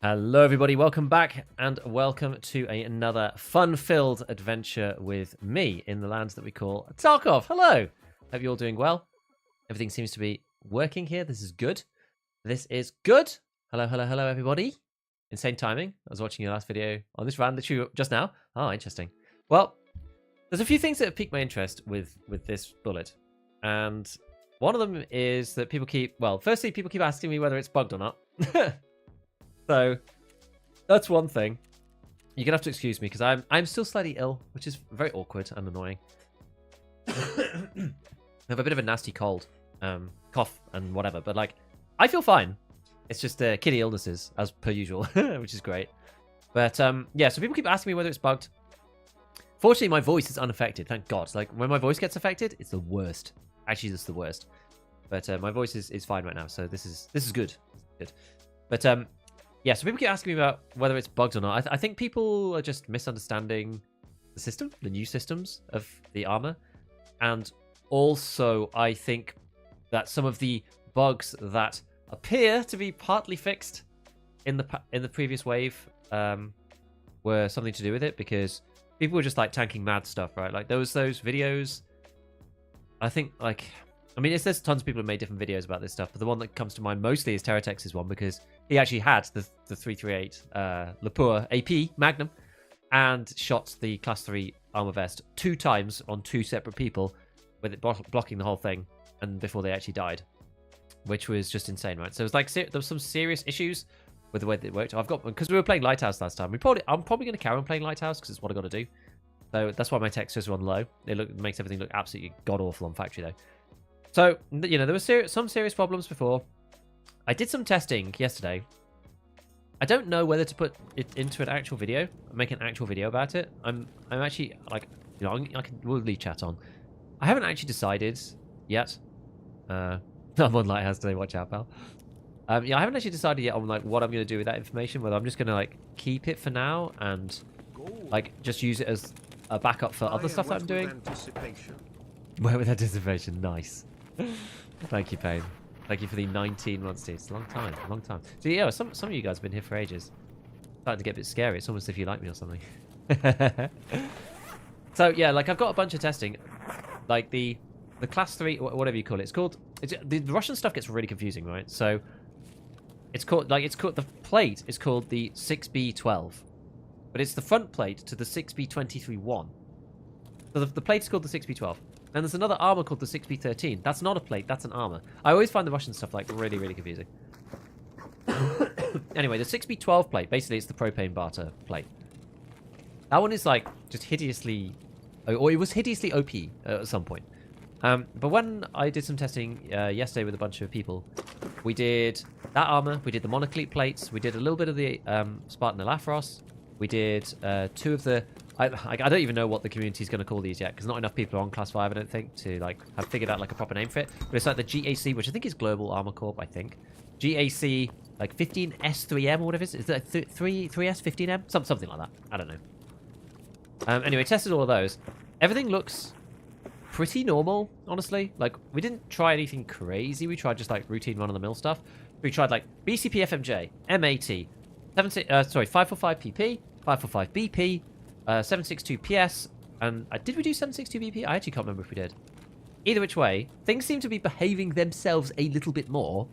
Hello everybody, welcome back and welcome to another fun-filled adventure with me in the lands that we call Tarkov. Hello! Hope you're all doing well. Everything seems to be working here. This is good. This is good. Hello, hello, hello everybody. Insane timing. I was watching your last video on this round literally just now. Oh, interesting. Well, there's a few things that have piqued my interest with this bullet. And one of them is that people keep, well, firstly, people keep asking me whether it's bugged or not. So that's one thing. You're gonna have to excuse me because I'm still slightly ill, which is very awkward and annoying. I have a bit of a nasty cold, cough and whatever, but like I feel fine. It's just kiddie illnesses as per usual, which is great. But yeah, so people keep asking me whether it's bugged. Fortunately, my voice is unaffected. Thank God. Like when my voice gets affected, it's the worst. Actually, it's the worst. But my voice is fine right now, so this is good. Good. But yeah, so people keep asking me about whether it's bugged or not. I think people are just misunderstanding the system, the new systems of the armor. And also, I think that some of the bugs that appear to be partly fixed in the previous wave were something to do with it, because people were just like tanking mad stuff, right? Like there was those videos. I think like, I mean, there's tons of people who made different videos about this stuff, but the one that comes to mind mostly is Terratex's one, because he actually had the 338 Lapua AP Magnum and shot the Class 3 armor vest 2 times on 2 separate people, with it blocking the whole thing, and before they actually died, which was just insane, right? So it was like there was some serious issues with the way that it worked. I've got, because we were playing Lighthouse last time. I'm probably going to carry on playing Lighthouse because it's what I got to do. So that's why my textures are on low. It makes everything look absolutely god awful on factory though. So, you know, there were some serious problems before. I did some testing yesterday. I don't know whether to put it into an actual video, make an actual video about it. I'm actually, like, you know, we'll leave chat on. I haven't actually decided yet. I'm on Lighthouse today, watch out, pal. Yeah, I haven't actually decided yet on, like, what I'm going to do with that information, whether I'm just going to, like, keep it for now and, like, just use it as a backup for other stuff that I'm doing. Where with anticipation, nice. Thank you, Payne. Thank you for the 19 months, dude. It's a long time, long time. So yeah, some of you guys have been here for ages. Starting to get a bit scary. It's almost as if you like me or something. So yeah, like I've got a bunch of testing, like the class 3, whatever you call it. It's called. The Russian stuff gets really confusing, right? So it's called the plate is called the 6B12, but it's the front plate to the 6B23-1. So the plate is called the 6B12. And there's another armor called the 6B13. That's not a plate, that's an armor. I always find the Russian stuff like really, really confusing. Anyway, the 6B12 plate, basically it's the propane barter plate. That one is like just hideously, or it was hideously OP at some point. But when I did some testing yesterday with a bunch of people, we did that armor, we did the monoclete plates, we did a little bit of the Spartan Elafros, we did 2 of the... I don't even know what the community is going to call these yet, because not enough people are on Class 5, I don't think, to like have figured out like a proper name for it. But it's like the GAC, which I think is Global Armor Corp, I think. GAC, like 15S3M or whatever it is. Is that 3S15M? Something like that. I don't know. Anyway, tested all of those. Everything looks pretty normal, honestly. Like, we didn't try anything crazy. We tried just like routine run-of-the-mill stuff. We tried like BCP FMJ, MAT, 545 PP, 545 BP, 762 PS, and did we do 762 BP? I actually can't remember if we did. Either which way, things seem to be behaving themselves a little bit more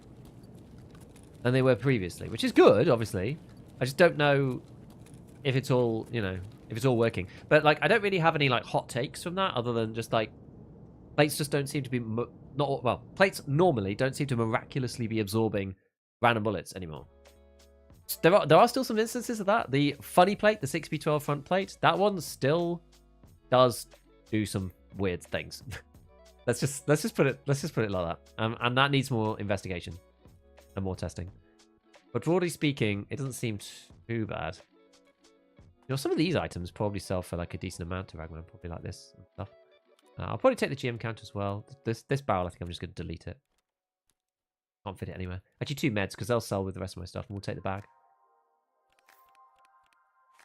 than they were previously, which is good, obviously. I just don't know if it's all, you know, if it's all working. But like, I don't really have any like hot takes from that, other than just like plates just don't seem to be plates normally don't seem to miraculously be absorbing random bullets anymore. There are still some instances of that. The funny plate, the 6B12 front plate, that one still does do some weird things. let's just put it like that. And that needs more investigation and more testing. But broadly speaking, it doesn't seem too bad. You know, some of these items probably sell for like a decent amount to Ragman, probably like this and stuff. I'll probably take the GM count as well. This barrel, I think I'm just going to delete it. Can't fit it anywhere. Actually, 2 meds, because they'll sell with the rest of my stuff, and we'll take the bag.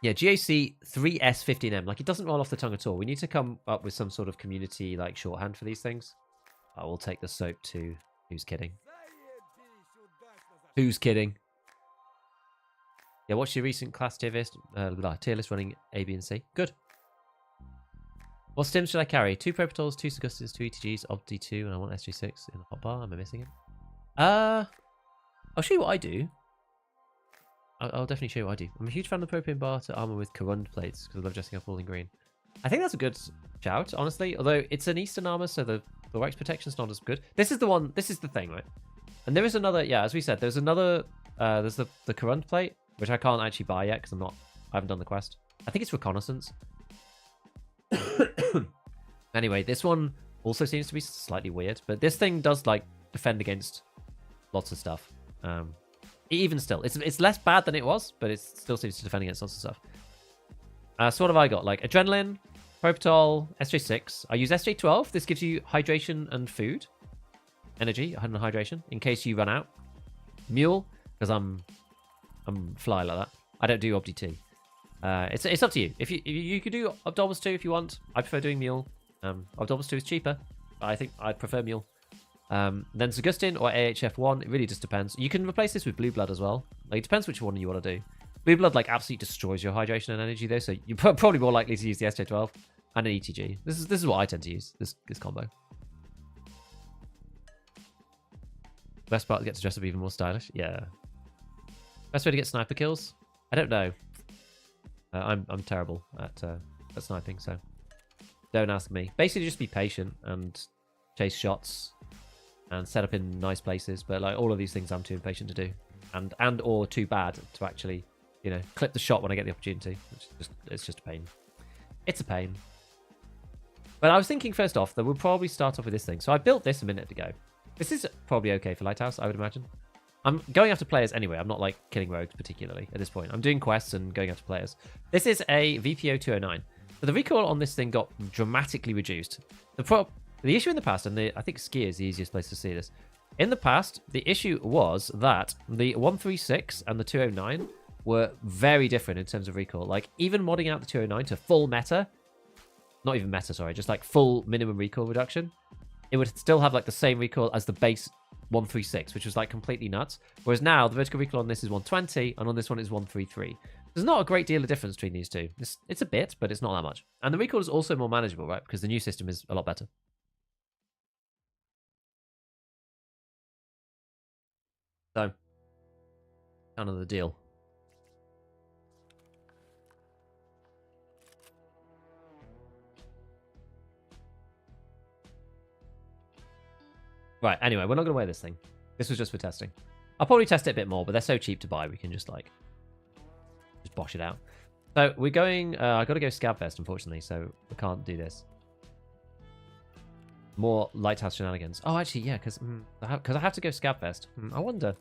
Yeah, GAC 3S15M. Like, it doesn't roll off the tongue at all. We need to come up with some sort of community, like, shorthand for these things. I will take the soap too. Who's kidding? Who's kidding? Yeah, what's your recent class tier list? Tier list running A, B, and C. Good. What stims should I carry? 2 Propitols, 2 Sagustas, 2 ETGs, Obdi 2, and I want SG6 in the hotbar. Am I missing it? I'll show you what I do. I'll definitely show you what I do. I'm a huge fan of the propane bar to armor with Corund plates because I love dressing up all in green. I think that's a good shout, honestly. Although it's an Eastern armor, so the wax protection's not as good. This is the one. This is the thing, right? And there is another. Yeah, as we said, there's another. There's the Corund plate, which I can't actually buy yet because I haven't done the quest. I think it's reconnaissance. Anyway, this one also seems to be slightly weird, but this thing does like defend against lots of stuff. Even still, it's less bad than it was, but it still seems to defend against lots of stuff. So what have I got? Like adrenaline, propitol, SJ6. I use SJ12. This gives you hydration and food, energy, and hydration in case you run out. Mule, because I'm fly like that. I don't do Obdi T. It's up to you. If you could do Obdolbus 2 if you want. I prefer doing Mule. Obdolbus 2 is cheaper, but I think I'd prefer Mule. Then Zagustin or AHF1, it really just depends. You can replace this with Blue Blood as well. Like, it depends which one you want to do. Blue Blood like absolutely destroys your hydration and energy though, so you're probably more likely to use the SJ12 and an ETG. This is what I tend to use, this combo. Best part, to get to dress up even more stylish. Yeah. Best way to get sniper kills? I don't know. I'm terrible at sniping, so don't ask me. Basically, just be patient and chase shots and set up in nice places. But like all of these things, I'm too impatient to do, and or too bad to actually, you know, clip the shot when I get the opportunity. It's just a pain. It's a pain. But I was thinking first off that we'll probably start off with this thing. So I built this a minute ago. This is probably okay for Lighthouse, I would imagine. I'm going after players anyway. I'm not like killing rogues particularly at this point. I'm doing quests and going after players. This is a VPO 209. But the recoil on this thing got dramatically reduced. The issue in the past, and I think Ski is the easiest place to see this. In the past, the issue was that the 136 and the 209 were very different in terms of recoil. Like, even modding out the 209 to full meta, not even meta, sorry, just like full minimum recoil reduction, it would still have like the same recoil as the base 136, which was like completely nuts. Whereas now, the vertical recoil on this is 120, and on this one is 133. There's not a great deal of difference between these two. It's a bit, but it's not that much. And the recoil is also more manageable, right? Because the new system is a lot better. So, kind of the deal. Right, anyway, we're not going to wear this thing. This was just for testing. I'll probably test it a bit more, but they're so cheap to buy, we can just, like, just bosh it out. So, we're going... I've got to go ScavFest, unfortunately, so we can't do this. More Lighthouse shenanigans. Oh, actually, yeah, because I have to go ScavFest. I wonder...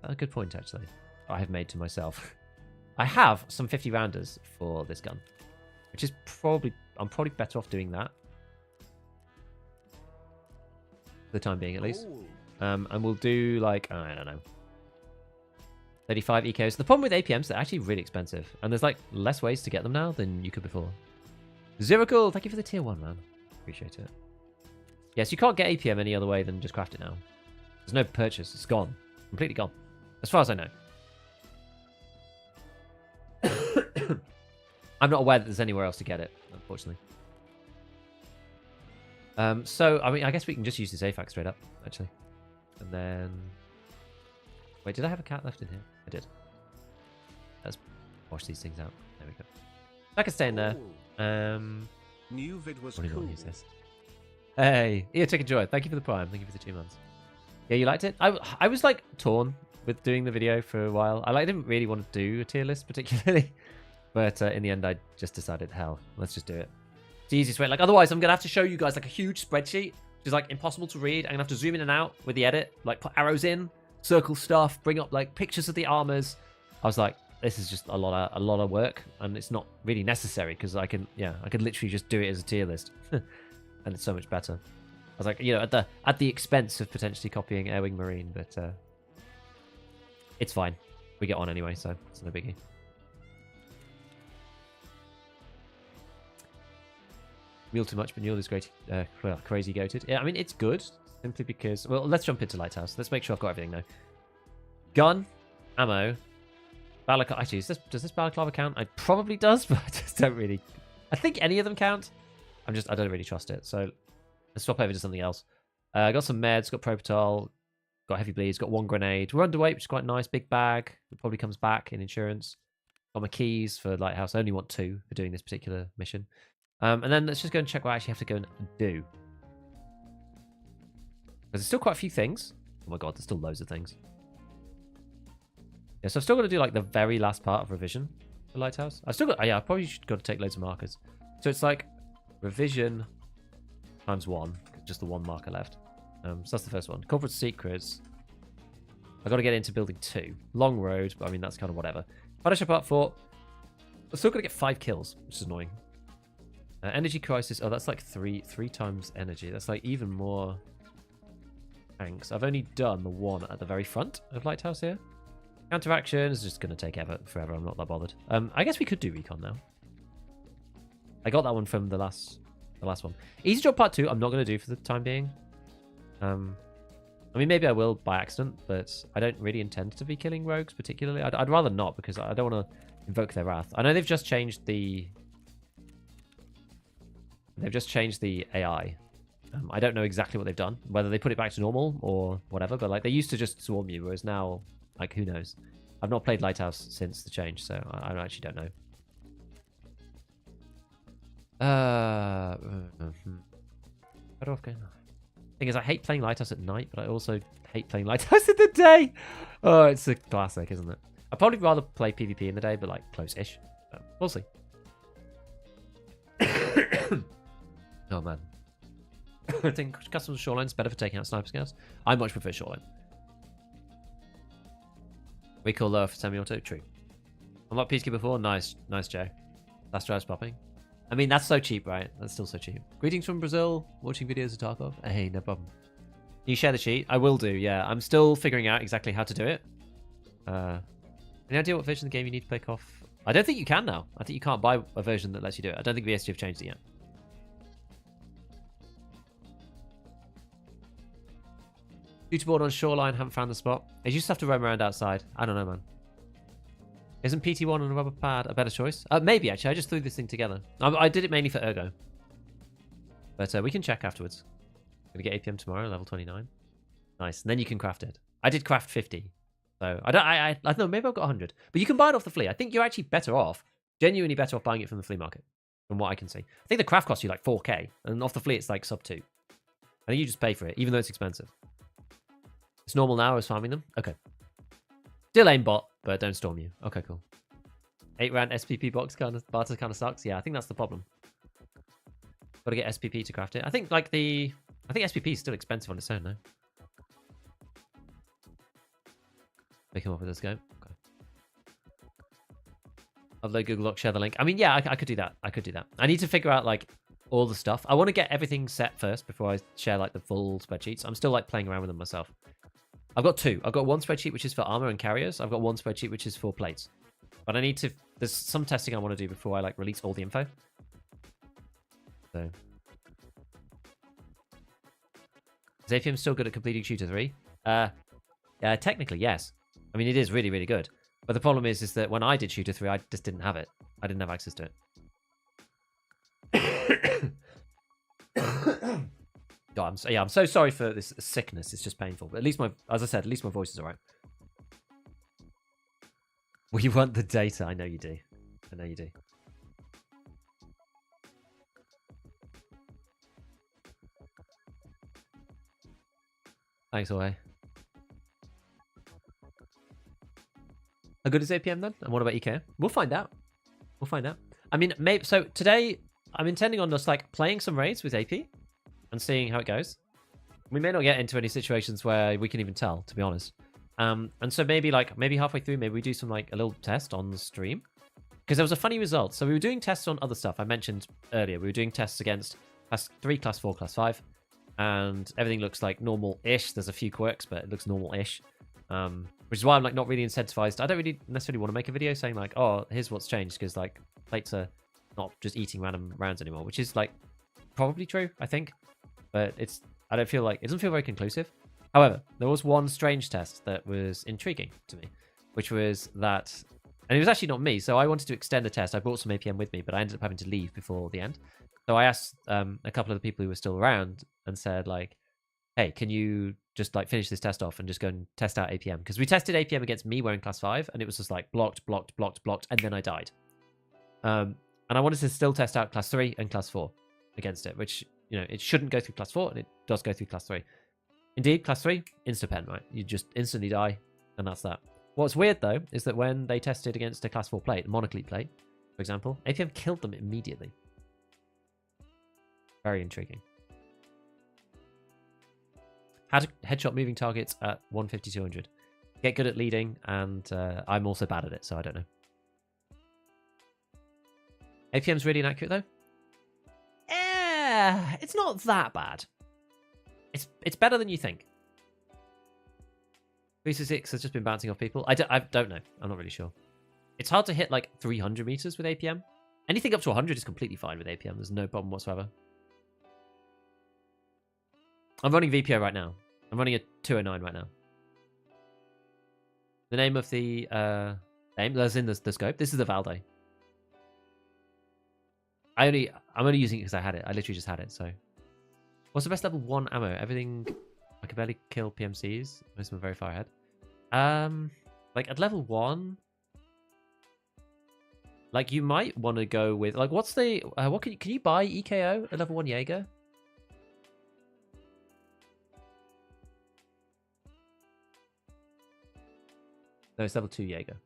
A good point, actually. I have made to myself. I have some 50 rounders for this gun, which is probably... I'm probably better off doing that. For the time being, at least. And we'll do, like, I don't know, 35 ecos. The problem with APMs, they're actually really expensive. And there's, like, less ways to get them now than you could before. Zerical, thank you for the tier 1, man. Appreciate it. Yes, you can't get APM any other way than just craft it now. There's no purchase. It's gone. Completely gone. As far as I know. I'm not aware that there's anywhere else to get it, unfortunately. So, I mean, I guess we can just use this AFAC straight up, actually. And then... Wait, did I have a cat left in here? I did. Let's wash these things out. There we go. I can stay in there. New vid was What do you cool. want to use this? Hey, yeah, take a joy. Thank you for the prime. Thank you for the 2 months. Yeah, you liked it? I was, like, torn with doing the video for a while. I didn't really want to do a tier list particularly. But in the end, I just decided, hell, let's just do it. It's the easiest way. Like, otherwise, I'm going to have to show you guys, like, a huge spreadsheet, which is, like, impossible to read. I'm going to have to zoom in and out with the edit, like, put arrows in, circle stuff, bring up, like, pictures of the armors. I was like, this is just a lot of work, and it's not really necessary, because I can literally just do it as a tier list. And it's so much better. I was like, you know, at the expense of potentially copying Airwing Marine, but it's fine. We get on anyway, so it's no biggie. Mule too much, but Mule is great, crazy goated. Yeah, I mean, it's good, simply because... Well, let's jump into Lighthouse. Let's make sure I've got everything now. Gun, ammo, Balaclava. Actually, does this balaclava count? It probably does, but I just don't really. I think any of them count. I don't really trust it. So let's swap over to something else. Got some meds, got propitol, got heavy bleeds, got 1 grenade. We're underweight, which is quite nice. Big bag. It probably comes back in insurance. Got my keys for Lighthouse. I only want 2 for doing this particular mission. And then let's just go and check what I actually have to go and do. Because there's still quite a few things. Oh my god, there's still loads of things. Yeah, so I've still got to do like the very last part of revision for Lighthouse. I probably should got to take loads of markers. So it's like revision times 1, just the 1 marker left. So that's the first one. Corporate secrets. I got to get into building 2. Long road, but I mean that's kind of whatever. Punisher part 4. I'm still got to get 5 kills, which is annoying. Energy crisis. Oh, that's like 3 times energy. That's like even more tanks. I've only done the one at the very front of Lighthouse here. Counteraction is just going to take forever. I'm not that bothered. I guess we could do recon now. I got that one from the last one. Easy job part 2. I'm not going to do for the time being. I mean, maybe I will by accident, but I don't really intend to be killing rogues particularly. I'd rather not because I don't want to invoke their wrath. I know they've just changed the AI. I don't know exactly what they've done, whether they put it back to normal or whatever. But like they used to just swarm you, whereas now, like who knows? I've not played Lighthouse since the change, so I actually don't know. How do I go? Thing is, I hate playing Lighthouse at night, but I also hate playing Lighthouse in the day. Oh, it's a classic, isn't it? I'd probably rather play PvP in the day, but like close-ish. So, we'll see. Oh man. I think custom shoreline's better for taking out sniper scouts. I much prefer shoreline. Recoil lower for semi-auto. True. Unlock Peacekeeper 4. Nice, Joe. Last drive's popping. I mean, that's so cheap, right? That's still so cheap. Greetings from Brazil. Watching videos of Tarkov. Hey, no problem. Can you share the sheet? I will do, yeah. I'm still figuring out exactly how to do it. Any idea what version of the game you need to pick off? I don't think you can now. I think you can't buy a version that lets you do it. I don't think VSG have changed it yet. Shooter board on shoreline. Haven't found the spot. I just have to roam around outside. I don't know, man. Isn't PT1 on a rubber pad a better choice? Maybe, actually. I just threw this thing together. I did it mainly for Ergo. But we can check afterwards. Gonna get APM tomorrow, level 29. Nice. And then you can craft it. I did craft 50. So, I don't know, maybe I've got 100. But you can buy it off the flea. I think you're actually better off, genuinely better off buying it from the flea market. From what I can see. I think the craft costs you like 4k. And off the flea, it's like sub 2. I think you just pay for it, even though it's expensive. It's normal now as farming them? Okay. Still aimbot, but don't storm you. Okay, cool. 8 round SPP box barter kind of sucks. Yeah, I think that's the problem. Got to get SPP to craft it. I think like I think SPP is still expensive on its own though. Pick him up with this go. Okay. Upload Google Doc, share the link. I mean, yeah, I could do that. I could do that. I need to figure out like all the stuff. I want to get everything set first before I share like the full spreadsheets. I'm still like playing around with them myself. I've got 2. I've got one spreadsheet which is for armor and carriers. I've got one spreadsheet which is for plates. But I need to... There's some testing I want to do before I like release all the info. So... Is APM still good at completing Shooter 3? Technically, yes. I mean, it is really, really good. But the problem is that when I did Shooter 3, I just didn't have it. I didn't have access to it. God, I'm so sorry for this sickness. It's just painful. But at least as I said, at least my voice is all right. We want the data. I know you do. I know you do. Thanks, Jorge. How good is APM then? And what about EK? We'll find out. We'll find out. I mean, maybe so. Today, I'm intending on just like playing some raids with AP. And seeing how it goes. We may not get into any situations where we can even tell, to be honest. And so maybe halfway through, maybe we do some like a little test on the stream. Because there was a funny result. So we were doing tests on other stuff I mentioned earlier. We were doing tests against class 3, class 4, class 5. And everything looks like normal-ish. There's a few quirks, but it looks normal-ish. Which is why I'm like not really incentivized. I don't really necessarily want to make a video saying like, oh, here's what's changed. Because like plates are not just eating random rounds anymore. Which is like probably true, I think. But I don't feel like, it doesn't feel very conclusive. However, there was one strange test that was intriguing to me, which was that And it was actually not me, so I wanted to extend the test. I brought some APM with me, but I ended up having to leave before the end. So I asked a couple of the people who were still around and said, like, hey, can you just like finish this test off and just go and test out APM? Because we tested APM against me wearing class 5, and it was just like blocked, blocked, blocked, blocked, and then I died. And I wanted to still test out class 3 and class 4 against it, which, you know, it shouldn't go through class 4, and it does go through class 3. Indeed, class 3, insta-pen, right? You just instantly die, and that's that. What's weird, though, is that when they tested against a class 4 plate, a monoclete plate, for example, APM killed them immediately. Very intriguing. How to headshot moving targets at 150, 200. Get good at leading, and I'm also bad at it, so I don't know. APM's really inaccurate, though? Yeah, it's not that bad. It's better than you think. 366 has just been bouncing off people. I don't know. I'm not really sure. It's hard to hit like 300 meters with APM. Anything up to 100 is completely fine with APM. There's no problem whatsoever. I'm running VPO right now. I'm running a 209 right now. The name of the aim that's in the scope. This is the Valde. I'm only using it because I had it. I literally just had it. So, what's the best level 1 ammo? Everything. I can barely kill PMCs. Most of them are very far ahead. Like at level 1, like you might want to go with like what's the what can you buy EKO at level 1 Jaeger? No, it's level 2 Jaeger.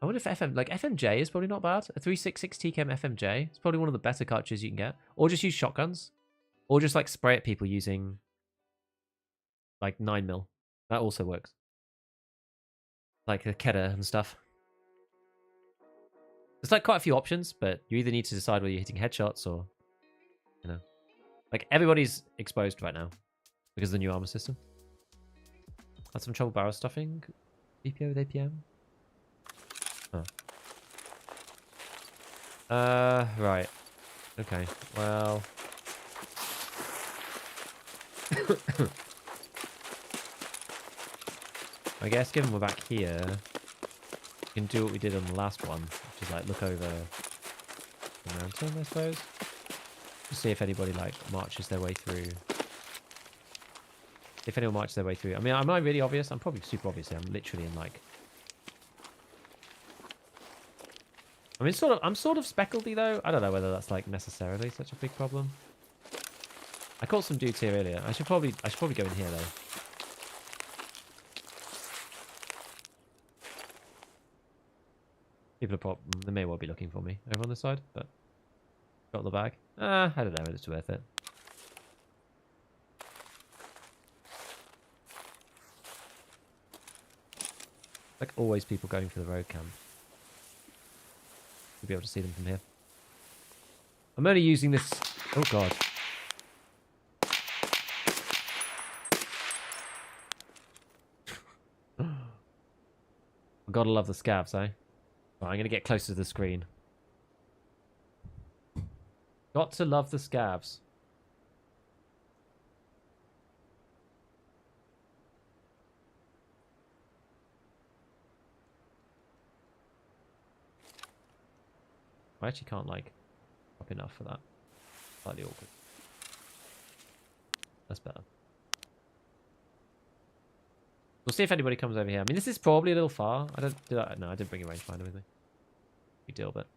I wonder if FMJ is probably not bad. A 366 TKM FMJ. It's probably one of the better cartridges you can get. Or just use shotguns. Or just like spray at people using like 9mm. That also works. Like the Kedda and stuff. There's like quite a few options, but you either need to decide whether you're hitting headshots or, you know. Like everybody's exposed right now because of the new armor system. Had some trouble barrel stuffing. VPO with APM. Oh. Right. Okay. Well. I guess given we're back here, we can do what we did on the last one, which is like look over the mountain, I suppose. Just see if anybody like marches their way through. If anyone marches their way through. I mean, am I really obvious? I'm probably super obvious here. I'm literally in like. I mean, I'm sort of speckledy though. I don't know whether that's like necessarily such a big problem. I caught some dudes here earlier. I should probably go in here though. People they may well be looking for me over on this side, but got the bag. I don't know whether it's worth it. Like always, people going for the road camp. You'll be able to see them from here. I'm only using this. Oh god. I gotta love the scavs, eh? Right, I'm gonna get closer to the screen. Got to love the scavs. I actually can't like up enough for that. Slightly awkward. That's better. We'll see if anybody comes over here. I mean, this is probably a little far. I didn't bring a rangefinder with me. Big deal, but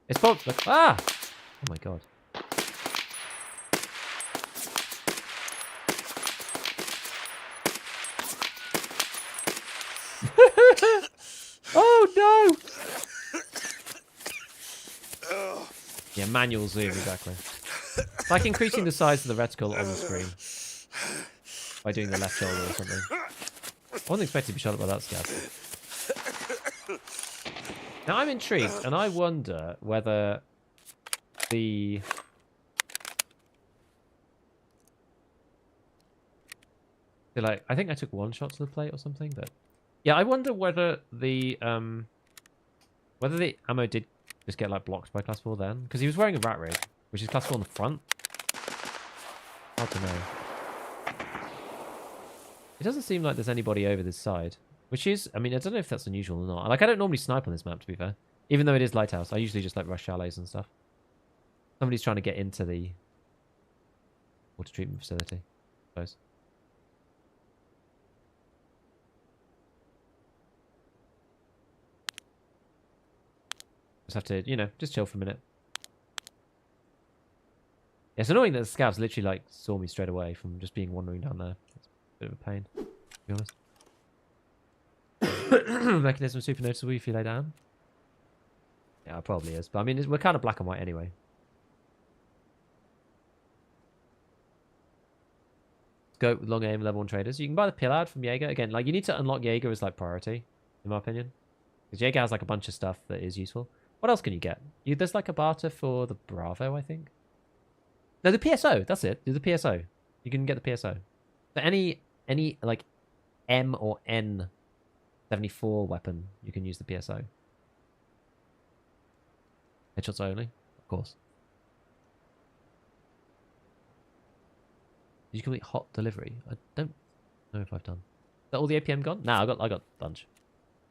it's probably like ah! Oh my god. Oh no! Yeah, manual zoom, exactly. It's like increasing the size of the reticle on the screen by doing the left shoulder or something. I wasn't expecting to be shot at by that scav. Now I'm intrigued, and I wonder whether the like I think I took one shot to the plate or something, but yeah, I wonder whether the ammo did just get like blocked by class 4 then, because he was wearing a rat rig, which is class 4 on the front. Hard to know. It doesn't seem like there's anybody over this side. Which is, I mean, I don't know if that's unusual or not. Like, I don't normally snipe on this map, to be fair. Even though it is Lighthouse. I usually just, like, rush chalets and stuff. Somebody's trying to get into the water treatment facility, I suppose. Just have to, you know, just chill for a minute. Yeah, it's annoying that the scouts literally, like, saw me straight away from just being wandering down there. It's a bit of a pain, to be honest. Mechanism super noticeable if you lay down. Yeah, it probably is. But I mean, we're kind of black and white anyway. Let's go with long aim level 1 traders. You can buy the Pillard from Jaeger. Again, like, you need to unlock Jaeger as, like, priority, in my opinion. Because Jaeger has, like, a bunch of stuff that is useful. What else can you get? There's, like, a barter for the Bravo, I think. No, the PSO. That's it. Do the PSO. You can get the PSO. So any like, M or N 74 weapon, you can use the PSO. Headshots only, of course. Did you complete hot delivery? I don't know if I've done. Is that all the APM gone? Nah, I got a bunch.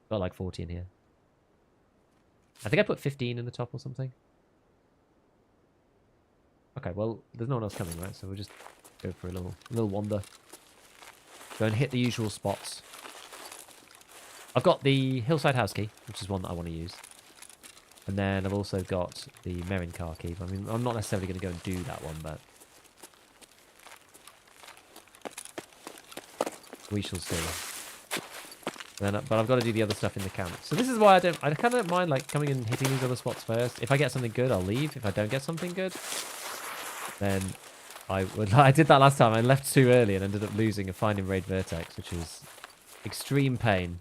Got like 40 in here. I think I put 15 in the top or something. Okay, well, there's no one else coming, right? So we'll just go for a little wander. Go and hit the usual spots. I've got the Hillside House key, which is one that I want to use. And then I've also got the Merin car key. I mean, I'm not necessarily going to go and do that one, but we shall see. Then, but I've got to do the other stuff in the camp. So this is why I kind of don't mind like coming and hitting these other spots first. If I get something good, I'll leave. If I don't get something good, then I would. I did that last time. I left too early and ended up losing a finding raid vertex, which was extreme pain.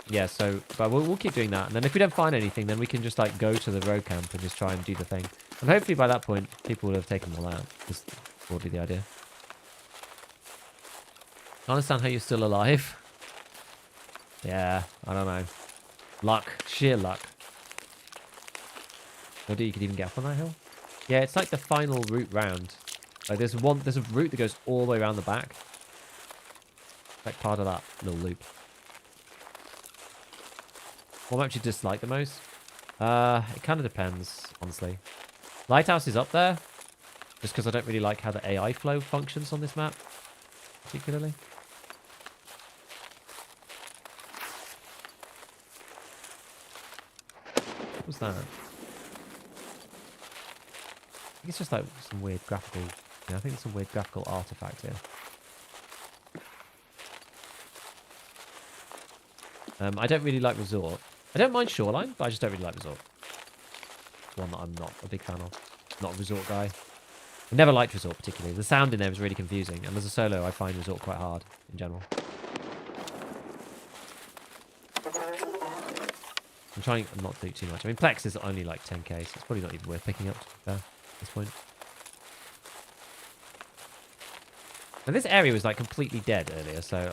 Yeah, so but we'll keep doing that, and then if we don't find anything, then we can just like go to the road camp and just try and do the thing. And hopefully by that point, people will have taken them all out. This would be the idea. I understand how you're still alive. Yeah, I don't know. Luck, sheer luck. Or do you could even get up on that hill? Yeah, it's like the final route round. Like there's a route that goes all the way around the back. Like part of that little loop. What map do you dislike the most? It kind of depends, honestly. Lighthouse is up there, just because I don't really like how the AI flow functions on this map, particularly. What was that? I think it's just like some weird graphical... Yeah, I think it's some weird graphical artifact here. I don't really like Resort. I don't mind Shoreline, but I just don't really like Resort. It's one that I'm not a big fan of. Not a Resort guy. I never liked Resort particularly. The sound in there is really confusing, and as a solo, I find Resort quite hard in general. I'm trying not to do too much. I mean, Plex is only like 10k, so it's probably not even worth picking up at this point. And this area was like completely dead earlier, so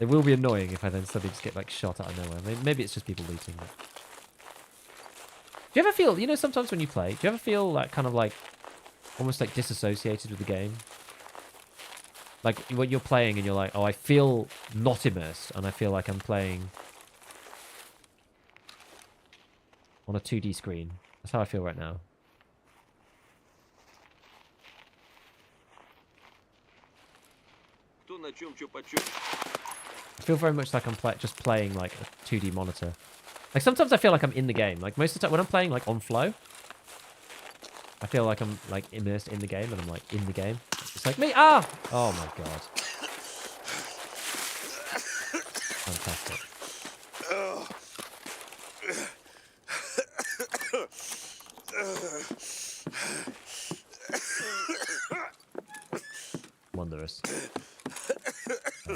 it will be annoying if I then suddenly just get like shot out of nowhere. Maybe it's just people looting it. Do you ever feel, you know, sometimes when you play, do you ever feel like kind of like almost like disassociated with the game? Like when you're playing and you're like, oh, I feel not immersed, and I feel like I'm playing on a 2D screen. That's how I feel right now. I feel very much like I'm just playing like a 2D monitor. Like sometimes I feel like I'm in the game. Like most of the time when I'm playing like on flow, I feel like I'm like immersed in the game and I'm like in the game. It's like me. Ah! Oh my god. Fantastic. Wondrous.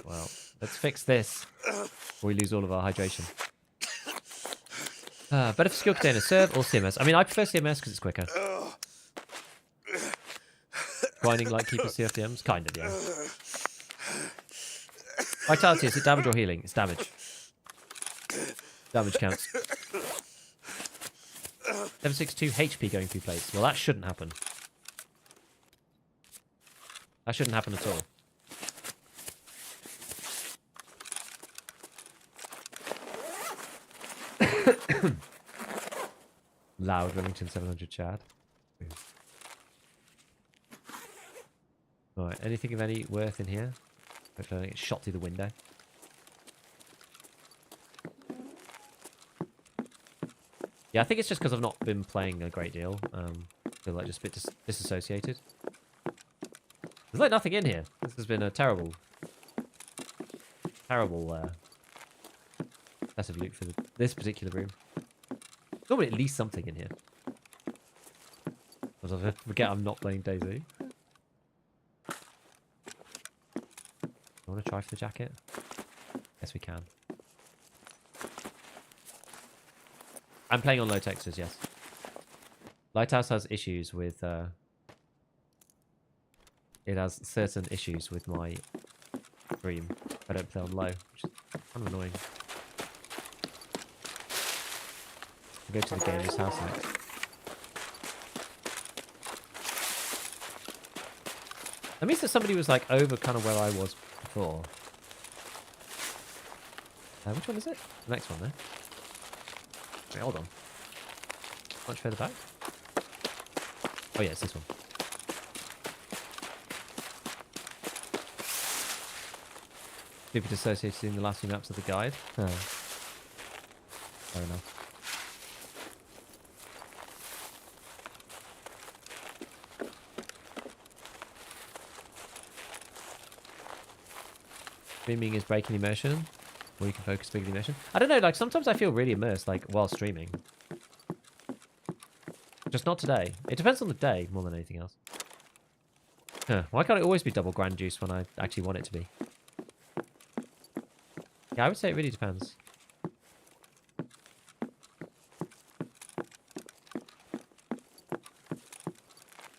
Well, let's fix this before we lose all of our hydration. Better for skill container, serve or CMS? I mean, I prefer CMS because it's quicker. Grinding like keeper CFDMs? Kind of, yeah. Vitality, is it damage or healing? It's damage. Damage counts. 762 HP going through plates. Well, that shouldn't happen. That shouldn't happen at all. Loud Remington 700 Chad. Alright, anything of any worth in here? Hopefully I don't get shot through the window. Yeah, I think it's just because I've not been playing a great deal. I feel like just a bit disassociated. There's like nothing in here. This has been a terrible piece of loot for this particular room. There's normally at least something in here. I forget I'm not playing DayZ. I want to try for the jacket. Yes, we can. I'm playing on low textures, yes. Lighthouse has issues with... it has certain issues with my stream. I don't play on low, which is kind of annoying. I'll go to the gamer's house next. That means that somebody was like over kind of where I was before. Which one is it? The next one there. Wait, hold on. Much further back? Oh yeah, it's this one. People dissociated in the last few maps of the guide. Oh. Fair enough. Streaming is breaking immersion. Or you can focus big immersion. I don't know, like sometimes I feel really immersed like while streaming. Just not today. It depends on the day more than anything else. Huh. Why can't it always be double grand juice when I actually want it to be? Yeah, I would say it really depends.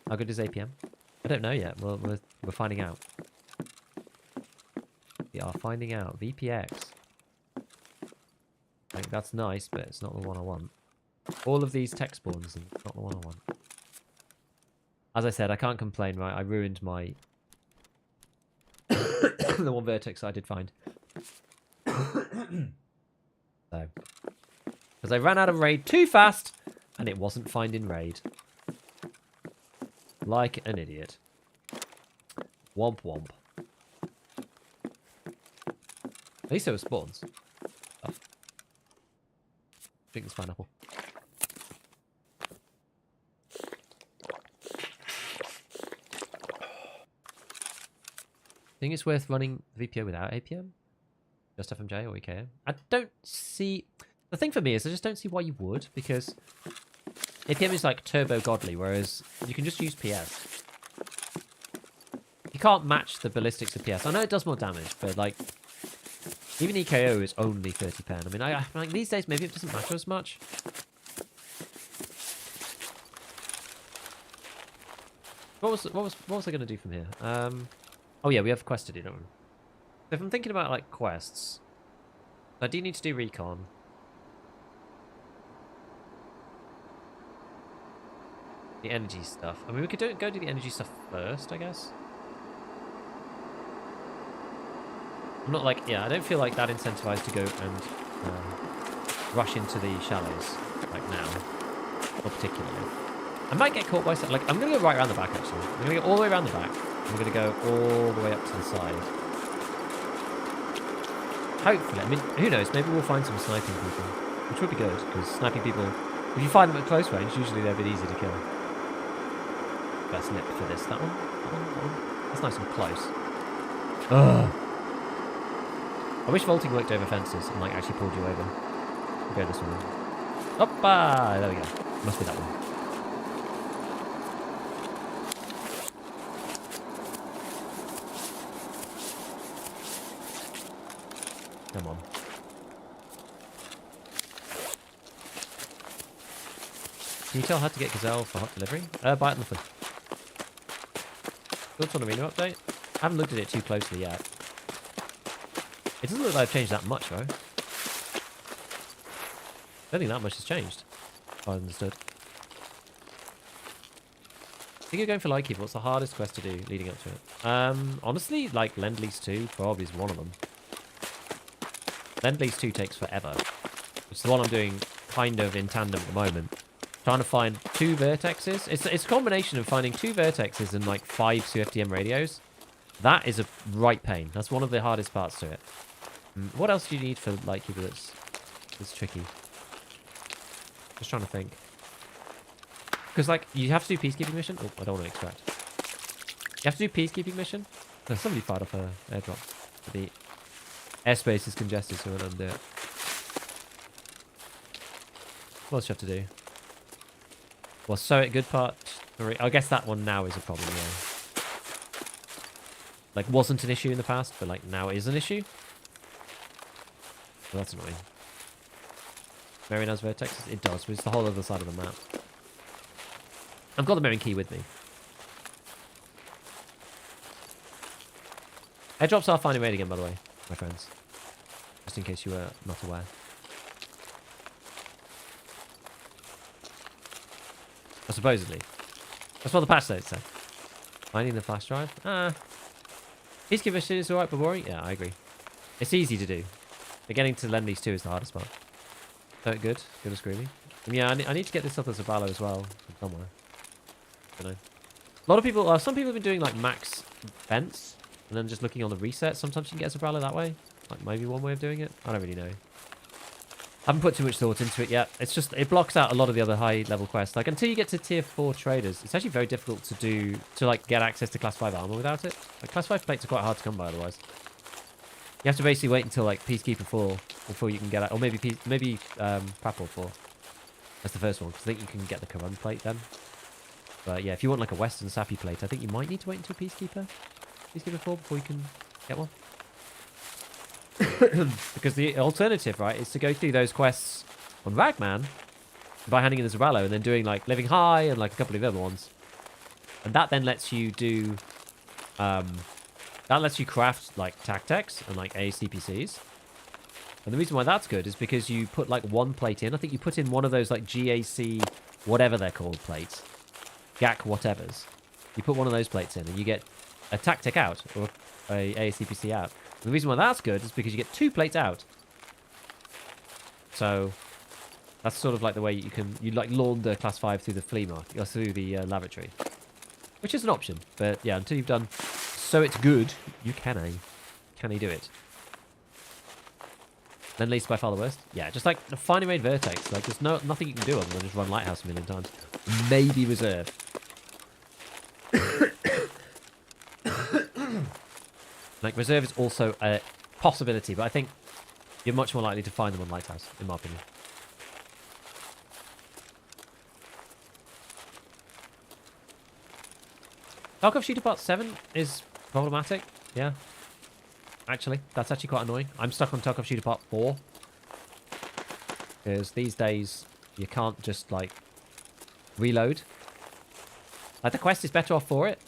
How good is APM? I don't know yet. We're finding out. We are finding out. VPX. I think that's nice, but it's not the one I want. All of these tech spawns, and it's not the one I want. As I said, I can't complain, right? I ruined my... the one vertex I did find. So. Because I ran out of raid too fast, and it wasn't finding raid. Like an idiot. Womp womp. At least there were spawns. Oh. Drink this pineapple. Think it's worth running VPO without APM? Just FMJ or EKM? I don't see... The thing for me is I just don't see why you would, because APM is like turbo godly, whereas you can just use PS. You can't match the ballistics of PS. I know it does more damage, but like... Even EKO is only 30 pen. I mean, I like these days maybe it doesn't matter as much. What was I going to do from here? Oh yeah, we have quests to do, don't we? If I'm thinking about like quests, I do need to do recon. The energy stuff. I mean, we could go do the energy stuff first, I guess. I'm not like, yeah, I don't feel like that incentivized to go and rush into the shallows, like now, or particularly. I might get caught by something, like, I'm going to go right around the back, actually. I'm going to go all the way around the back. I'm going to go all the way up to the side. Hopefully, I mean, who knows, maybe we'll find some sniping people, which would be good, because sniping people, if you find them at close range, usually they're a bit easy to kill. Best nip for this, that one, that one, that one. That's nice and close. Ugh. I wish vaulting worked over fences and like actually pulled you over. We'll go this one. Hoppa! There we go. Must be that one. Come on. Can you tell how to get gazelle for hot delivery? Buy it on the foot. Thoughts on arena update? I haven't looked at it too closely yet. It doesn't look like I've changed that much, though. I don't think that much has changed. I understood. think you're going for Lightkeeper. What's the hardest quest to do leading up to it? Honestly, like Lend-Lease 2 probably is one of them. Lend-Lease 2 takes forever. It's the one I'm doing kind of in tandem at the moment. Trying to find 2 vertexes. It's a combination of finding 2 vertexes and like 5 2FTM radios. That is a right pain. That's one of the hardest parts to it. What else do you need for Lightkeeper that's tricky? Just trying to think. Because, like, you have to do peacekeeping mission. Oh, I don't want to extract. You have to do peacekeeping mission. No, somebody fired off an airdrop. The airspace is congested, so we'll undo it. What else do you have to do? Well, so at good part 3. I guess that one now is a problem, yeah. Like, wasn't an issue in the past, but, like, now is an issue. Well, that's annoying. Marion has vertexes? It does, but it's the whole other side of the map. I've got the Marion key with me. Airdrops are finding raid again, by the way, my friends. Just in case you were not aware. Or supposedly. That's what the patch notes say. Finding the flash drive? Peacekeeper mission is alright but boring? Yeah, I agree. It's easy to do. But getting to Lend-Lease 2 is the hardest part. So good. Good and screamy. And yeah, I need to get this up as a Valor as well. Somewhere. I don't know. A lot of people, some people have been doing like max fence and then just looking on the reset. Sometimes you can get a Zabralo that way. Like maybe one way of doing it. I don't really know. I haven't put too much thought into it yet. It's just, it blocks out a lot of the other high level quests. Like until you get to tier 4 traders, it's actually very difficult to do, to like get access to class 5 armor without it. Like class 5 plates are quite hard to come by otherwise. You have to basically wait until like Peacekeeper 4 before you can get it. Or maybe Prapor 4. That's the first one. Because I think you can get the Karun plate then. But yeah, if you want like a Western Sappy plate, I think you might need to wait until Peacekeeper 4 before you can get one. Because the alternative, right, is to go through those quests on Ragman by handing in the Zabralo and then doing like Living High and like a couple of other ones. And that then lets you do... that lets you craft like Tactecs and like ACPCs. And the reason why that's good is because you put like one plate in. I think you put in one of those like GAC, whatever they're called, plates. GAC whatevers. You put one of those plates in and you get a Tactec out or a ACPC out. And the reason why that's good is because you get 2 plates out. So that's sort of like the way you like launder class 5 through the flea market or through the lavatory. Which is an option. But yeah, until you've done so it's good, you can do it. Then least by far the worst. Yeah, just like the finely made vertex. Like there's nothing you can do other than just run Lighthouse a million times. Maybe reserve. Like reserve is also a possibility, but I think you're much more likely to find them on Lighthouse, in my opinion. Tarkov Shooter Part 7 is problematic. Yeah. Actually, that's actually quite annoying. I'm stuck on Tarkov Shooter Part 4. Because these days, you can't just, like, reload. Like, the quest is better off for it,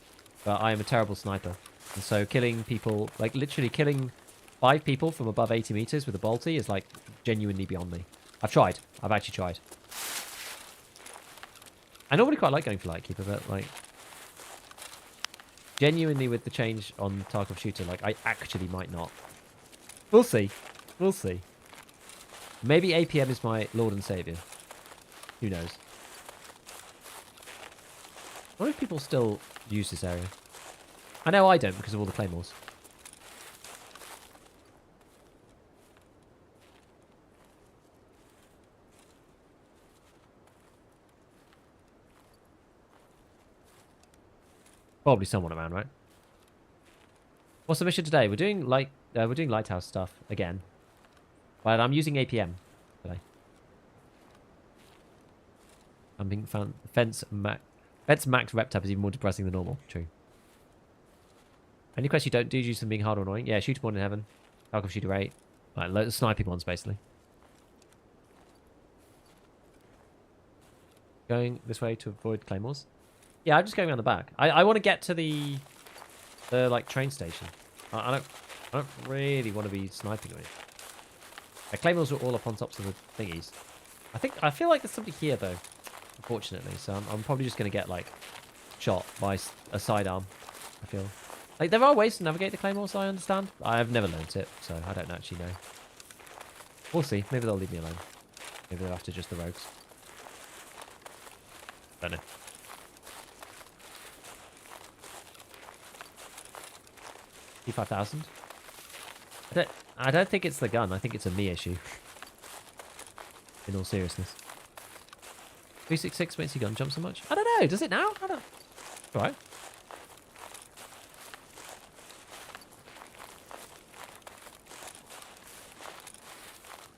but I am a terrible sniper. And so killing people, like, literally killing 5 people from above 80 meters with a bolty is, like, genuinely beyond me. I've tried. I've actually tried. I normally quite like going for Lightkeeper, but, like... Genuinely, with the change on Tarkov Shooter, like, I actually might not. We'll see. We'll see. Maybe APM is my lord and saviour. Who knows? I wonder if people still use this area. I know I don't because of all the claymores. Probably someone around, right? What's the mission today? We're doing Lighthouse stuff again, but I'm using APM today. I'm being found. Fence max rep tab is even more depressing than normal. True. Any quest you don't do use them being hard or annoying? Yeah, Shooter Born in Heaven, Tarkov Shooter 8, like loads of sniping ones basically. Going this way to avoid claymores. Yeah, I'm just going around the back. I want to get to the like train station. I don't really want to be sniping with it. The claymores are all up on tops of the thingies. I feel like there's somebody here though, unfortunately. So I'm probably just going to get like shot. by a sidearm, I feel. Like, there are ways to navigate the claymores, I understand. I've never learnt it, so I don't actually know. We'll see. Maybe they'll leave me alone. Maybe they're after just the rogues. Don't know. P5000. I don't think it's the gun. I think it's a me issue. In all seriousness. 366 makes your gun jump so much? I don't know. Does it now? I don't... Alright.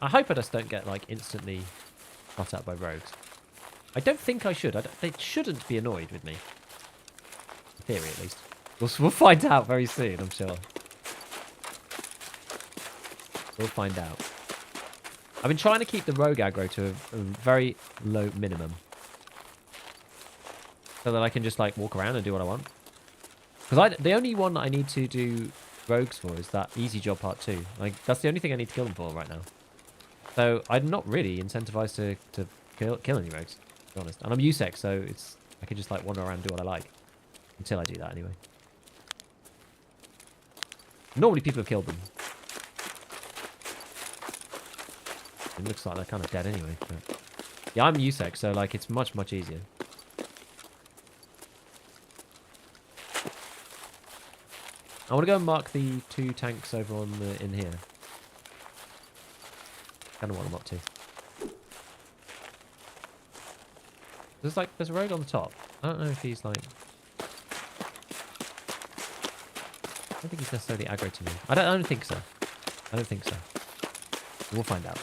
I hope I just don't get, like, instantly shot at by rogues. I don't think I should. They shouldn't be annoyed with me. In theory, at least. We'll find out very soon, I'm sure. We'll find out. I've been trying to keep the rogue aggro to a very low minimum. So that I can just, like, walk around and do what I want. Because the only one that I need to do rogues for is that easy job part 2. Like, that's the only thing I need to kill them for right now. So I'm not really incentivized to kill any rogues, to be honest. And I'm USEC, so I can just, like, wander around and do what I like. Until I do that, anyway. Normally people have killed them. It looks like they're kind of dead anyway. But... Yeah, I'm USEC, so, like, it's much, much easier. I want to go and mark the 2 tanks over on in here. Kind of want them up to. There's a rogue on the top. I don't know if he's like... I don't think he's necessarily aggro to me. I don't think so. I don't think so. We'll find out.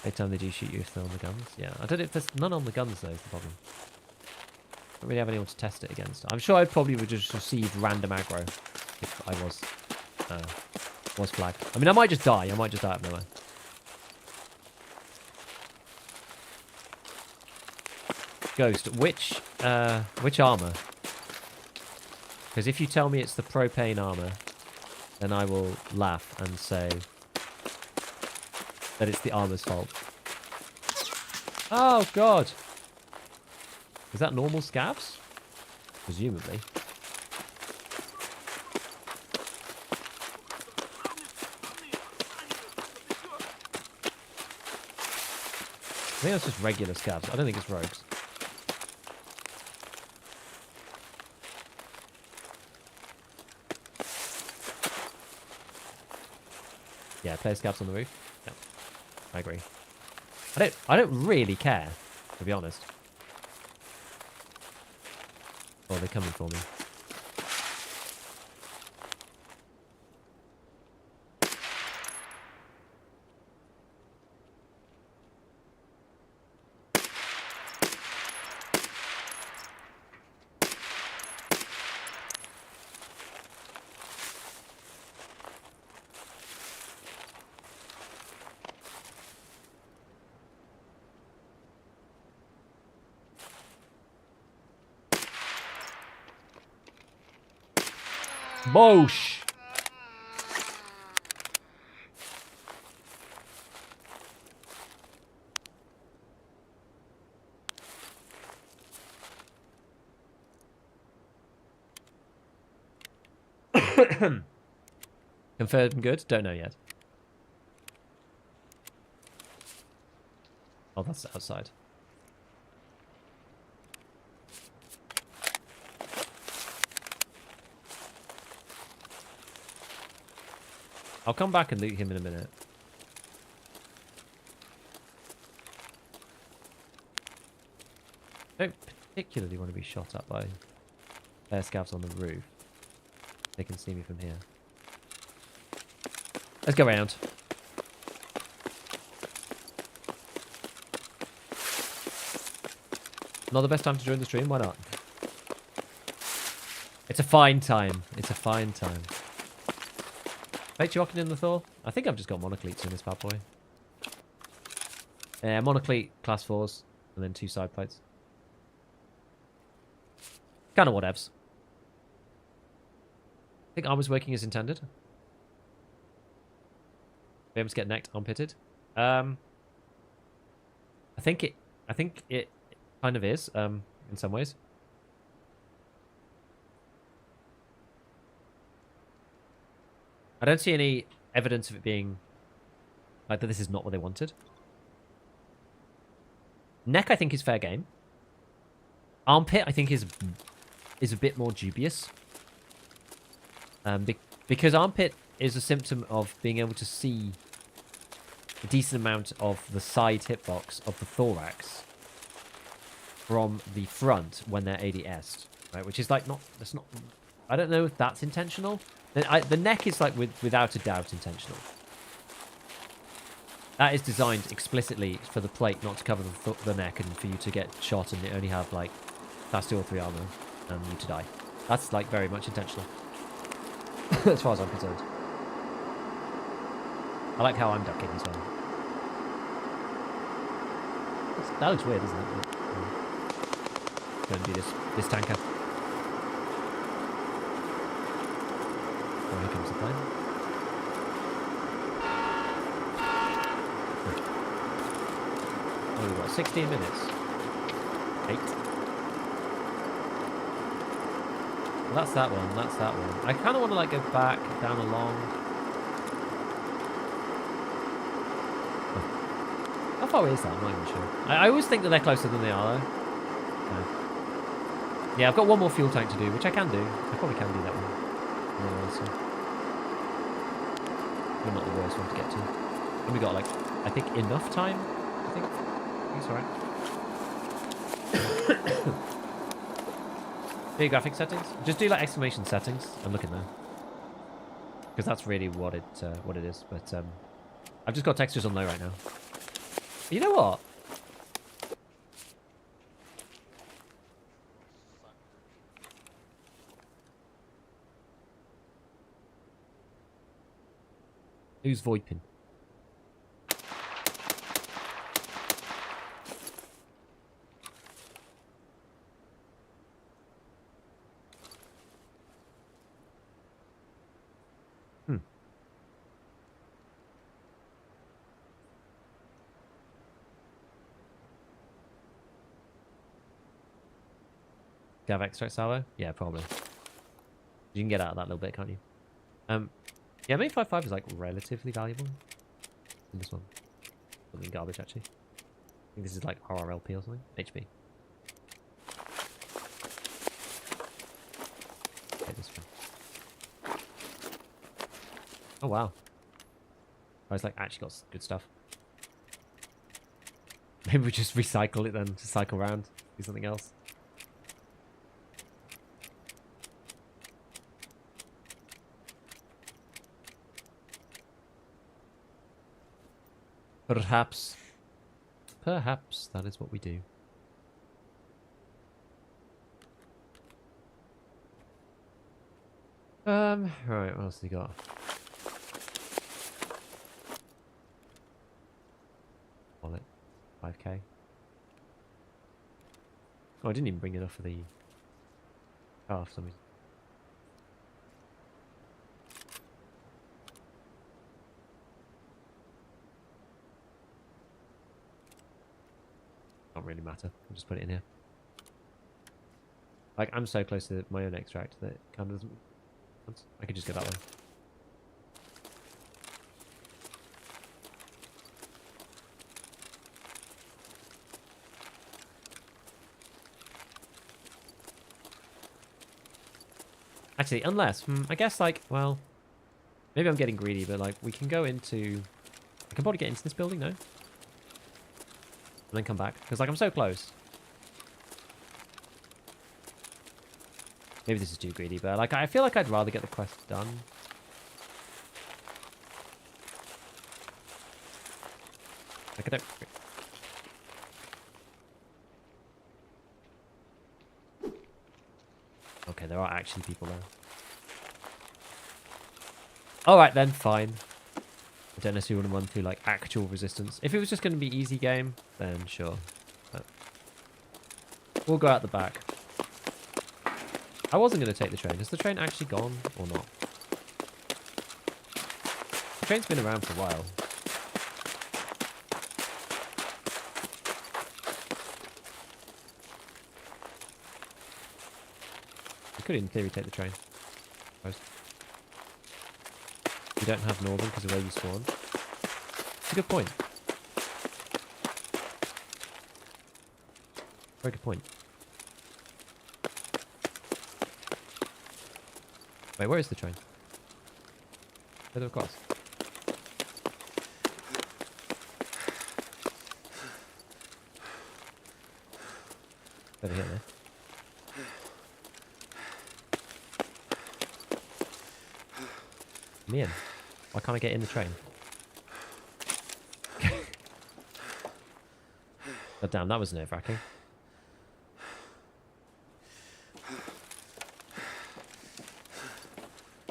Every time they do shoot you if they're on the guns. Yeah, I don't know if there's none on the guns though is the problem. Don't really have anyone to test it against. I'm sure I probably would just receive random aggro if I was flagged. I mean, I might just die. I might just die out of nowhere. Ghost, which armor? Because if you tell me it's the propane armor, then I will laugh and say that it's the armor's fault. Oh, God. Is that normal scavs? Presumably. I think that's just regular scavs. I don't think it's rogues. Yeah, player scavs on the roof. Yeah, I agree. I don't really care, to be honest. Oh, they're coming for me. Boosh! Confirmed good? Don't know yet. Oh, that's outside. I'll come back and loot him in a minute. I don't particularly want to be shot at by air scavs on the roof. They can see me from here. Let's go around. Not the best time to join the stream? Why not? It's a fine time. It's a fine time. Fake rocking in the Thor? I think I've just got monocleats in this bad boy. Yeah, monoclete, class 4s, and then 2 side plates. Kind of whatevs. I think armor's working as intended. Be able to get necked, armpitted. I think it kind of is. in some ways. I don't see any evidence of it being like that this is not what they wanted. Neck, I think, is fair game. Armpit, I think, is a bit more dubious. Because armpit is a symptom of being able to see a decent amount of the side hitbox of the thorax from the front when they're ADS'd, right? Which is like that's not. I don't know if that's intentional. The neck is like without a doubt intentional. That is designed explicitly for the plate not to cover the neck and for you to get shot and only have like class 2 or 3 armor and you to die. That's like very much intentional. As far as I'm concerned. I like how I'm ducking as well. That looks weird, doesn't it? Go and do this tanker. Oh, here comes the plane. Oh, we've got 16 minutes. 8. Well, that's that one. That's that one. I kind of want to like go back down along. Oh. How far away is that? I'm not even sure. I always think that they're closer than they are, though. No. Yeah, I've got one more fuel tank to do, which I can do. I probably can do that one. We're not the worst one to get to. And we got like, I think, enough time. I think it's alright. Graphic settings. Just do like exclamation settings. I'm looking there because that's really what it is. But I've just got textures on low right now. But you know what? Who's VoIPing? Gav extract salvo? Yeah, probably. You can get out of that little bit, can't you? Yeah, maybe 5.5 is like relatively valuable in this one. Something garbage actually. I think this is like RRLP or something. HP. Okay, this one. Oh wow. Oh, it's like actually got good stuff. Maybe we just recycle it then, to cycle around, do something else. Perhaps that is what we do. Right, what else have we got? Wallet, 5k. Oh, I didn't even bring enough for the car for some reason. Not really matter. I'll just put it in here. Like, I'm so close to my own extract that it kind of doesn't. I could just go that way. Actually, unless, I guess, like, well, maybe I'm getting greedy, but, like, we can go into, I can probably get into this building, no? And then come back, because, like, I'm so close. Maybe this is too greedy, but, like, I feel like I'd rather get the quest done. Like, I don't... Okay, there are actually people there. Alright then, fine. I don't necessarily want to run through, like, actual resistance. If it was just going to be easy game, then sure. But we'll go out the back. I wasn't going to take the train. Is the train actually gone or not? The train's been around for a while. could in theory take the train. I suppose. You don't have northern because of where you spawned. It's a good point. Very good point. Wait, where is the train? Further across. Over here, there. Me in. Why can't I get in the train? Oh, damn, that was nerve-wracking.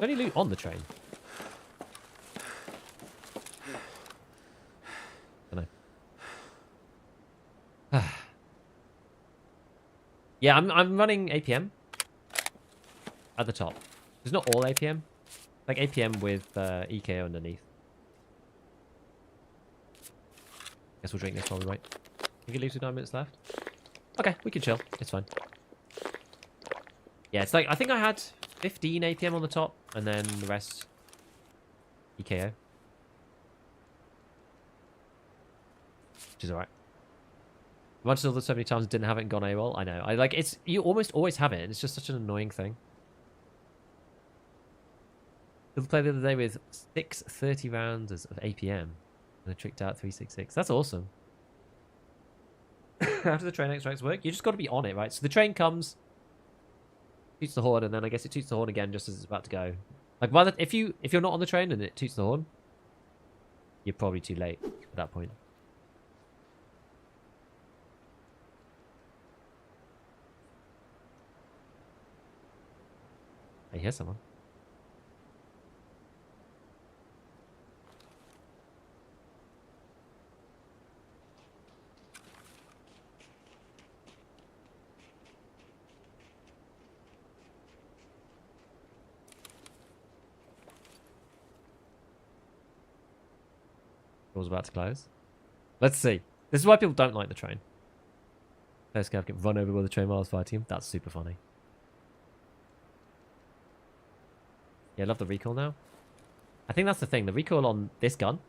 Only loot on the train. I don't know. Yeah, I'm running APM at the top. It's not all APM. Like APM with EKO underneath. Guess we'll drink this while we wait. We can leave with 9 minutes left. Okay, we can chill. It's fine. Yeah, it's like I think I had 15 APM on the top, and then the rest EKO. Which is alright. I've watched all so many times and didn't have it and gone AWOL. I know. I like it's you almost always have it, and it's just such an annoying thing. We played the other day with 6 30 rounds of APM and I tricked out 366. That's awesome. How do the train extracts work? You just got to be on it, right? So the train comes, toots the horn, and then I guess it toots the horn again just as it's about to go. Like if you're not on the train and it toots the horn, you're probably too late at that point. I hear someone. Door's about to close. Let's see. This is why people don't like the train. There's Scav get run over by the train while I was fighting him. That's super funny. Yeah, I love the recoil now. I think that's the thing. The recoil on this gun,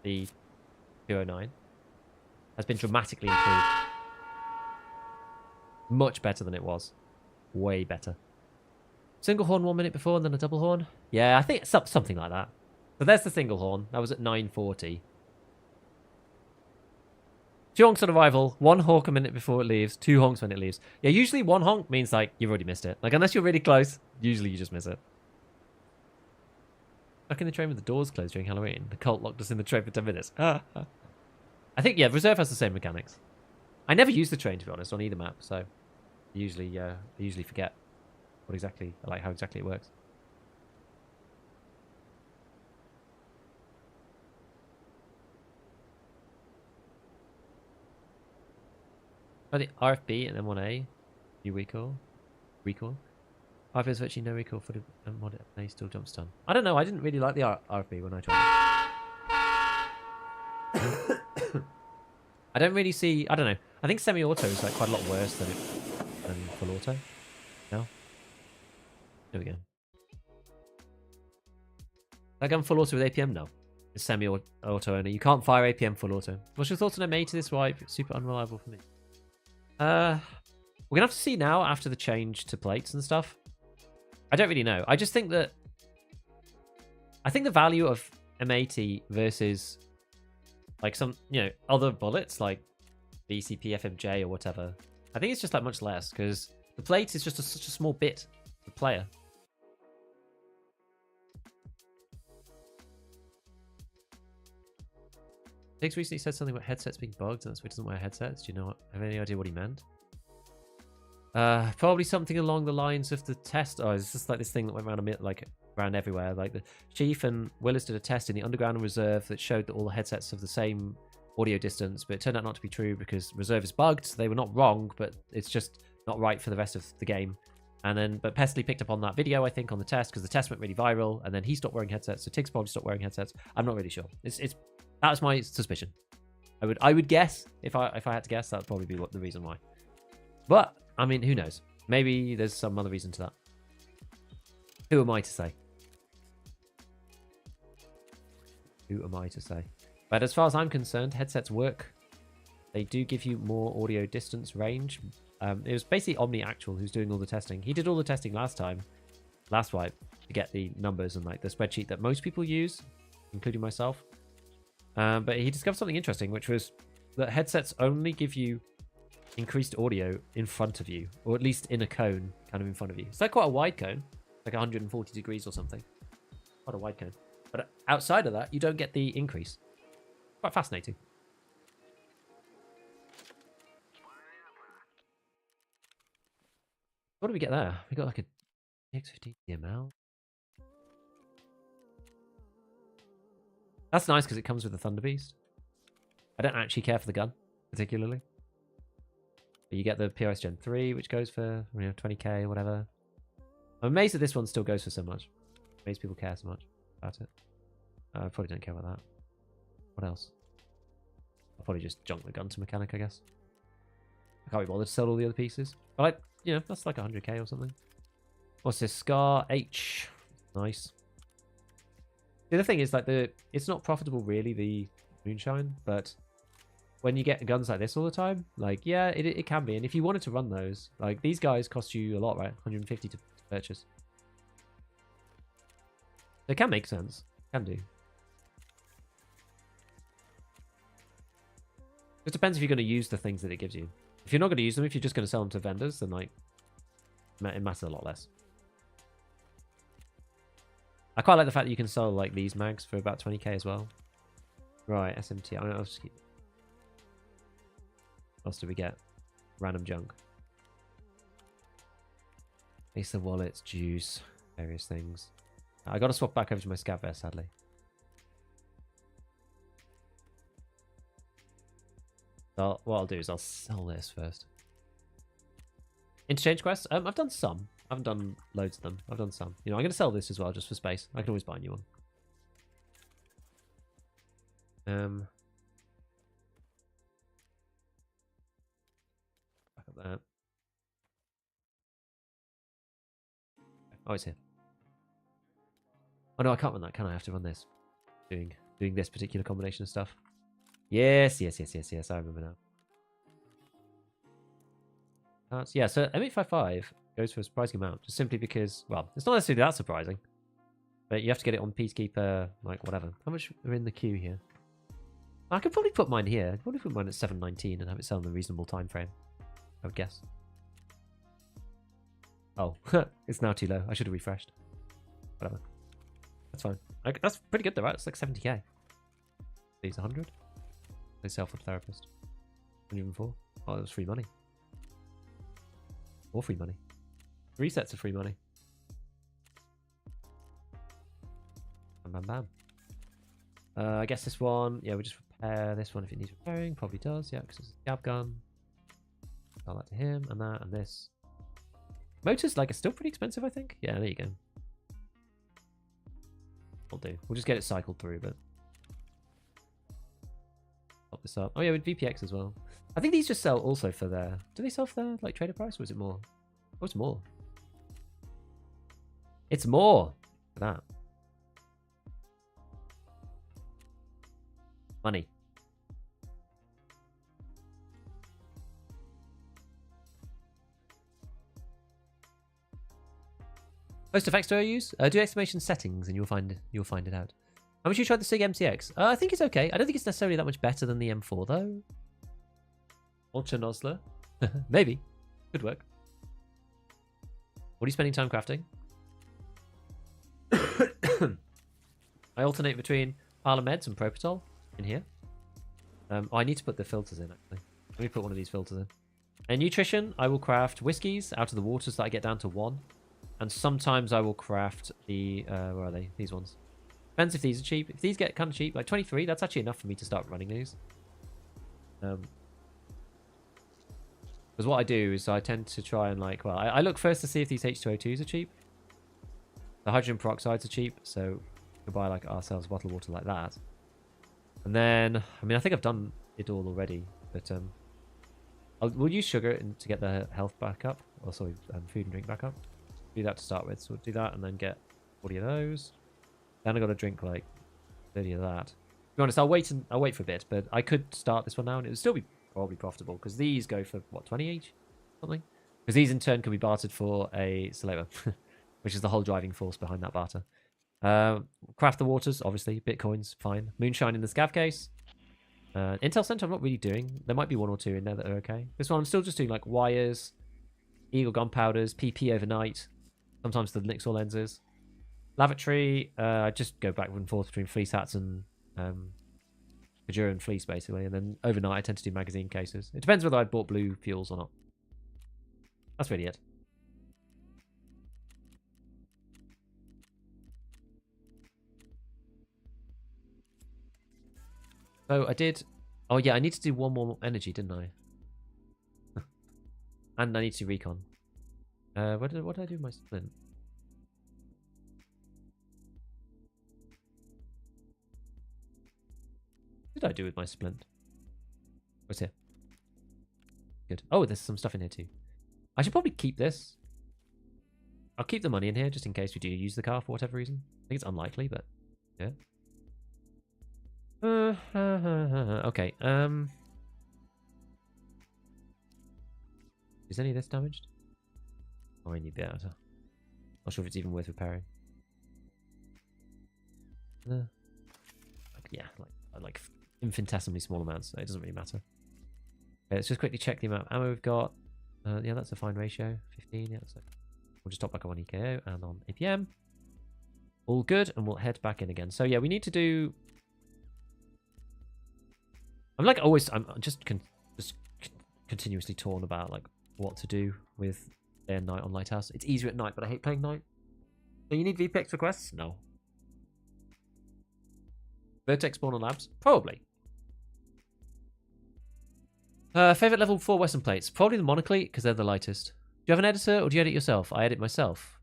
the 209, has been dramatically improved. Much better than it was. Way better. Single horn 1 minute before and then a double horn. Yeah, I think it's something like that. So there's the single horn. That was at 9:40. 2 honks on arrival, 1 honk a minute before it leaves, 2 honks when it leaves. Yeah, usually 1 honk means like you've already missed it. Like unless you're really close, usually you just miss it. Stuck in the train with the doors closed during Halloween. The cult locked us in the train for 10 minutes. I think, yeah, Reserve has the same mechanics. I never use the train, to be honest, on either map, so I usually forget how exactly it works. Oh, the RFB and M1A, you recoil. RFB is virtually no recoil for the mod. They still jump stun. I don't know. I didn't really like the RFB when I tried it. I don't really see. I don't know. I think semi-auto is like quite a lot worse than full auto. No. There we go. That gun full auto with APM? No. It's semi-auto only. You can't fire APM full auto. What's your thoughts on MA to this wipe? It's super unreliable for me. We're gonna have to see now after the change to plates and stuff. I don't really know. I just think that I think the value of M80 versus like some, you know, other bullets like BCP, FMJ or whatever, I think it's just like much less because the plate is just such a small bit of the player. Diggs recently said something about headsets being bugged, and that's why he doesn't wear headsets. Do you know have any idea what he meant? Probably something along the lines of the test. Oh, it's just like this thing that went around everywhere. Like the Chief and Willis did a test in the Underground and Reserve that showed that all the headsets have the same audio distance, but it turned out not to be true because Reserve is bugged. So they were not wrong, but it's just not right for the rest of the game. And then, but Pestley picked up on that video, I think, on the test because the test went really viral, and then he stopped wearing headsets. So Tiggs probably stopped wearing headsets. I'm not really sure. That was my suspicion. I would guess if I had to guess, that'd probably be the reason why. But I mean, who knows? Maybe there's some other reason to that. Who am I to say? Who am I to say? But as far as I'm concerned, headsets work. They do give you more audio distance range. It was basically OmniActual who's doing all the testing. He did all the testing last wipe, to get the numbers and like the spreadsheet that most people use, including myself. But he discovered something interesting, which was that headsets only give you increased audio in front of you, or at least in a cone kind of in front of you. It's like quite a wide cone, like 140 degrees or something. Quite a wide cone. But outside of that, you don't get the increase. Quite fascinating. What do we get there? We got like a X15 DML. That's nice because it comes with the Thunder Beast. I don't actually care for the gun, particularly. But you get the PRS Gen 3, which goes for 20k or whatever. I'm amazed that this one still goes for so much. Amazed people care so much about it. I probably don't care about that. What else? I'll probably just junk the gun to mechanic, I guess. I can't be bothered to sell all the other pieces. But like, that's like 100k or something. What's this? Scar H. Nice. The other thing is like it's not profitable really, the Moonshine, but when you get guns like this all the time, like yeah, it can be. And if you wanted to run those, like these guys cost you a lot, right? 150 to purchase. They can make sense. Can do. It depends if you're going to use the things that it gives you. If you're not going to use them, if you're just going to sell them to vendors, then like it matters a lot less. I quite like the fact that you can sell like these mags for about 20k as well. Right, SMT. I'll just keep. What else do we get? Random junk. Ace of wallets, juice, various things. I got to swap back over to my scav vest, sadly. So what I'll do is I'll sell this first. Interchange quests? I've done some. I haven't done loads of them. I've done some. I'm going to sell this as well, just for space. I can always buy a new one. Back up there. Oh, it's here. Oh no, I can't run that, can I? I have to run this. Doing this particular combination of stuff. Yes. I remember now. Yeah, so M855 goes for a surprising amount, just simply because, well, it's not necessarily that surprising, but you have to get it on Peacekeeper, like whatever. How much are in the queue here? I could probably put mine here. I'd probably put mine at 719 and have it sell in a reasonable time frame, I would guess. Oh, it's now too low. I should have refreshed. Whatever. That's fine. That's pretty good though, right? It's like 70k. These 100. They sell for therapist. 104. Oh, that was free money. More free money. 3 sets of free money. Bam, bam, bam. I guess this one, yeah, we just repair this one if it needs repairing. Probably does, yeah, because it's a scab gun. Sell that to him, and that, and this. Motors, like, are still pretty expensive, I think. Yeah, there you go. We'll do. We'll just get it cycled through, but... Pop this up. Oh, yeah, with VPX as well. I think these just sell also for their... Do they sell for their, like, trader price, or is it more? Oh, it's more. It's more! For that. Money. Post effects do I use? Do exclamation settings and you'll find it out. How much you tried the SIG MCX? I think it's okay. I don't think it's necessarily that much better than the M4 though. Ultra Nosler. Maybe. Could work. What are you spending time crafting? I alternate between Parla Meds and Propitol in here. I need to put the filters in actually. Let me put one of these filters in. And nutrition, I will craft whiskies out of the waters that I get down to 1. And sometimes I will craft the, where are they? These ones. Depends if these are cheap. If these get kind of cheap, like 23, that's actually enough for me to start running these. Because what I do is I tend to try and like, well, I look first to see if these H2O2s are cheap. The hydrogen peroxides are cheap, so we'll buy like ourselves a bottle of water like that. And then, I mean, I think I've done it all already, but we'll use sugar to get the health back up. Or sorry, food and drink back up. do that to start with. So we'll do that and then get 40 of those. Then I got to drink like 30 of that. To be honest, I'll wait for a bit, but I could start this one now and it would still be probably profitable because these go for what, 20 each, something. Because these in turn can be bartered for a Slaver, which is the whole driving force behind that barter. Craft the waters, obviously. Bitcoins, fine. Moonshine in the scav case. Intel Center, I'm not really doing. There might be one or two in there that are okay. This one, I'm still just doing like wires, Eagle gunpowders, PP overnight, sometimes the Nixor lenses. Lavatory, I just go back and forth between fleece hats and Kajura and fleece, basically. And then overnight, I tend to do magazine cases. It depends whether I bought blue fuels or not. That's really it. So I did... Oh, yeah, I need to do one more energy, didn't I? And I need to do recon. What did I do with my splint? What did I do with my splint? What's here? Good. Oh, there's some stuff in here too. I should probably keep this. I'll keep the money in here just in case we do use the car for whatever reason. I think it's unlikely, but yeah. Okay. Is any of this damaged? Oh, I need that. Not sure if it's even worth repairing. Yeah, like infinitesimally small amounts. So it doesn't really matter. Okay, let's just quickly check the amount of ammo we've got. Yeah, that's a fine ratio. 15. Yeah, so we'll just top back on EKO and on APM. All good, and we'll head back in again. So yeah, we need to do. I'm like always. I'm just continuously torn about like what to do with day and night on Lighthouse. It's easier at night, but I hate playing night. So you need VPX requests? No. Vertex spawn on labs? Probably. Favorite level 4 Western plates? Probably the Monoclete because they're the lightest. Do you have an editor or do you edit yourself? I edit myself.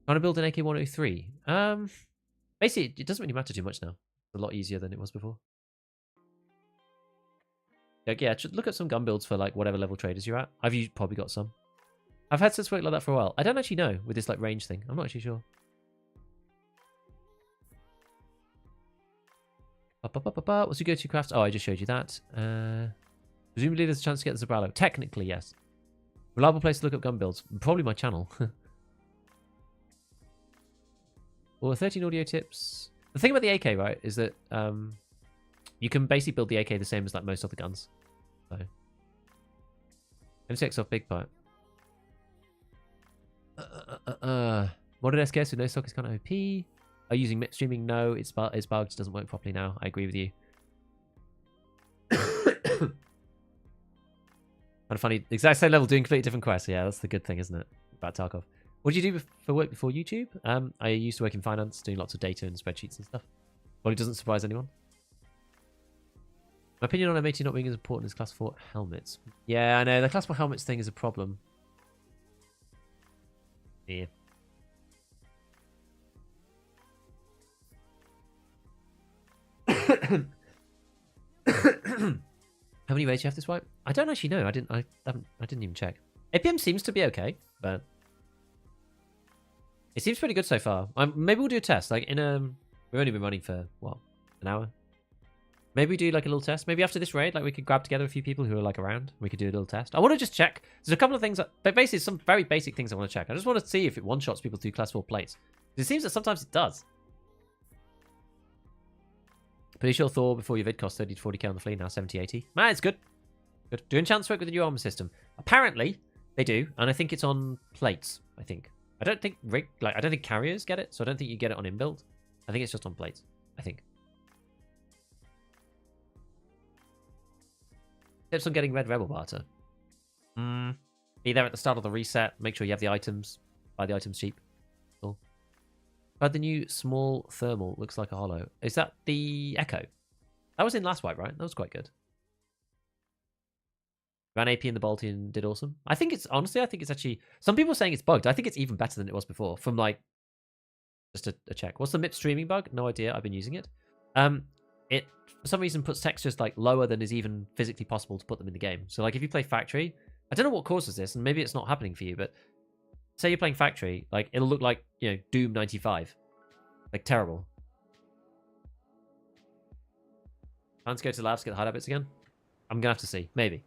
Trying to build an AK-103. Basically, it doesn't really matter too much now. It's a lot easier than it was before. Like, yeah, look at some gun builds for like whatever level traders you're at. I've probably got some. I've had sets work like that for a while. I don't actually know with this like range thing. I'm not actually sure. What's your go-to craft? Oh, I just showed you that. Presumably there's a chance to get the Zabralo. Technically, yes. Reliable place to look up gun builds. Probably my channel. Or 13 audio tips. The thing about the AK, right, is that you can basically build the AK the same as like most other guns. So M6 off big pipe. Modded SKS with no stock is kind of OP. Are you using MIP streaming? No, it's bugged. It doesn't work properly now. I agree with you. Kind of funny. Exact same level doing completely different quests. Yeah, that's the good thing, isn't it? About Tarkov. What did you do for work before YouTube? I used to work in finance, doing lots of data and spreadsheets and stuff. Well, it doesn't surprise anyone. My opinion on M80 not being as important as Class 4 helmets. Yeah, I know. The Class 4 helmets thing is a problem. Yeah. How many raids do you have this wipe? I don't actually know. I didn't even check. APM seems to be okay, but it seems pretty good so far. Maybe we'll do a test. Like we've only been running for what, an hour? Maybe we do like a little test. Maybe after this raid, like we could grab together a few people who are like around. We could do a little test. I want to just check. There's a couple of things, but basically some very basic things I want to check. I just want to see if it one-shots people through Class 4 plates. It seems that sometimes it does. Pretty sure Thor before your vid cost 30 to 40k on the fleet, now 70, 80. Man, it's good. Good. Do enchants work with the new armor system? Apparently, they do, and I think it's on plates, I think. I don't think carriers get it, so I don't think you get it on inbuild. I think it's just on plates, I think. Tips on getting red rebel barter. Be there at the start of the reset. Make sure you have the items. Buy the items cheap. Cool. But the new small thermal looks like a hollow. Is that the Echo? That was in last wipe, right? That was quite good. Ran AP in the Balti and did awesome. I think it's actually, some people are saying it's bugged. I think it's even better than it was before from like, just a check. What's the MIP streaming bug? No idea. I've been using it. It, for some reason, puts textures like lower than is even physically possible to put them in the game. So like if you play Factory, I don't know what causes this, and maybe it's not happening for you, but say you're playing Factory, like, it'll look like, you know, Doom 95. Like, terrible. Let's go to the labs, get the hideout bits again. I'm gonna have to see. Maybe.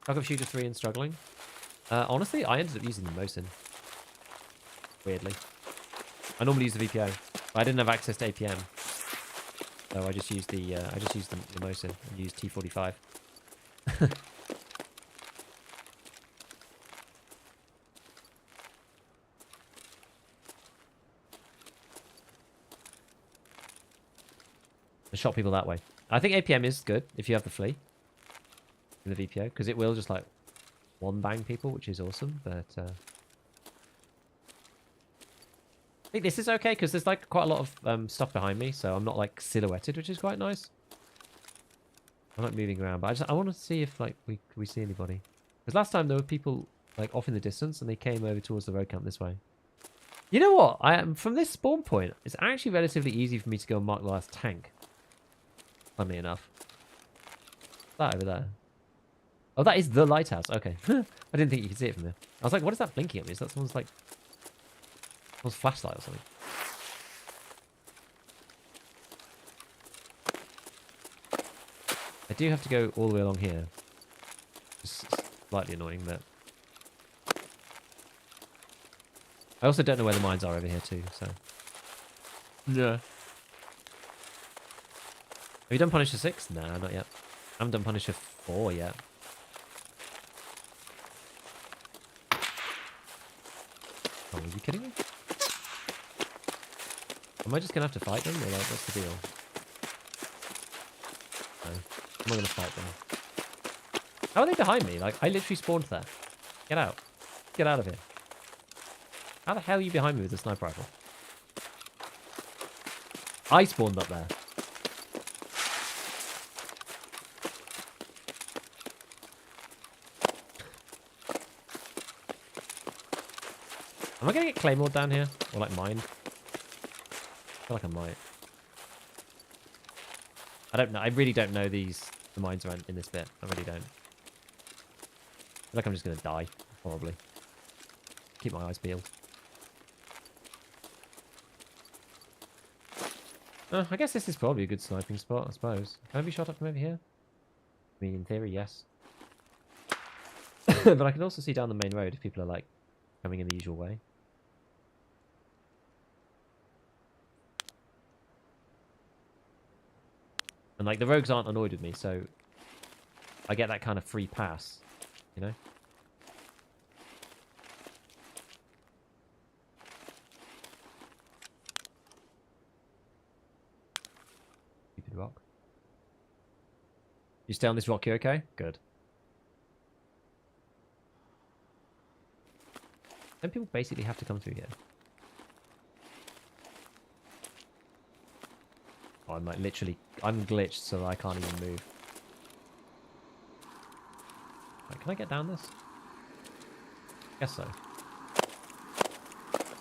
Tarkov Shooter 3 and struggling. Honestly, I ended up using the Mosin. Weirdly. I normally use the VPO, but I didn't have access to APM. So I just used the Mosin and used T45. I shot people that way. I think APM is good if you have the flea in the VPO, because it will just like one bang people, which is awesome. But I think this is okay because there's like quite a lot of stuff behind me, so I'm not like silhouetted, which is quite nice. I'm like moving around, but I want to see if like we see anybody. Because last time there were people like off in the distance, and they came over towards the road camp this way. You know what? I am from this spawn point. It's actually relatively easy for me to go and mark the last tank. Funnily enough. That over there. Oh, that is the lighthouse. Okay. I didn't think you could see it from there. I was like, what is that blinking at me? Is that someone's like... someone's flashlight or something? I do have to go all the way along here. It's slightly annoying, but... I also don't know where the mines are over here too, so... Yeah. Have you done Punisher 6? Nah, not yet. I haven't done Punisher 4 yet. Oh, are you kidding me? Am I just going to have to fight them? Or like, what's the deal? No. I'm not going to fight them. How are they behind me? Like, I literally spawned there. Get out. Get out of here. How the hell are you behind me with a sniper rifle? I spawned up there. Am I going to get Claymore down here? Or like mine? I feel like I might. I don't know. I really don't know the mines around in this bit. I really don't. I feel like I'm just going to die. Probably. Keep my eyes peeled. I guess this is probably a good sniping spot, I suppose. Can I be shot up from over here? I mean, in theory, yes. But I can also see down the main road if people are, like, coming in the usual way. And, like, the rogues aren't annoyed with me, so I get that kind of free pass, you know? Stupid rock. You stay on this rock, you okay? Good. Then people basically have to come through here. Oh, I'm like literally... I'm glitched so I can't even move. Right, can I get down this? Guess so.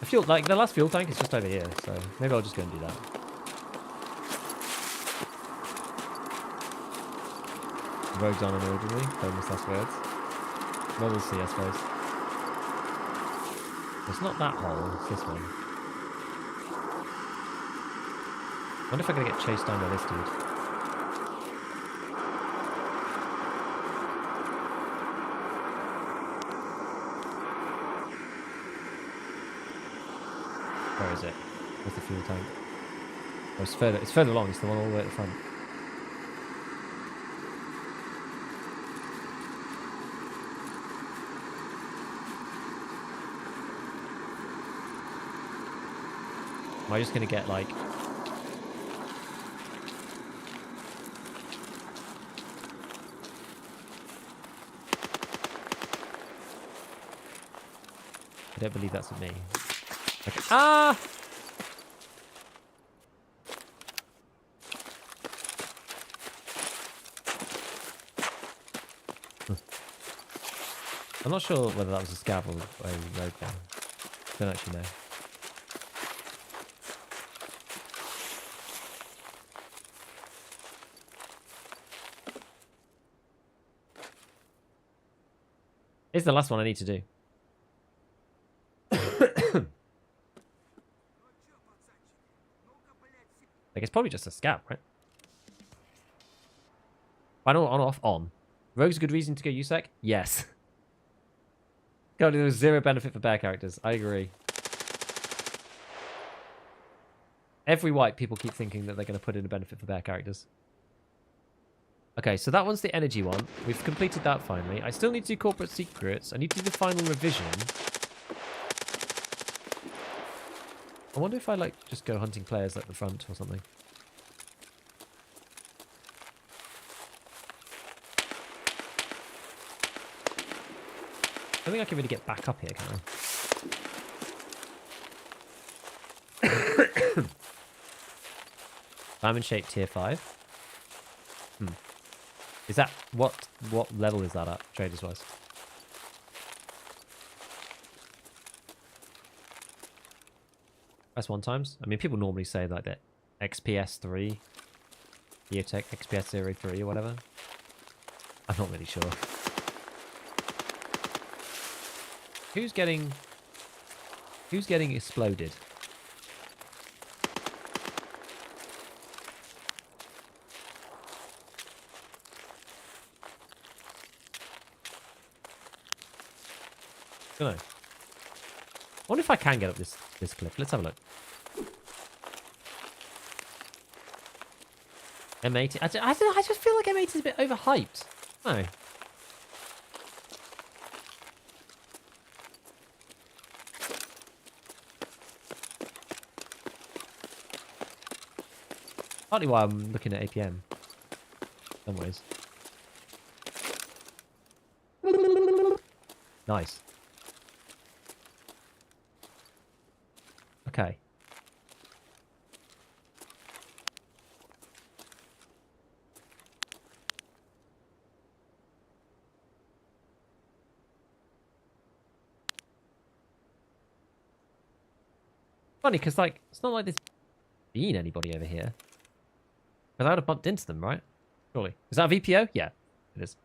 The fuel, like, the last fuel tank is just over here, so maybe I'll just go and do that. Rogues aren't annoyed with me. Famous last words. Well, we'll see, I suppose. It's not that hole, it's this one. I wonder if I'm going to get chased down by this dude. Where is it? Where's the fuel tank? Oh, it's further along, it's the one all the way at the front. Am I just going to get, like... I don't believe that's me. Like, ah! I'm not sure whether that was a scav or a road gun. Don't actually know. It's the last one I need to do. Like, it's probably just a scout, right? Final on, off, on. Rogue's a good reason to go USEC? Yes. God, there's zero benefit for bear characters. I agree. Every wipe, people keep thinking that they're going to put in a benefit for bear characters. Okay, so that one's the energy one. We've completed that finally. I still need to do corporate secrets. I need to do the final revision. I wonder if I, like, just go hunting players at the front or something. I don't think I can really get back up here, can I? Diamond shape tier 5. Is that what level is that at, traders wise? Press 1 times. I mean, people normally say like that XPS 3, Geotech XPS 03 or whatever. I'm not really sure. Who's getting exploded? Don't know. I wonder if I can get up this cliff. Let's have a look. M80. I just feel like M80 is a bit overhyped. No. Partly why I'm looking at APM. In some ways. Nice. Okay. Funny, because, like, it's not like there's been anybody over here. Because I would have bumped into them, right? Surely. Is that a VPO? Yeah, it is.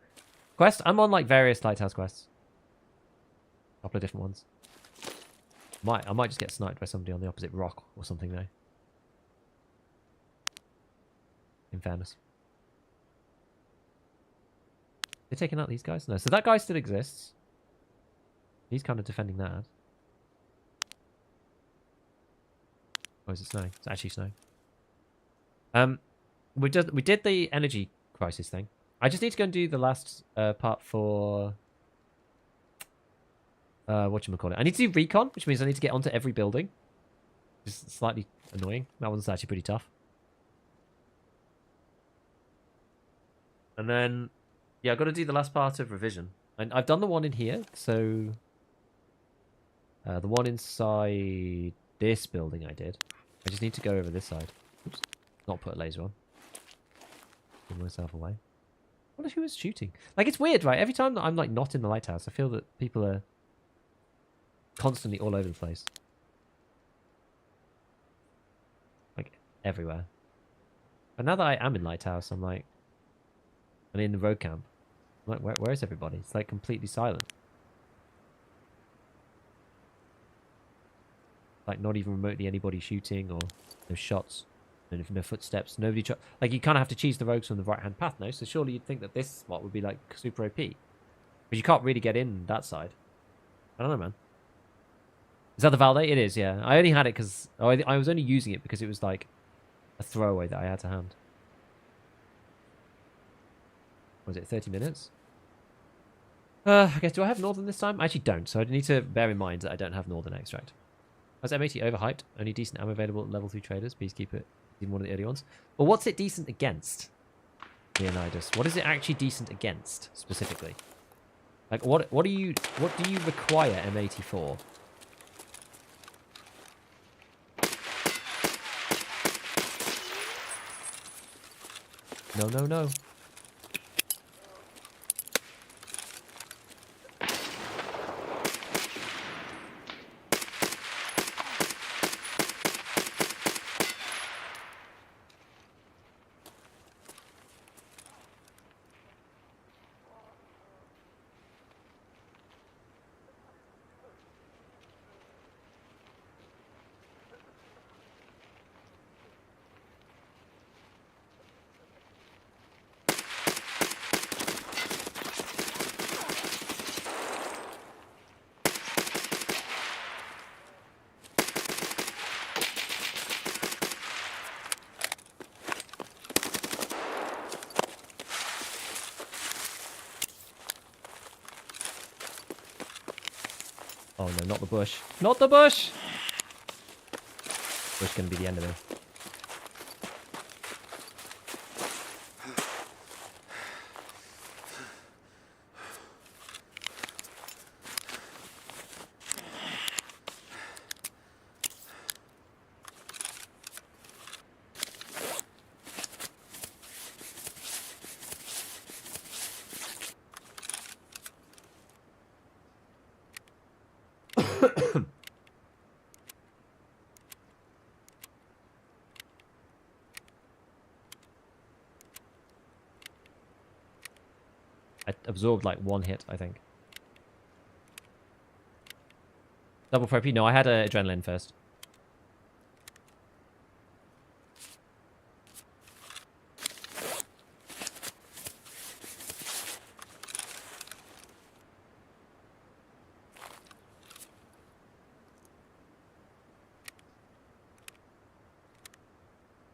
Quest? I'm on, like, various Lighthouse quests. A couple of different ones. I might just get sniped by somebody on the opposite rock or something, though. In fairness. They're taking out these guys? No. So that guy still exists. He's kind of defending that. Oh, is it snowing? It's actually snowing. We did the energy crisis thing. I just need to go and do the last part for whatchamacallit. I need to do recon, which means I need to get onto every building. It's slightly annoying. That one's actually pretty tough. And then, yeah, I've got to do the last part of revision. And I've done the one in here, so the one inside this building I did. I just need to go over this side. Oops. Not put a laser on. Give myself away. I wonder who was shooting. Like, it's weird, right? Every time that I'm, like, not in the lighthouse, I feel that people are constantly all over the place. Like, everywhere. But now that I am in lighthouse, I'm like... And in the road camp. I'm like, where is everybody? It's, like, completely silent. Like, not even remotely anybody shooting or no shots. No footsteps. Nobody... Like, you kind of have to choose the rogues from the right-hand path, no? So surely you'd think that this spot would be, like, super OP. But you can't really get in that side. I don't know, man. Is that the Valde? It is, yeah. I only had it because... I was only using it because it was, like, a throwaway that I had to hand. Was it 30 minutes? I guess, do I have Northern this time? I actually don't, so I need to bear in mind that I don't have Northern Extract. Was M80 overhyped? Only decent ammo available at level 3 traders. Please keep it. Even one of the early ones. Well, what's it decent against? Leonidas. What is it actually decent against, specifically? Like, what do you require M80 for? No. Oh no, not the bush. Not the bush! Bush gonna be the enemy. I absorbed like 1 hit, I think. Double preppy? No, I had adrenaline first.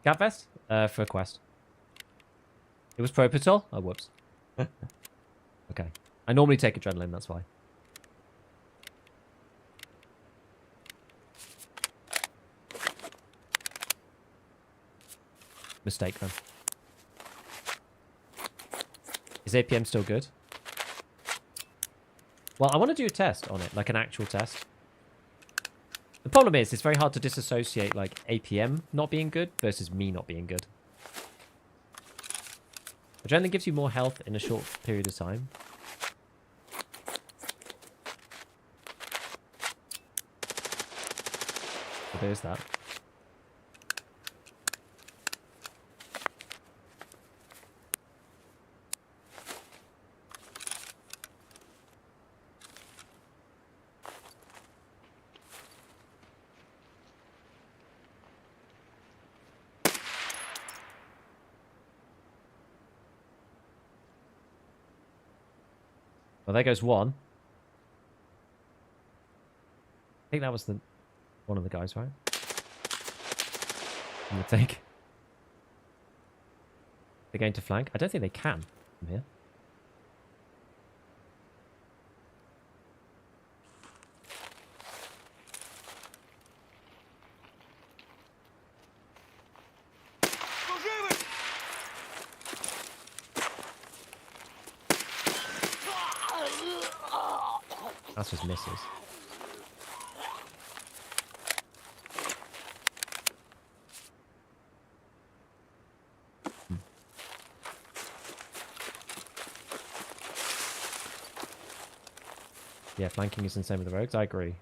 Cat vest? For a quest. It was pro patrol? Oh, whoops. Okay. I normally take adrenaline, that's why. Mistake, then. Is APM still good? Well, I want to do a test on it, like an actual test. The problem is, it's very hard to disassociate, like, APM not being good versus me not being good. Adrenaline gives you more health in a short period of time. So there's that. Well, there goes one. I think that was one of the guys, right? I would think. They're going to flank. I don't think they can from here. That's just misses. Yeah, flanking is insane with the rogues. I agree.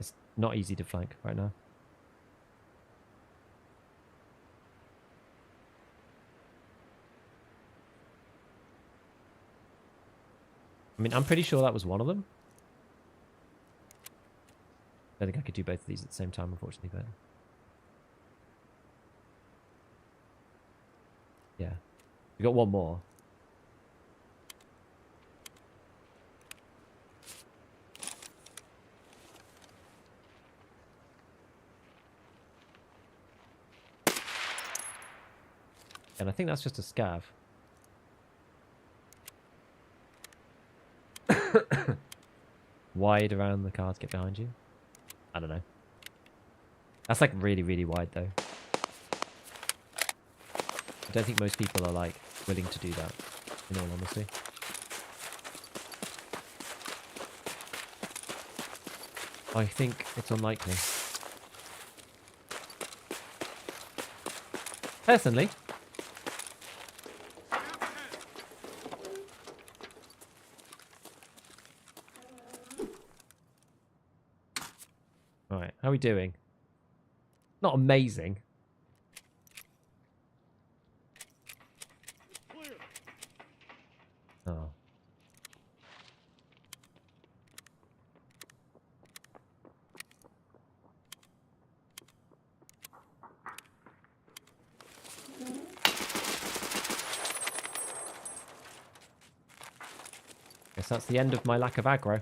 It's not easy to flank right now. I mean, I'm pretty sure that was one of them. I don't think I could do both of these at the same time, unfortunately, but... yeah. We got one more. And I think that's just a scav. Wide around the car to get behind you. I don't know. That's like really, really wide though. I don't think most people are like willing to do that, in all honesty. I think it's unlikely. Personally. Alright, how are we doing? Not amazing. Oh. Guess that's the end of my lack of aggro.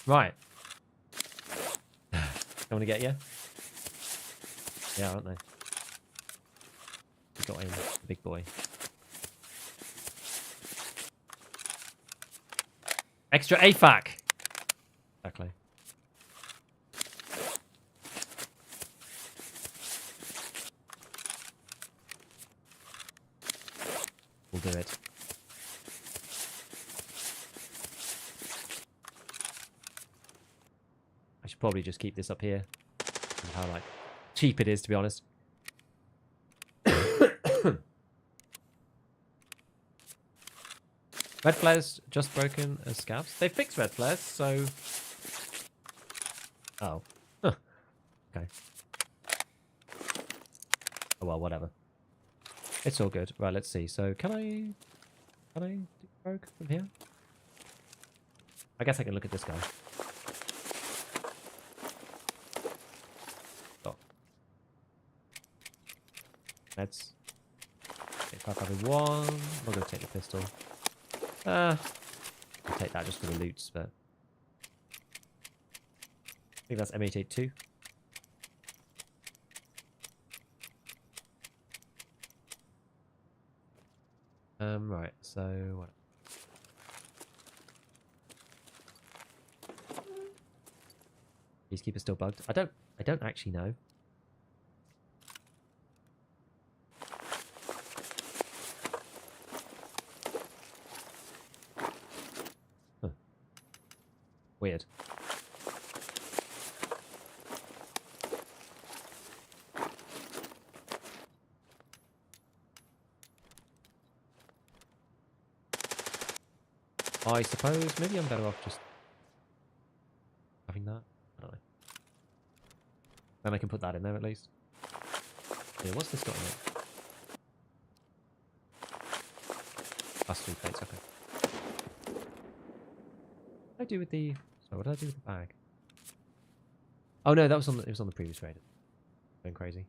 Right. Don't want to get you? Yeah, aren't they? We got him, the big boy. Extra AFAC! Exactly. We'll do it. I should probably just keep this up here. And how like cheap it is, to be honest. Red flares just broken as scabs. They fixed red flares, so... Oh. Huh. Okay. Oh well, whatever. It's all good. Right, let's see. So, can I do rogue from here? I guess I can look at this guy. Oh. Meds. Okay, 551. I'm not going to take the pistol. I'll take that just for the loots, but... I think that's M882. Right, so... what? Peacekeeper still bugged. I don't actually know. Huh. Weird. I suppose maybe I'm better off just having that. I don't know. Then I can put that in there at least. Yeah, what's this got in it? Plus 3 plates, okay. What did I do with the... Sorry, what did I do with the bag? Oh no, that was on the, it was on the previous raid. Going crazy.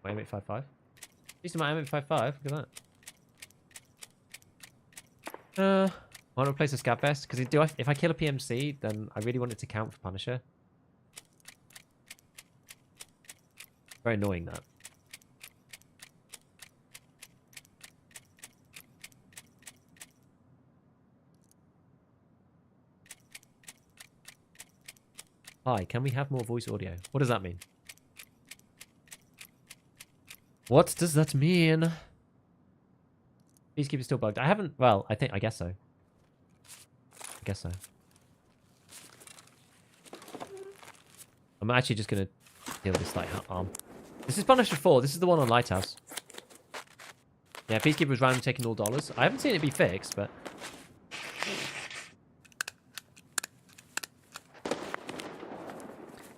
My M855? These are my M855, look at that. I want to replace a scav vest because if I kill a PMC, then I really want it to count for Punisher. Very annoying that. Hi, can we have more voice audio? What does that mean? What does that mean? Peacekeeper still bugged. I haven't... Well, I guess so. I guess so. I'm actually just going to deal with this light arm. This is Punisher 4. This is the one on Lighthouse. Yeah, Peacekeeper was randomly taking all dollars. I haven't seen it be fixed, but...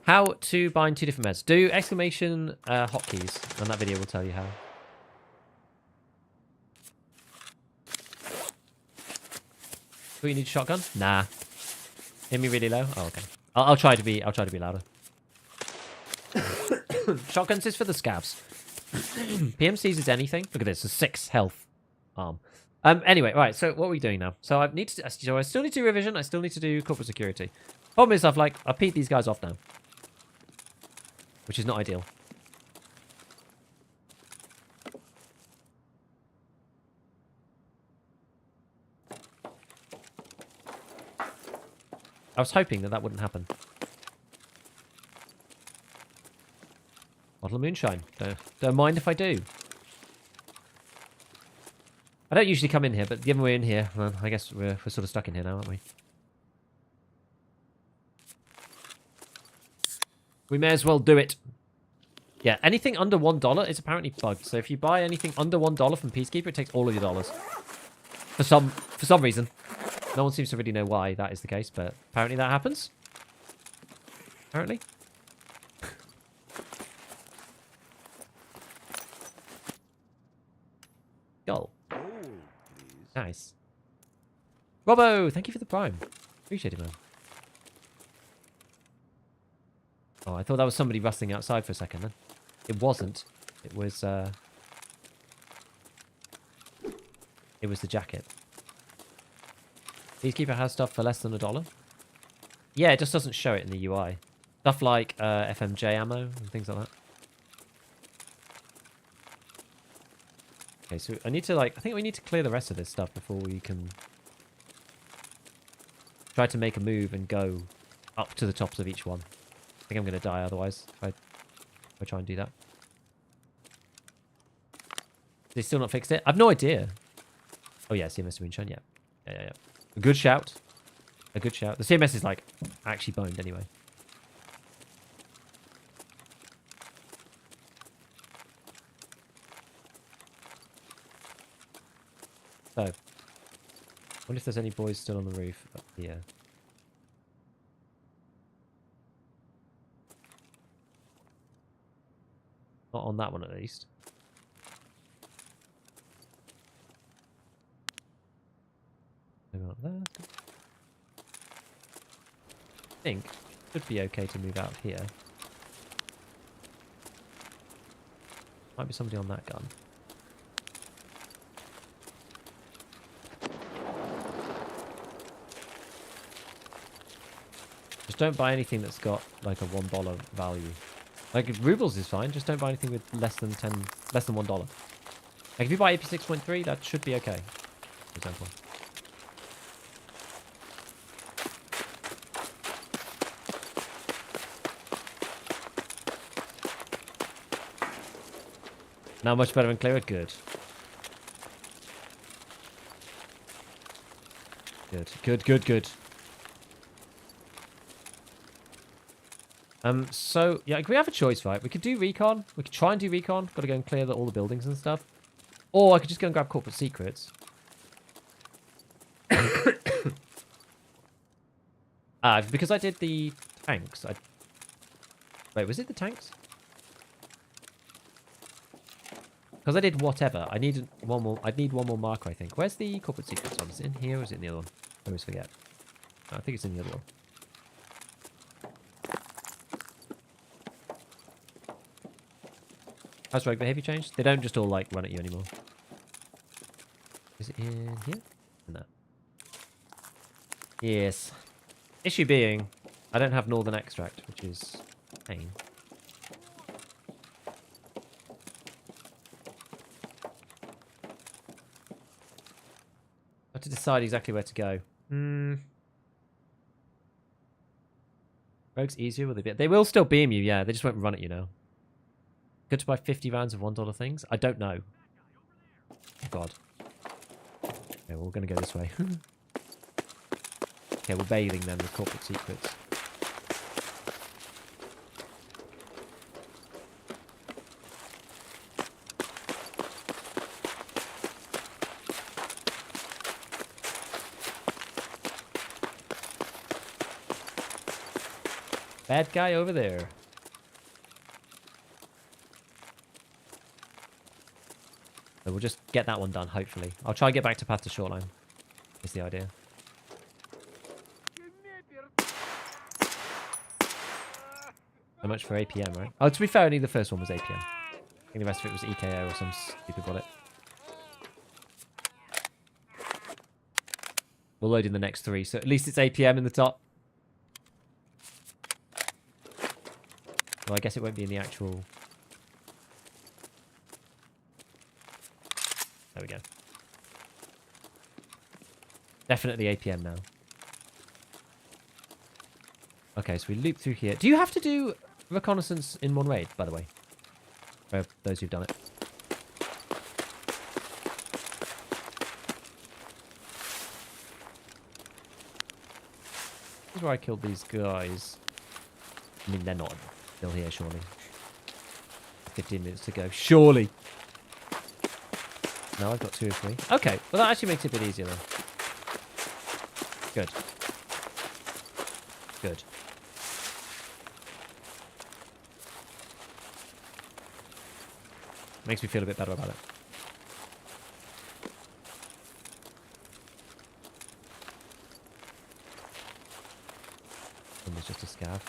How to bind 2 different meds. Do exclamation hotkeys, and that video will tell you how. Do you need a shotgun? Nah. Hit me really low? Oh, okay. I'll try to be louder. Shotguns is for the scabs. PMCs is anything. Look at this, a 6 health arm. Anyway, right, so what are we doing now? So I still need to do revision, I still need to do corporate security. Problem is I've peed these guys off now. Which is not ideal. I was hoping that wouldn't happen. Bottle of moonshine. Don't mind if I do. I don't usually come in here, but given we're in here, well, I guess we're sort of stuck in here now, aren't we? We may as well do it. Yeah, anything under $1 is apparently bugged. So if you buy anything under $1 from Peacekeeper, it takes all of your dollars. For some reason. No one seems to really know why that is the case, but apparently that happens. Apparently. Goal. Nice. Robbo, thank you for the prime. Appreciate it, man. Oh, I thought that was somebody rustling outside for a second then. It wasn't. It was the jacket. Peacekeeper has stuff for less than $1. Yeah, it just doesn't show it in the UI. Stuff like FMJ ammo and things like that. Okay, so I need to I think we need to clear the rest of this stuff before we can try to make a move and go up to the tops of each one. I think I'm going to die otherwise if I try and do that. They still not fixed it? I've no idea. Oh yeah, CMS moonshine, yeah. Yeah. A good shout. A good shout. The CMS is actually boned anyway. So, I wonder if there's any boys still on the roof up here. Not on that one at least. Maybe not there. I think it should be okay to move out here. Might be somebody on that gun. Just don't buy anything that's got a $1 value. Rubles is fine, just don't buy anything with less than $1. If you buy AP 6.3, that should be okay. For example. Now much better and clearer? Good. Good. So, yeah, we have a choice, right? We could do recon. We could try and do recon. Got to go and clear all the buildings and stuff. Or I could just go and grab corporate secrets. Because I did the tanks. Wait, was it the tanks? Because I did whatever. I need one more. I'd need one more marker, I think. Where's the corporate secrets one? Is it in here or is it in the other one? I always forget. No, I think it's in the other one. How's rogue behavior changed? They don't just all run at you anymore. Is it in here? No. Yes. Issue being, I don't have northern extract, which is pain. I have to decide exactly where to go. Rogue's easier, will they be? They will still beam you, yeah. They just won't run at you now. Good to buy 50 rounds of $1 things? I don't know. Oh, God. Okay, well, we're going to go this way. Okay, we're bathing them with corporate secrets. Bad guy over there. So we'll just get that one done, hopefully. I'll try and get back to Path to Shoreline. Is the idea. So much for APM, right? Oh, to be fair, only the first one was APM. I think the rest of it was EKO or some stupid bullet. We'll load in the next 3, so at least it's APM in the top. Well, I guess it won't be in the actual... There we go. Definitely APM now. Okay, so we loop through here. Do you have to do reconnaissance in one raid, by the way? For those who've done it. This is where I killed these guys. I mean, they're not still here, surely. 15 minutes to go. Surely! No, I've got 2 or 3. Okay, well that actually makes it a bit easier then. Good. Good. Makes me feel a bit better about it. And there's just a scav.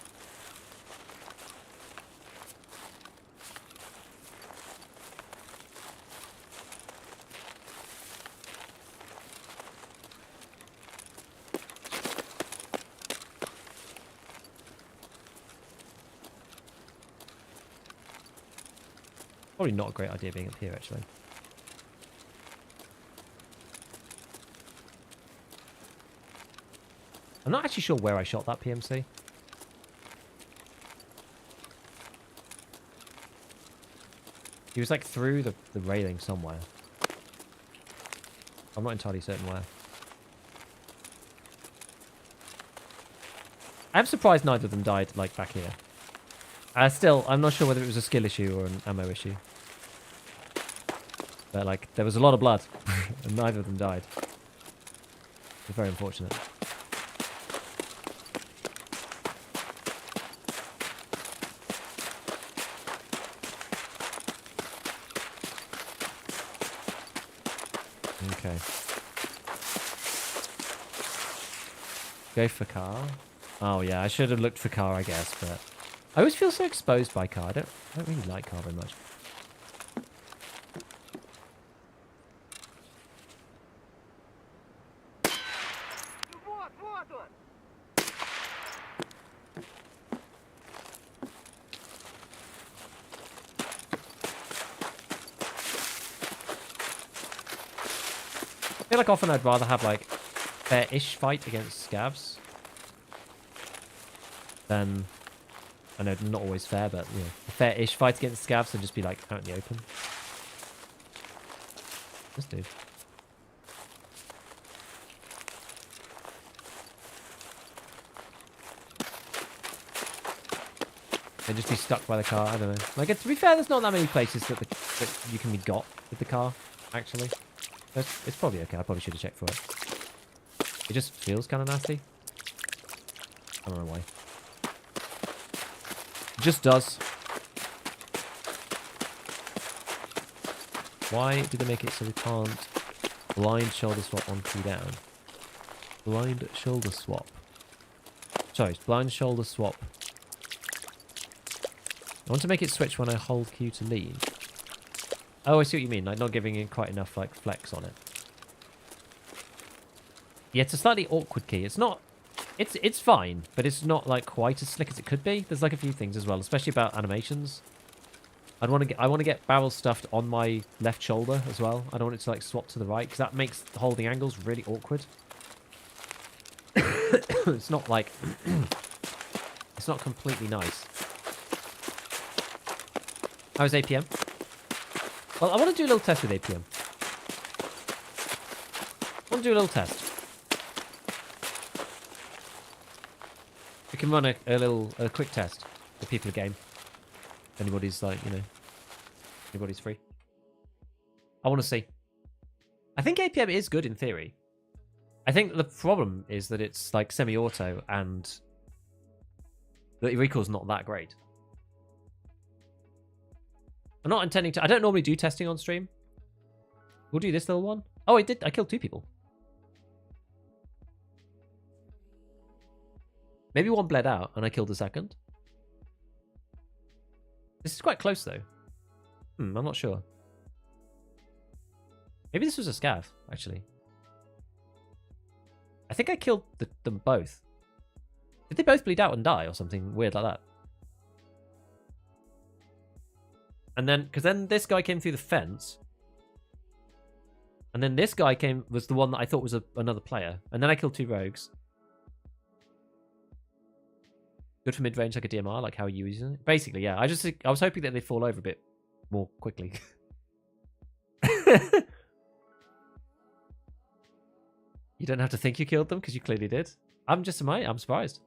Probably not a great idea being up here, actually. I'm not actually sure where I shot that PMC. He was like through the railing somewhere. I'm not entirely certain where. I'm surprised neither of them died, like, back here. Still, I'm not sure whether it was a skill issue or an ammo issue. But, like, there was a lot of blood, and neither of them died. It's very unfortunate. Okay. Go for car. Oh, yeah, I should have looked for car, I guess, but... I always feel so exposed by car. I don't really like car very much. I feel like often I'd rather have, like, fair-ish fight against scavs than... I know, not always fair, but, you know, a fair-ish fight against scavs and just be, like, out in the open. This dude. They just be stuck by the car, I don't know. Like, to be fair, there's not that many places that you can be got with the car, actually. It's probably okay, I probably should have checked for it. It just feels kind of nasty. I don't know why. Just does. Why did they make it so we can't blind shoulder swap on Q down? Blind shoulder swap. Sorry, blind shoulder swap. I want to make it switch when I hold Q to lean. Oh, I see what you mean. Like not giving it quite enough like flex on it. Yeah, it's a slightly awkward key. It's not... It's fine, but it's not like quite as slick as it could be. There's like a few things as well, especially about animations. I want to get barrel stuffed on my left shoulder as well. I don't want it to like swap to the right because that makes holding angles really awkward. It's not like it's not completely nice. How's APM? Well, I want to do a little test with APM. I want to do a little test. We can run a quick test for people in game. If anybody's like, you know, anybody's free. I want to see. I think APM is good in theory. I think the problem is that it's like semi-auto and the recoil's not that great. I'm not intending to... I don't normally do testing on stream. We'll do this little one. Oh, I did. I killed 2 people. Maybe one bled out and I killed the second. This is quite close though. I'm not sure. Maybe this was a scav, actually. I think I killed them both. Did they both bleed out and die or something weird like that? And then, because then this guy came through the fence. And then this guy was the one that I thought was another player. And then I killed 2 rogues. Good for mid-range like a DMR, like how are you using it? Basically, yeah. I was hoping that they'd fall over a bit more quickly. You don't have to think you killed them because you clearly did. I'm surprised.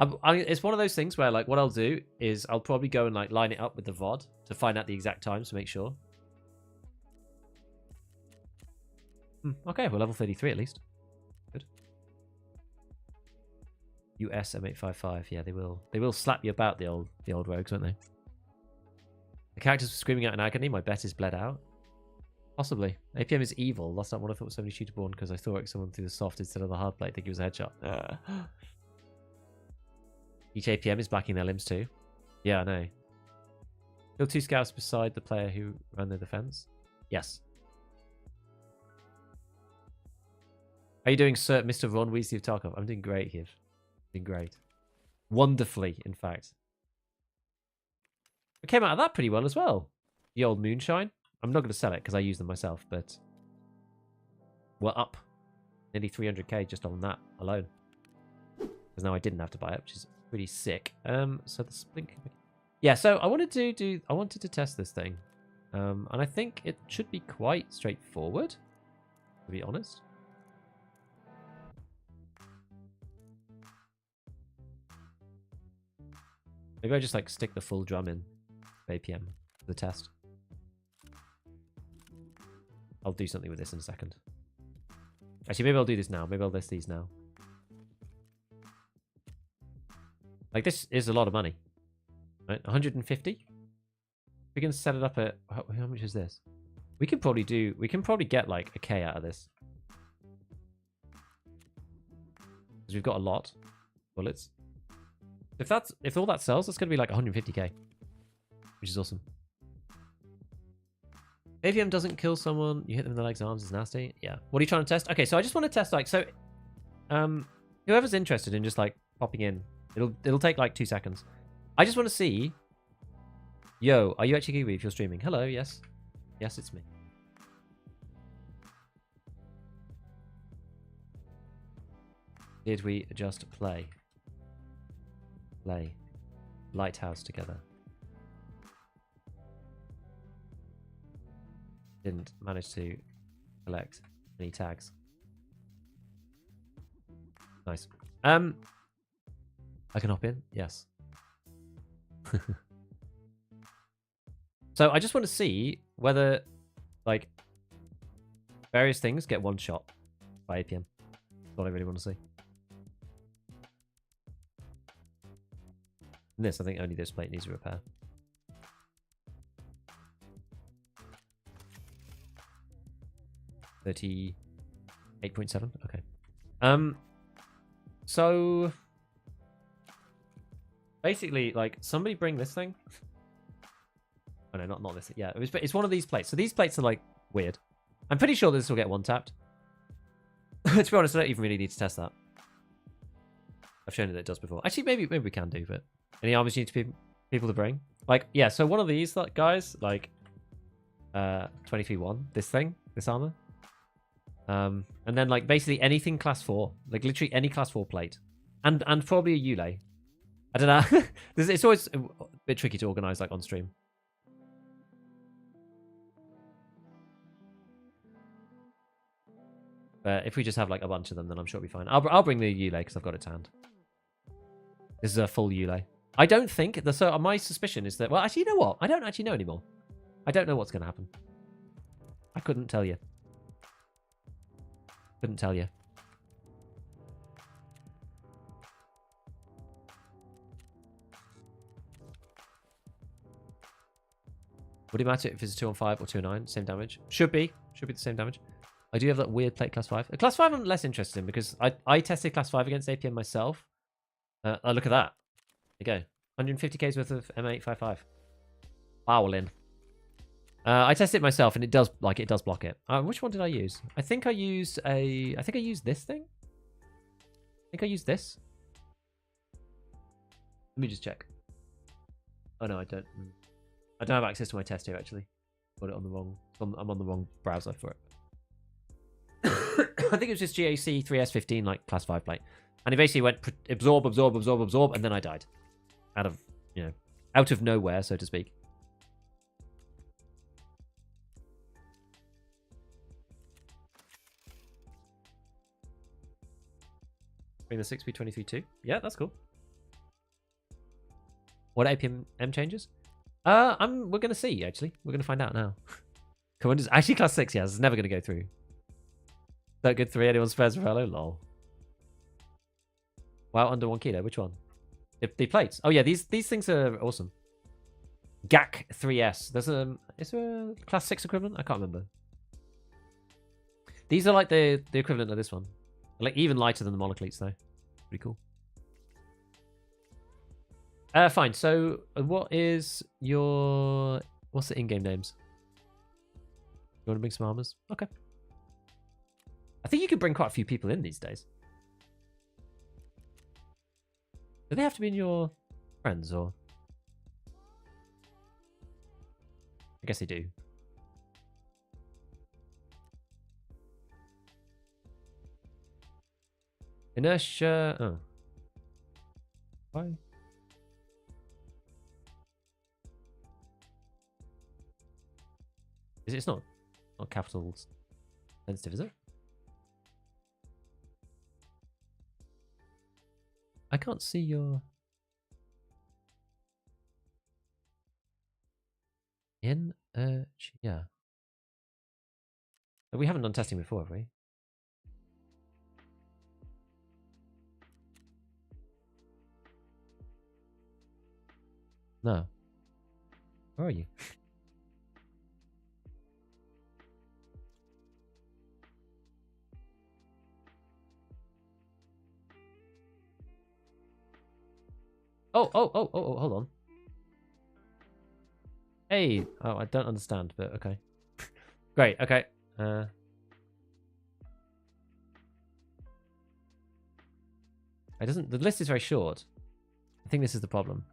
It's one of those things where, like, what I'll do is I'll probably go and like line it up with the VOD to find out the exact times to make sure. Okay, we're level 33 at least. Good. US M855, yeah, they will slap you about the old rogues, won't they? The characters were screaming out in agony. My bet is bled out. Possibly. APM is evil. Last time, what I thought was somebody shooter-born because I thought someone through the soft instead of the hard plate. I think it was a headshot. Each APM is backing their limbs too. Yeah, I know. Kill 2 scouts beside the player who ran the defense. Yes. How are you doing, Sir Mr. Ron Weasley of Tarkov? I'm doing great, Hiv. Doing great. Wonderfully, in fact. We came out of that pretty well as well. the old moonshine. I'm not going to sell it because I use them myself, but we're up nearly 300k just on that alone. Because now I didn't have to buy it, which is pretty sick. So the splink. Yeah, so I wanted to test this thing. And I think it should be quite straightforward, to be honest. Maybe I just like stick the full drum in APM for the test. I'll do something with this in a second. Actually, maybe I'll do this now. Maybe I'll list these now. Like, this is a lot of money. Right? 150? We can set it up at... How much is this? We can probably get like a K out of this. Because we've got a lot. Bullets. If all that sells, that's going to be like 150k. Which is awesome. AVM doesn't kill someone. You hit them in the legs, arms. It's nasty. Yeah. What are you trying to test? Okay, so I just want to test, like, so... whoever's interested in just, like, popping in, it'll take, like, 2 seconds. I just want to see... Yo, are you actually Kiwi if you're streaming? Hello, yes. Yes, it's me. Did we just play Lighthouse together? Didn't manage to collect any tags. Nice. I can hop in? Yes. So I just want to see whether, like, various things get one shot by APM. That's what I really want to see. And this, I think only this plate needs a repair. $38.7. Okay. So basically, like, somebody bring this thing. Oh no, not this. Yeah, it's one of these plates. So these plates are like weird. I'm pretty sure this will get one tapped. To be honest, I don't even really need to test that. I've shown it that it does before. Actually, maybe we can do, but any armors you need to people to bring? Like, yeah, so one of these guys, like 23-1, this armor. And then like basically anything class 4, like literally any class 4 plate. And probably a Ulay. I don't know. It's always a bit tricky to organize like on stream. But if we just have like a bunch of them, then I'm sure it'll be fine. I'll bring the Ulay because I've got it tanned. This is a full Ulay. I don't think my suspicion is that, well, actually, you know what? I don't actually know anymore. I don't know what's going to happen. I couldn't tell you. Couldn't tell you. Would it matter if it's a 2-on-5 or 2-on-9? Same damage? Should be the same damage. I do have that weird plate class 5. Class 5 I'm less interested in because I tested class 5 against APM myself. Oh, look at that. There you go. 150k's worth of M855. Bowling. I tested it myself and it does block it. Which one did I use? I think I used this thing. I think I used this. Let me just check. Oh no, I don't have access to my test here actually. Got it on the wrong. I'm on the wrong browser for it. I think it was just GAC 3S15 like class 5 plate. And it basically went absorb, and then I died. Out of nowhere, so to speak. Bring the 6P23 too. Yeah, that's cool. What APM changes? We're gonna see actually. We're gonna find out now. Commander's actually class 6, yeah, it's never gonna go through. That good 3, anyone spares Ravello? Lol. Wow, under 1 kilo. Which one? The plates. Oh yeah, these things are awesome. GAC 3S. Is there a class 6 equivalent? I can't remember. These are like the equivalent of this one. Like even lighter than the monocleats though. Pretty cool. Fine. So what's the in-game names? You want to bring some armors? Okay. I think you could bring quite a few people in these days. Do they have to be in your friends or? I guess they do. Inertia. Oh. Why? It's not capital sensitive, is it? I can't see your inertia. We haven't done testing before, have we? No. Where are you? Oh, hold on. Hey. Oh, I don't understand, but okay. Great, okay. It doesn't, the list is very short. I think this is the problem.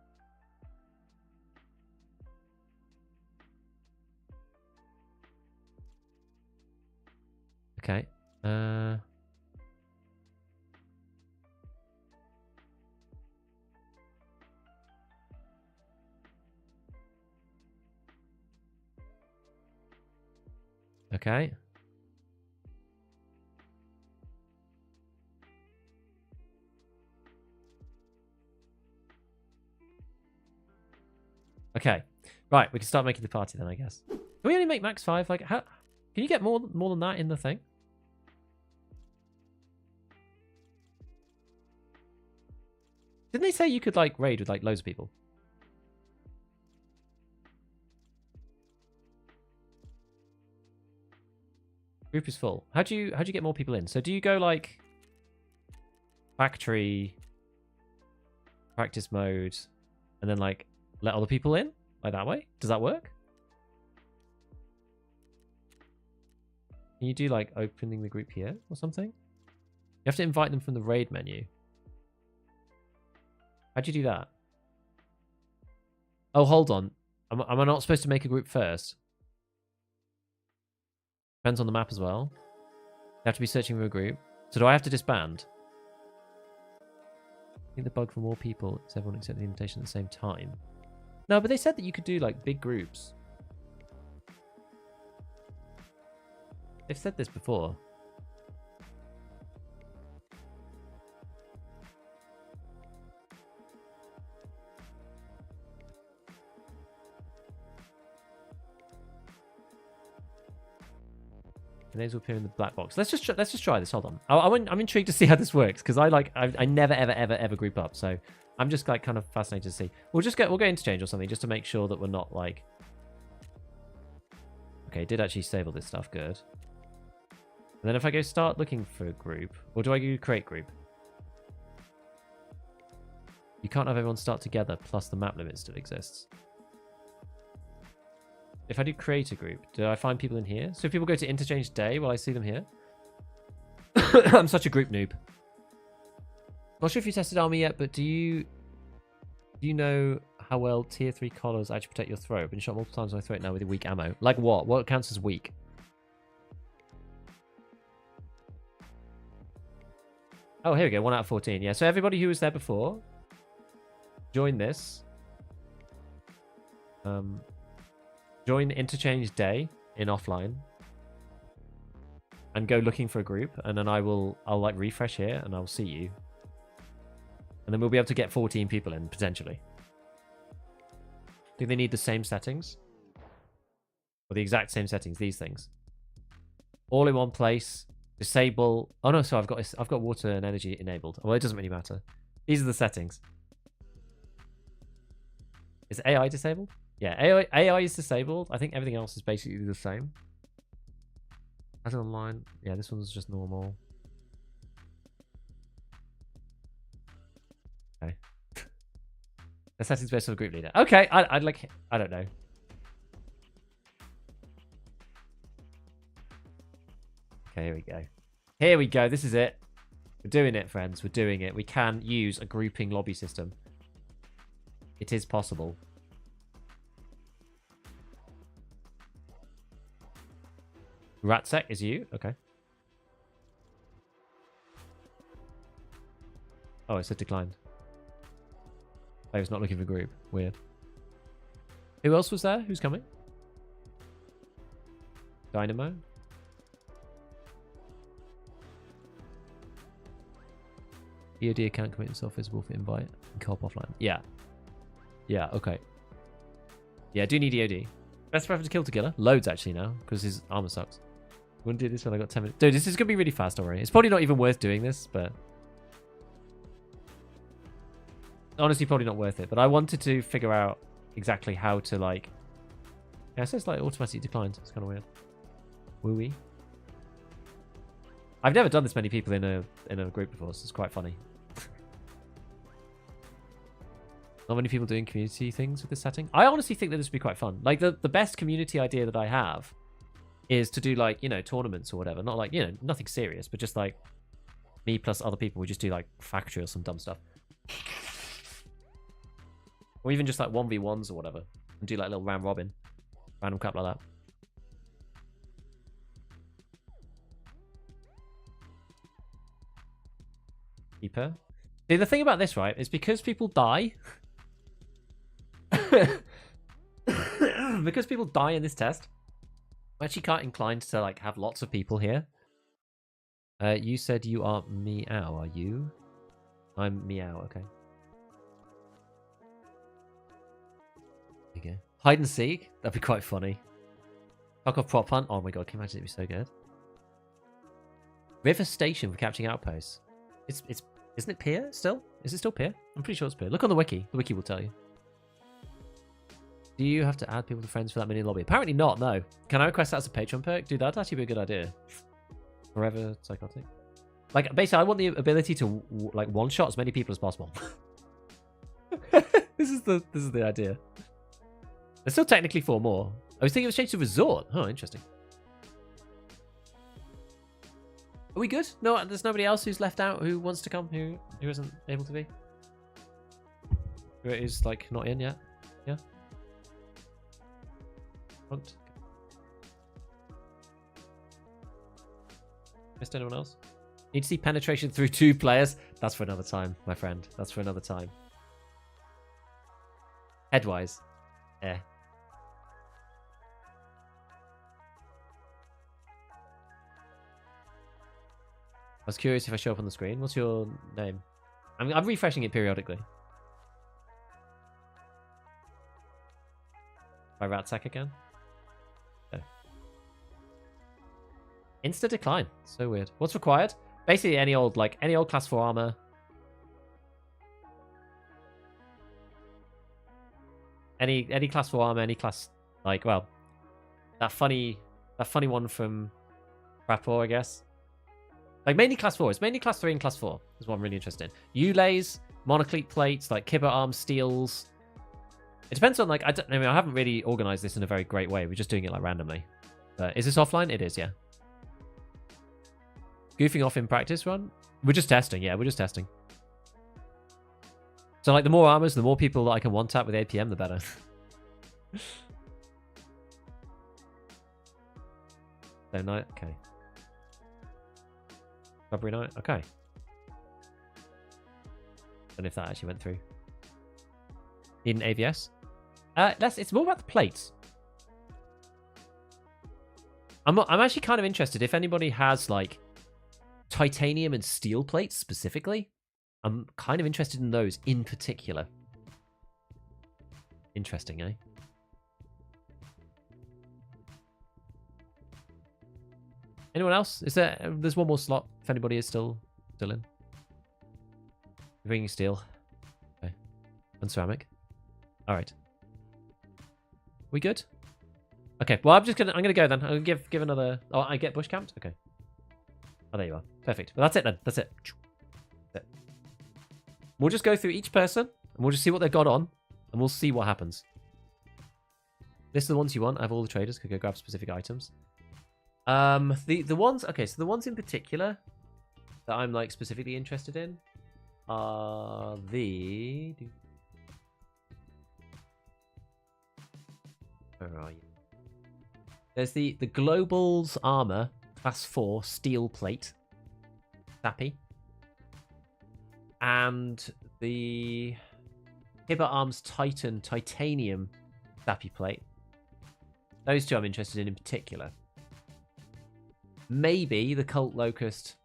Okay. Okay. Okay. Right, we can start making the party then, I guess. Can we only make max 5? Like, how can you get more than that in the thing? Didn't they say you could like raid with like loads of people? Group is full. How do you get more people in? So do you go like factory, practice mode, and then like let other people in? Like that way? Does that work? Can you do like opening the group here or something? You have to invite them from the raid menu. How'd you do that? Oh, hold on. Am I not supposed to make a group first? Depends on the map as well. You have to be searching for a group. So do I have to disband? I think the bug for more people is everyone accepting the invitation at the same time. No, but they said that you could do like big groups. They've said this before. The names will appear in the black box. Let's just try this. Hold on. I'm intrigued to see how this works because I never ever group up. So I'm just like kind of fascinated to see. We'll go interchange or something just to make sure that we're not like. Okay, did actually save all this stuff. Good. And then if I go start looking for a group, or do I do create group? You can't have everyone start together. Plus the map limit still exists. If I do create a group, do I find people in here? So if people go to interchange day, will I see them here? I'm such a group noob. Not sure if you tested army yet, but do you know how well tier 3 collars actually protect your throat? I've been shot multiple times in my throat now with weak ammo. Like what? What counts as weak? Oh, here we go. 1 out of 14. Yeah, so everybody who was there before, join this. Join interchange day in offline and go looking for a group, and then I'll like refresh here and I'll see you, and then we'll be able to get 14 people in potentially. Do they need the same settings or the exact same settings? These things all in one place. Disable. Oh no, so I've got water and energy enabled. Well, it doesn't really matter. These are the settings. Is AI disabled? Yeah, AI is disabled. I think everything else is basically the same. As online, yeah, this one's just normal. Okay. The settings based on the group leader. Okay, I don't know. Okay, here we go. Here we go. This is it. We're doing it, friends. We're doing it. We can use a grouping lobby system. It is possible. Ratsec is you? Okay. Oh, it said declined. I was not looking for group. Weird. Who else was there? Who's coming? Dynamo? EOD account can make himself visible for invite and co-op offline. Yeah. Yeah, okay. Yeah, I do need EOD. Best preference kill to killer. Loads actually now, because his armor sucks. Wouldn't do this when I got 10 minutes. Dude, this is going to be really fast already. It's probably not even worth doing this, but... honestly, probably not worth it. But I wanted to figure out exactly how to, like... yeah, it says, like, automatically declined. It's kind of weird. Woo-wee. I've never done this many people in a group before, so it's quite funny. Not many people doing community things with this setting. I honestly think that this would be quite fun. Like, the best community idea that I have is to do, like, you know, tournaments or whatever. Not like, you know, nothing serious, but just, like, me plus other people. We just do, like, factory or some dumb stuff. Or even just, like, 1v1s or whatever. And do, like, a little round robin. Random crap like that. Keeper. See, the thing about this, right, is because people die... because people die in this test, I'm actually quite inclined to, like, have lots of people here. You said you are Meow, are you? I'm Meow, okay. There you go. Hide and seek? That'd be quite funny. Tarkov prop hunt? Oh my god, can you imagine it'd be so good? River Station for capturing outposts. Isn't it Pier still? Is it still Pier? I'm pretty sure it's Pier. Look on the wiki. The wiki will tell you. Do you have to add people to friends for that mini lobby? Apparently not, no. Can I request that as a Patreon perk? Dude, that'd actually be a good idea. Forever psychotic. Like, basically, I want the ability to, like, one-shot as many people as possible. This is the idea. There's still technically 4 more. I was thinking it was changed to resort. Oh, interesting. Are we good? No, there's nobody else who's left out who wants to come, who isn't able to be? Who is, like, not in yet? Yeah? Punked. Missed anyone else? Need to see penetration through 2 players? That's for another time, my friend. That's for another time. Headwise. Eh. I was curious if I show up on the screen. What's your name? I'm refreshing it periodically. By Ratsack again? No. Insta decline. So weird. What's required? Basically any old class 4 armor. Any class 4 armor, any class, like, well, that funny one from Rapport, I guess. Like, mainly class 4. It's mainly class 3 and class 4 is what I'm really interested in. Ulays, monoclete plates, like Kibber arm steels. It depends on, like, I haven't really organized this in a very great way. We're just doing it, like, randomly. Is this offline? It is, yeah. Goofing off in practice run? We're just testing, yeah. We're just testing. So, like, the more armors, the more people that I can one-tap with APM, the better. So, night, okay. February night, okay. Don't know if that actually went through. In AVS? It's more about the plates. I'm actually kind of interested if anybody has, like, titanium and steel plates specifically. I'm kind of interested in those in particular. Interesting, eh? Anyone else? There's one more slot if anybody is still in. Bringing steel. Okay. And ceramic. All right. We good? Okay. Well, I'm gonna go then. I'll give another. Oh, I get bush camped. Okay. Oh, there you are. Perfect. Well, that's it then. That's it. That's it. We'll just go through each person and we'll just see what they've got on, and we'll see what happens. List the ones you want. I have all the traders. Could go grab specific items. The ones. Okay, so the ones in particular that I'm, like, specifically interested in are the. Where are you? There's the Global's armor, class 4, steel plate. Sappy. And the Hibbert Arms Titan titanium sappy plate. Those two I'm interested in particular. Maybe the Cult Locust.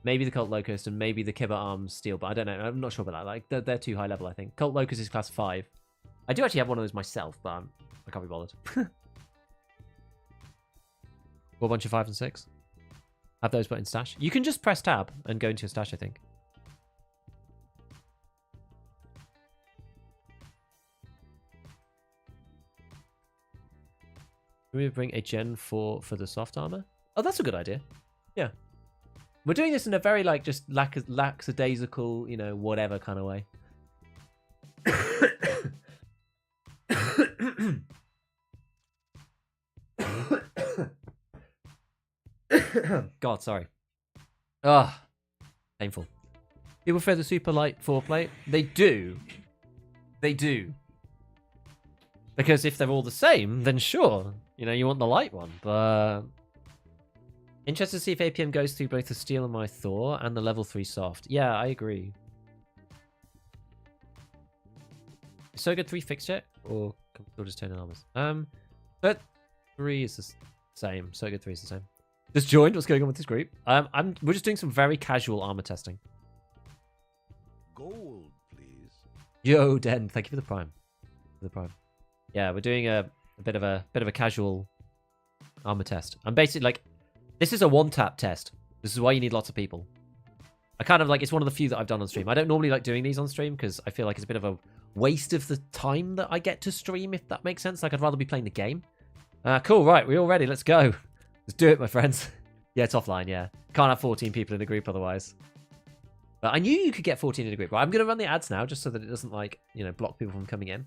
Maybe the Cult Locust and maybe the Hibbert Arms steel, but I don't know. I'm not sure about that. Like they're too high level, I think. Cult Locust is class 5. I do actually have one of those myself, but I can't be bothered. Or a bunch of 5 and 6. Have those put in stash. You can just press tab and go into your stash, I think. Can we bring a Gen 4 for the soft armor? Oh, that's a good idea. Yeah. We're doing this in a very, like, just lackadaisical, you know, whatever kind of way. God, sorry. Ah, painful. People prefer the super light 4-plate. They do. They do. Because if they're all the same, then sure. You know, you want the light one. But interested to see if APM goes through both the steel and my Thor and the level 3 soft. Yeah, I agree. Is So Good 3 fixed yet? Or can we still just turn in armors? But 3 is the same. So Good 3 is the same. Just joined. What's going on with this group? We're just doing some very casual armor testing. Gold, please. Yo, Den, thank you for the prime. Yeah, we're doing a bit of a casual armor test. I'm basically like, this is a one-tap test. This is why you need lots of people. I kind of like, it's one of the few that I've done on stream. I don't normally like doing these on stream because I feel like it's a bit of a waste of the time that I get to stream, if that makes sense. Like, I'd rather be playing the game. Cool, right, we're all ready. Let's go. Let's do it, my friends. Yeah, it's offline, yeah. Can't have 14 people in a group otherwise. But I knew you could get 14 in a group. Right, I'm going to run the ads now just so that it doesn't, like, you know, block people from coming in.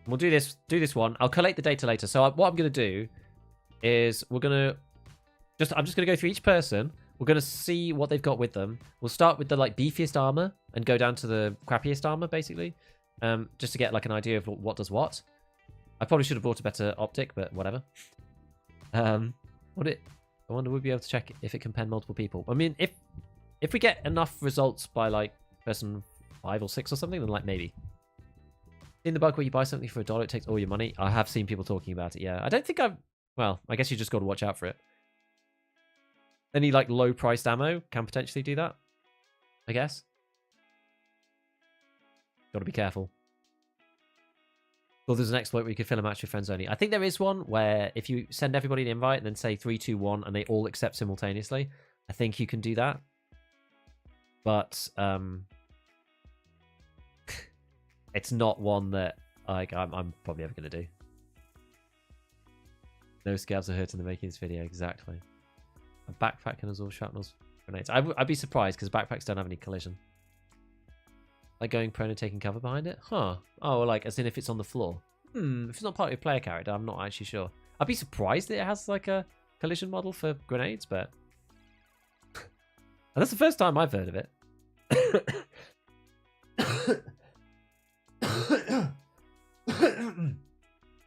We'll do this one. I'll collate the data later. So what I'm going to do is I'm just going to go through each person. We're going to see what they've got with them. We'll start with the, like, beefiest armor and go down to the crappiest armor, basically. Just to get, like, an idea of what does what. I probably should have bought a better optic, but whatever. I wonder we'll be able to check if it can pen multiple people. I mean, if we get enough results by, like, person 5 or 6 or something, then, like, maybe. In the bug where you buy something for $1, it takes all your money. I have seen people talking about it, yeah. I don't think well, I guess you just got to watch out for it. Any, like, low-priced ammo can potentially do that, I guess. Got to be careful. Well, there's an exploit where you could fill a match with friends only. I think there is one where if you send everybody an invite and then say 3, 2, 1 and they all accept simultaneously, I think you can do that. But it's not one that I'm probably ever going to do. No scabs are hurt in the making of this video, exactly. A backpack can absorb shrapnels, grenades. I'd be surprised because backpacks don't have any collision. Like going prone and taking cover behind it? Huh. Oh, like, as in if it's on the floor. If it's not part of your player character, I'm not actually sure. I'd be surprised that it has, like, a collision model for grenades, but... And that's the first time I've heard of it.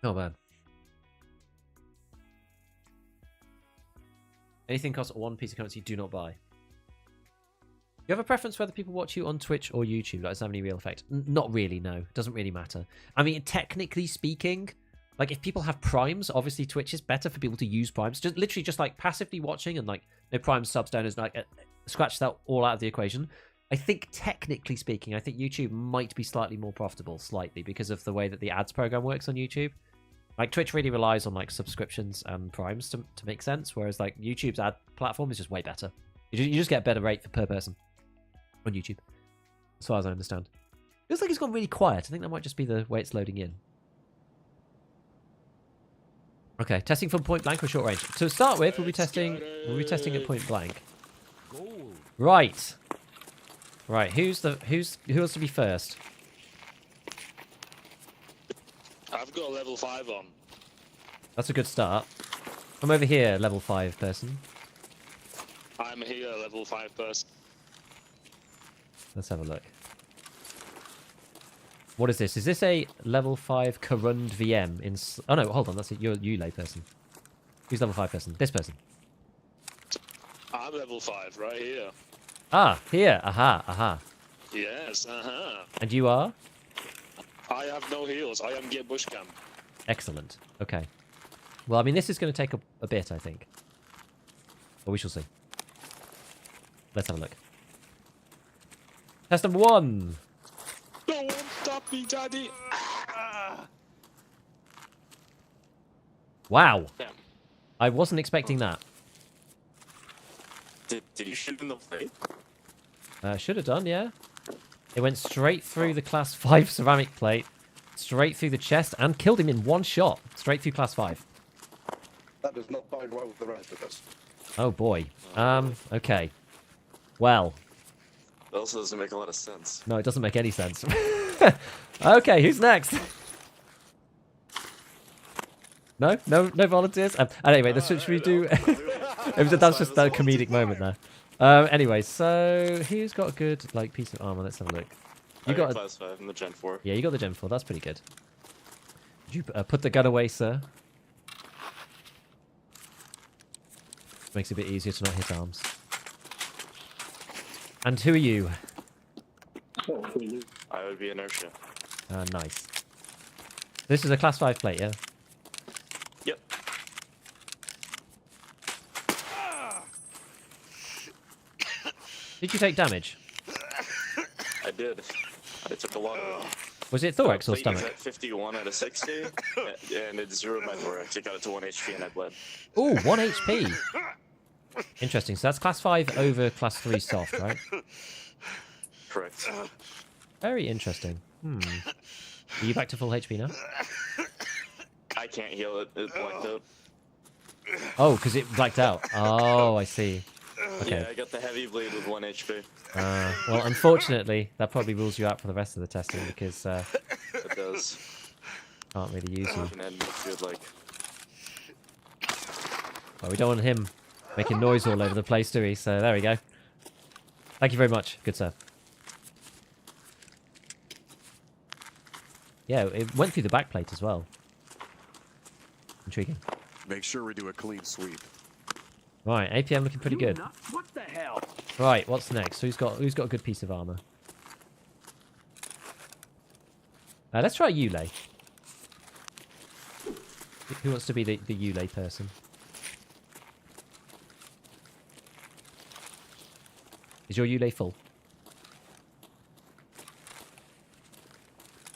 Oh, man. Anything costs 1 piece of currency, do not buy. Do you have a preference whether people watch you on Twitch or YouTube? Does that have any real effect? Not really, no. It doesn't really matter. I mean, technically speaking, like, if people have primes, obviously Twitch is better for people to use primes. Just literally just, like, passively watching and, like, no prime subs donors, like, scratch that all out of the equation. I think, technically speaking, I think YouTube might be slightly more profitable, slightly, because of the way that the ads program works on YouTube. Like, Twitch really relies on, like, subscriptions and primes to make sense, whereas, like, YouTube's ad platform is just way better. You just get a better rate per person on YouTube, as far as I understand. Feels like it's gone really quiet. I think that might just be the way it's loading in. Okay, testing from point blank or short range. To start with, we'll be testing at point blank. Right. Right, who wants to be first? I've got a level 5 on. That's a good start. I'm over here, level 5 person. I'm here, level 5 person. Let's have a look. What is this? Is this a level 5 Karund VM in... Oh no, hold on, that's a Yulei person. Who's level 5 person? This person. I'm level 5 right here. Ah, here. Aha, aha. Yes, And you are? I have no heals. I am get bush camp. Excellent. Okay. Well, I mean, this is going to take a bit, I think. But we shall see. Let's have a look. Test number 1. No one stop me, daddy. Wow. Damn. I wasn't expecting that. Did you shoot in the face? Should have done, yeah. It went straight through the class 5 ceramic plate, straight through the chest, and killed him in one shot. Straight through class 5. That does not bode well with the rest of us. Oh boy. Okay. Well. That also doesn't make a lot of sense. No, it doesn't make any sense. Okay, who's next? No volunteers. Anyway, should we do? That's just a comedic moment there. Anyway, so who's got a good piece of armor? Let's have a look. You got class 5 in the Gen 4. Yeah, you got the Gen 4. That's pretty good. Did you put the gun away, sir? Makes it a bit easier to not hit arms. And who are you? I would be inertia. Nice. This is a class 5 plate, yeah? Yep. Did you take damage? I did. I took a lot of it. Was it thorax or Plate is stomach? at 51 out of 60, and it zeroed my thorax. It got it to 1 HP and I bled. Ooh, 1 HP. Interesting. So that's class 5 over class 3 soft, right? Correct. Very interesting. Are you back to full HP now? I can't heal it. It blacked out. Oh, because it blacked out. Oh, I see. Okay. Yeah, I got the heavy bleed with 1 HP. Well, unfortunately, that probably rules you out for the rest of the testing because It does. can't really use you. And midfield, like... Well, we don't want him making noise all over the place, do we? So there we go. Thank you very much. Good sir. Yeah, it went through the back plate as well. Intriguing. Make sure we do a clean sweep. Right, APM looking pretty good. What the hell? Right, what's next? Who's got a good piece of armor? Let's try Yulei. Who wants to be the Yulei person? Is your Yulei full?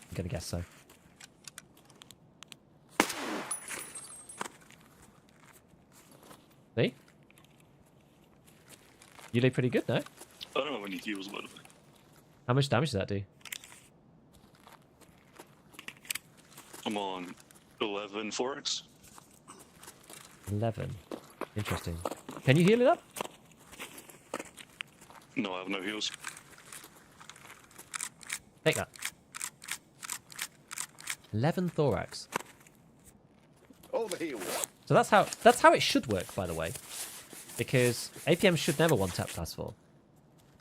I'm gonna guess so. See? Yulei pretty good, no? I don't have any heals, by the way. How much damage does that do? I'm on 11 4x. 11. Interesting. Can you heal it up? No, I have no heals. Take that. 11 thorax. All the heals. So that's how it should work, by the way. Because APM should never one-tap class 4.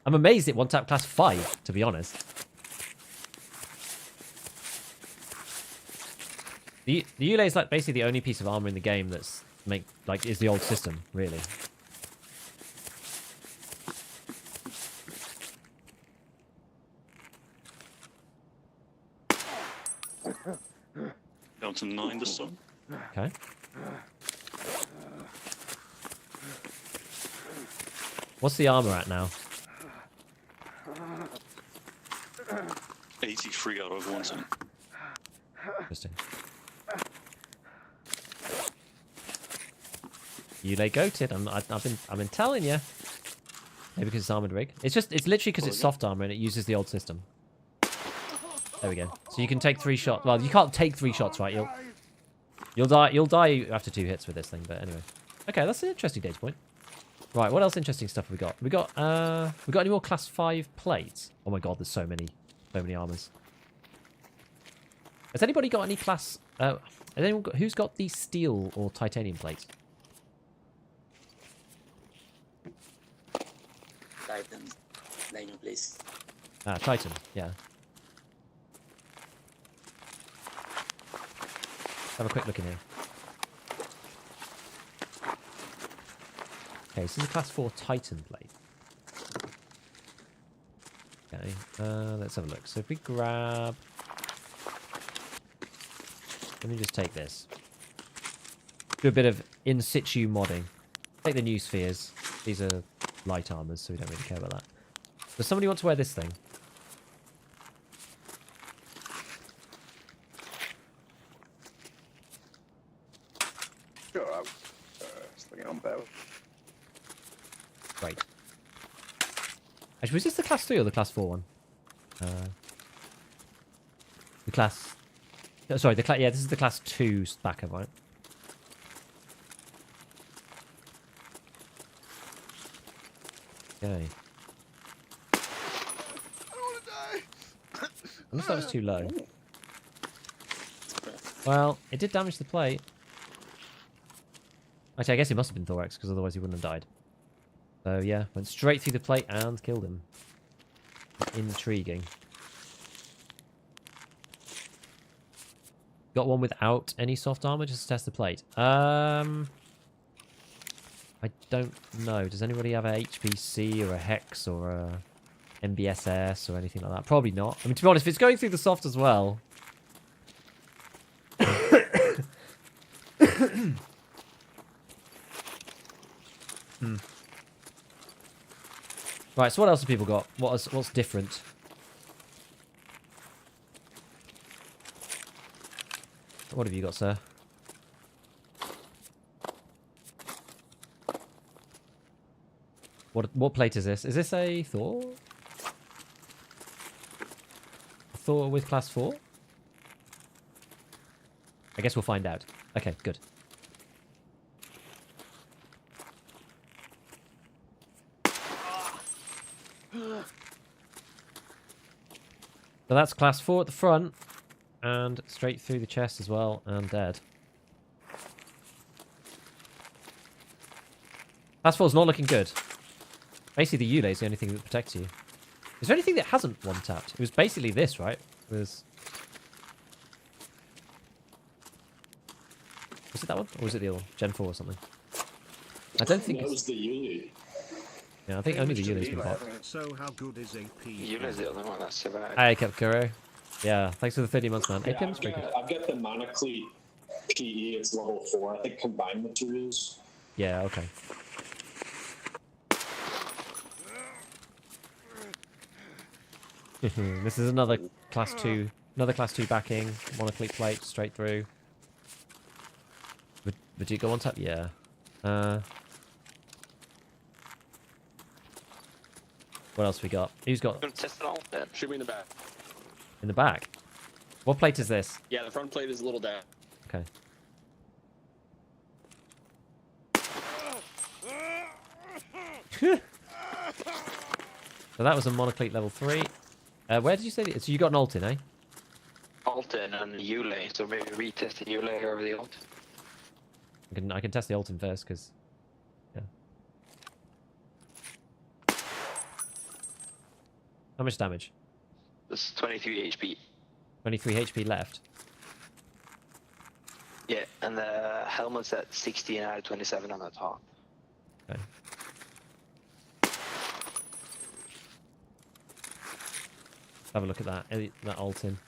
I'm amazed it one-tap class 5, to be honest. The Yulei is basically the only piece of armor in the game that's is the old system, really. Down to 9 this time. Okay. What's the armor at now? 83 out of 110. Interesting. Yulei goated. I've been telling you. Maybe because it's armored rig. It's literally because it's soft armor and it uses the old system. There we go. So you can take 3 shots. Well, you can't take 3 shots, right? You'll die after 2 hits with this thing. But anyway, okay, that's an interesting data point. Right, what else interesting stuff have we got? We got any more class 5 plates? Oh my god, there's so many armors. Has anybody got any class? Who's got the steel or titanium plates? Titan, line in place. Titan, yeah. Have a quick look in here. Okay, so this is a class 4 Titan blade. Okay, let's have a look. So if we grab... Let me just take this. Do a bit of in situ modding. Take the new spheres. These are light armors, so we don't really care about that. Does somebody want to wear this thing? Sure, I'll sling it on barrel. Great. Actually, was this the class 3 or the class 4 one? The class... Oh, sorry, yeah, this is the class 2 backer, right? Okay. Unless that was too low. Well, it did damage the plate. Actually, I guess it must have been thorax, because otherwise he wouldn't have died. So yeah, went straight through the plate and killed him. Intriguing. Got one without any soft armor just to test the plate. I don't know. Does anybody have a HPC or a Hex or a MBSS or anything like that? Probably not. I mean, to be honest, if it's going through the soft as well... Right, so what else have people got? What's different? What have you got, sir? What plate is this? Is this a Thor? A Thor with class 4? I guess we'll find out. Okay, good. So that's class 4 at the front, and straight through the chest as well, and dead. Class 4's not looking good. Basically, the Ulay is the only thing that protects you. Is there anything that hasn't one-tapped? It was basically this, right? It was it that one? Or was it the other one? Gen 4 or something? I don't think That was the Uli. Yeah, I think only the Ulay's been popped. So how good is AP? Yuli's the only one that survived. Hi, Capkuro. Yeah, thanks for the 30 months, man. Yeah, APM's pretty good. I've got the Monoclete PE. It's level 4. I think combined materials. Yeah, okay. This is another class 2 backing, monoclete plate straight through. Would you go on tap? Yeah. What else we got? Who's got Test it all then. Shoot me in the back. in the back? What plate is this? Yeah, the front plate is a little down. Okay. So that was a monoclete level 3. Where did you say that? So you got an ult in, eh? Alton and Ulay, so maybe retest the Ulay over the ult. I can test the ult in first, because... Yeah. How much damage? There's 23 HP. 23 HP left. Yeah, and the helmet's at 16 out of 27 on the top. Okay. Have a look at that ult in.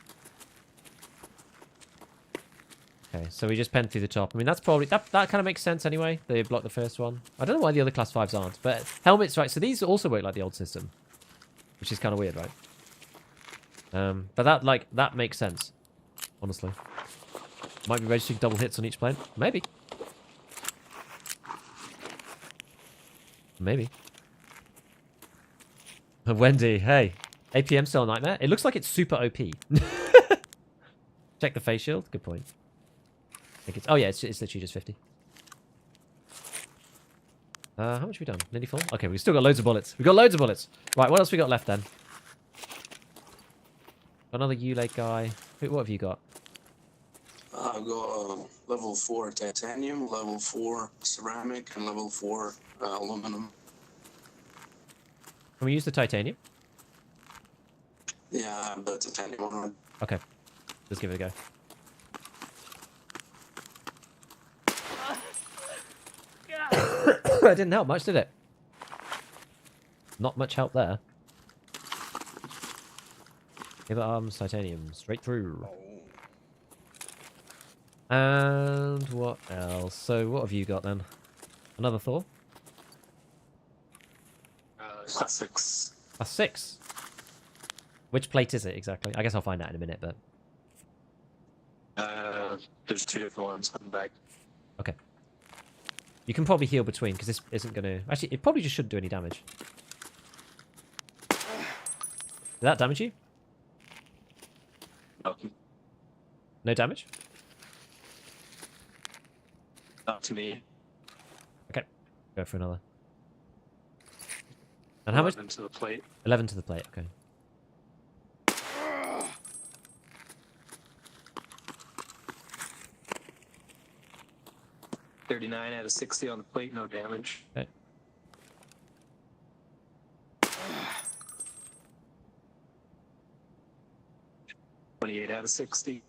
Okay, so we just penned through the top. I mean, that's probably... That kind of makes sense anyway. They blocked the first one. I don't know why the other class 5s aren't. But helmets, right, so these also work like the old system. Which is kind of weird, right? But that makes sense. Honestly. Might be registering double hits on each plane. Maybe. Maybe. Wendy, hey. APM still a nightmare? It looks like it's super OP. Check the face shield. Good point. I think it's... Oh, yeah, it's literally just 50. How much have we done? Nearly full? Okay, we've still got loads of bullets. We've got loads of bullets. Right, what else we got left then? Another Ulay guy. What have you got? I've got level 4 titanium, level 4 ceramic, and level 4 aluminum. Can we use the titanium? Yeah, the titanium one. Okay. Let's give it a go. It didn't help much, did it? Not much help there. Give it arms, titanium, straight through. And what else? So what have you got then? Another Thor? Classics. A 6. Which plate is it exactly? I guess I'll find out in a minute, but... There's 2 different ones coming back. Okay. You can probably heal between, because this isn't going to... Actually, it probably just shouldn't do any damage. Did that damage you? No, No damage? not to me. Okay. Go for another. And how much? 11 to the plate. 11 to the plate, okay. $39 out of 60 on the plate, no damage. Okay. $28 out of 60.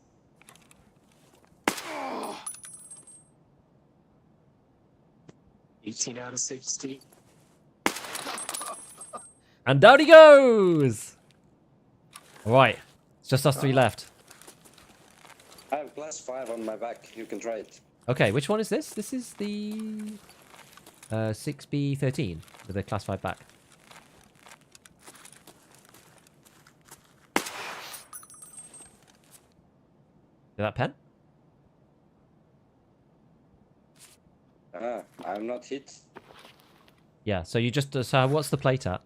$18 out of 60. And down he goes! Alright. It's just us 3 left. I have class 5 on my back. You can try it. Okay, which one is this? This is the 6B13 with a class 5 back. Is that pen? I'm not hit. Yeah, so you just... so what's the plate at?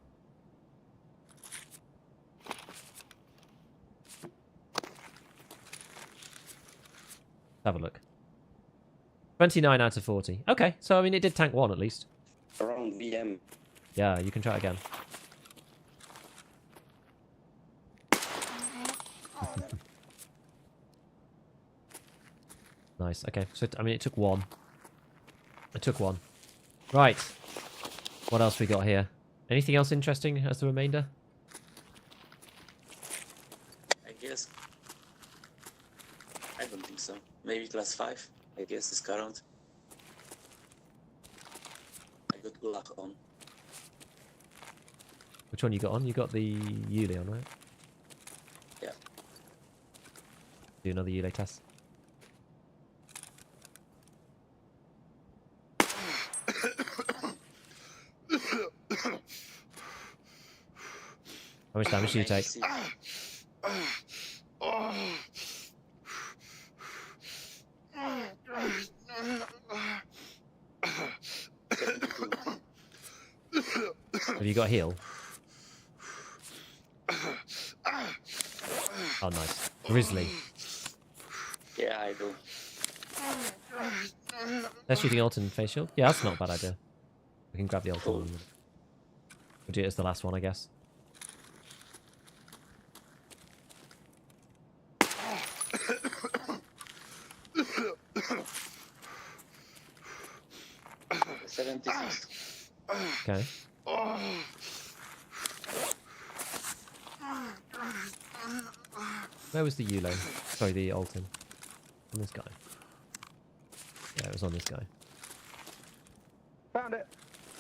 Have a look. 29 out of 40. Okay, so I mean, it did tank 1 at least. Around VM. Yeah, you can try again. Nice, okay. So, I mean, it took 1. It took 1. Right. What else we got here? Anything else interesting as the remainder? I guess. I don't think so. Maybe class 5, I guess, is current. I got Glock on. Which one you got on? You got the Yule on, right? Yeah. Do another Yule test. How much damage do you take? Have you got heal? Oh, nice. Grizzly. Yeah, I do. They're shooting ult and face shield? Yeah, that's not a bad idea. We can grab the ult. Cool. We'll do it as the last one, I guess. Okay. Where was the Yulo? Sorry, the Alton. On this guy. Yeah, it was on this guy. Found it.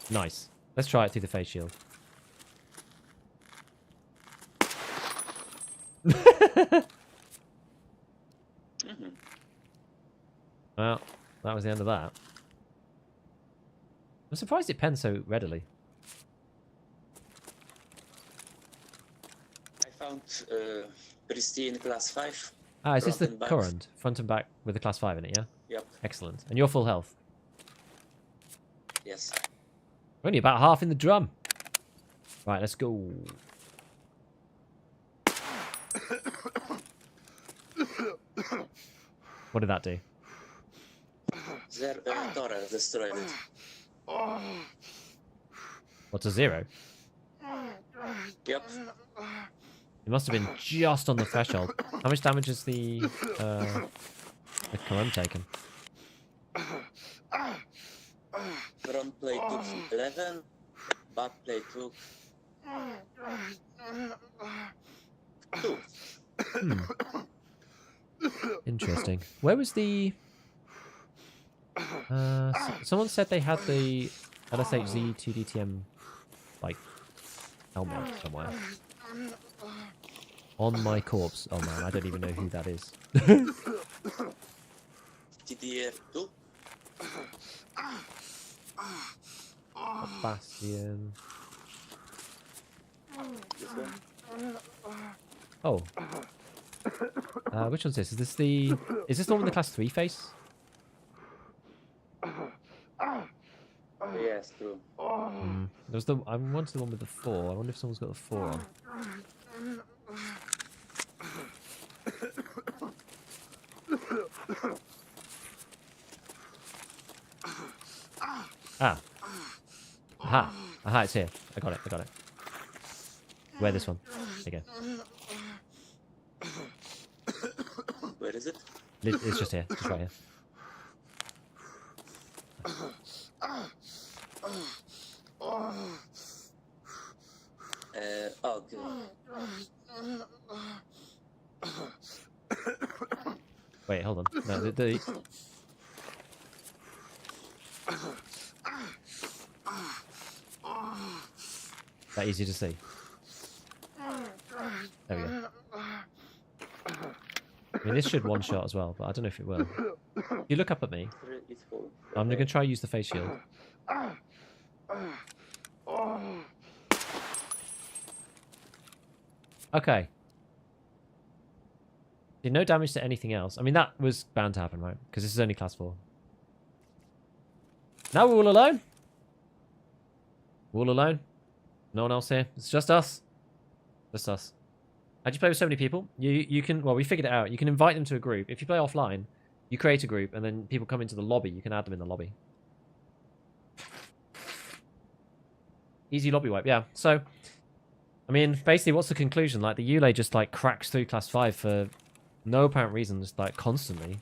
Nice. Let's try it through the face shield. Well, that was the end of that. I'm surprised it pens so readily. I found pristine class 5. Ah, is this the front and back. current? Front and back with the class 5 in it, yeah? Yep. Excellent. And you're full health? Yes. We're only about half in the drum. Right, let's go. What did that do? Their turret destroyed it. What's a 0? Yep. It must have been just on the threshold. How much damage is the Karam taken? Front plate took 11. Back plate took 2. Interesting. Where was the... Someone said they had the LSHZ 2DTM like helmet somewhere. On my corpse. Oh man, I don't even know who that is. TTF2. Bastion. This one. Oh. Which one's this? Is this the one with the class 3 face? Yes, true. There's the I wanted the one with the 4. I wonder if someone's got the 4 on. Ah. Aha. Aha, it's here. I got it. Wear this one. There you go. Where is it? It's just here. Just right here. Oh, good. Wait, hold on. No, that easy to see. There we go. I mean, this should one shot as well, but I don't know if it will. You look up at me. It's full. I'm going to try use the face shield. Okay. Did no damage to anything else. I mean, that was bound to happen, right? Because this is only class 4. Now we're all alone. We're all alone. No one else here. It's just us. Just us. How'd you play with so many people? You can, well, we figured it out. You can invite them to a group. If you play offline, you create a group, and then people come into the lobby. You can add them in the lobby. Easy lobby wipe, yeah. So, I mean, basically, what's the conclusion? Like, the Yule just, like, cracks through class 5 for no apparent reason, just, like, constantly.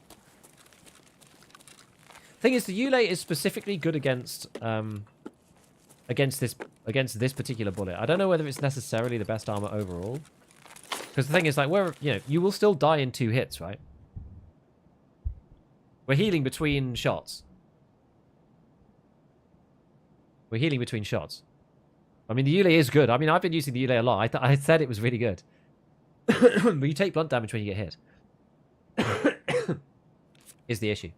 Thing is, the Yule is specifically good against this particular bullet. I don't know whether it's necessarily the best armor overall. Because the thing is, like, you will still die in 2 hits, right? We're healing between shots. We're healing between shots. I mean, the Yule is good. I mean, I've been using the Yule a lot. I said it was really good. But you take blunt damage when you get hit. Is the issue.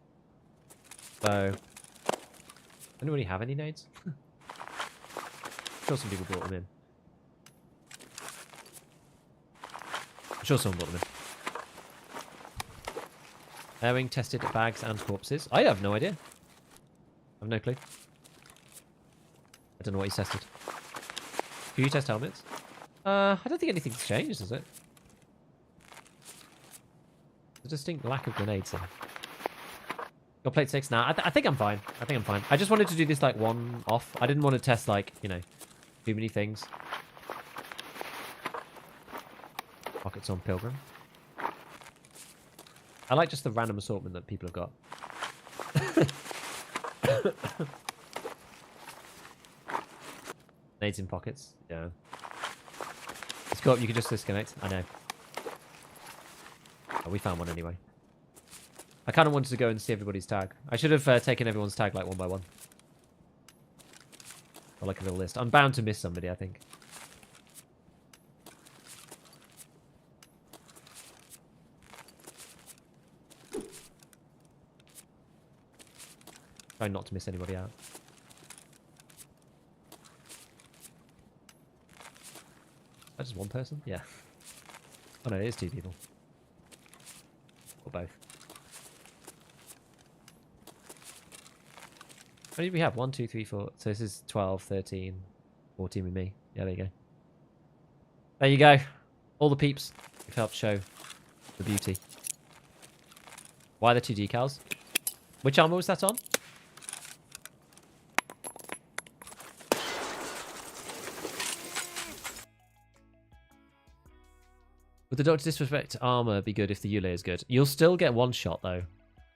So, anybody have any nades? I'm sure some people brought them in. I'm sure someone brought them in. Airing tested bags and corpses. I have no idea. I have no clue. I don't know what he's tested. Can you test helmets? I don't think anything's changed, is it? There's a distinct lack of grenades there. Got plate 6 now. I think I'm fine. I just wanted to do this like one off. I didn't want to test like, you know, too many things. Pockets on Pilgrim. I like just the random assortment that people have got. Nades in pockets. Yeah. It's cool. You can just disconnect. I know. Oh, we found one anyway. I kind of wanted to go and see everybody's tag. I should have taken everyone's tag like one by one. Or like a little list. I'm bound to miss somebody, I think. Try not to miss anybody out. Is that just one person? Yeah. Oh no, it is 2 people. Or both. How many do we have? 1, 2, 3, 4. So this is 12, 13, 14 with me. Yeah, there you go. There you go. All the peeps. We've helped show the beauty. Why the 2 decals? Which armor was that on? Would the Doctor Disrespect armor be good if the Yule is good? You'll still get 1 shot, though.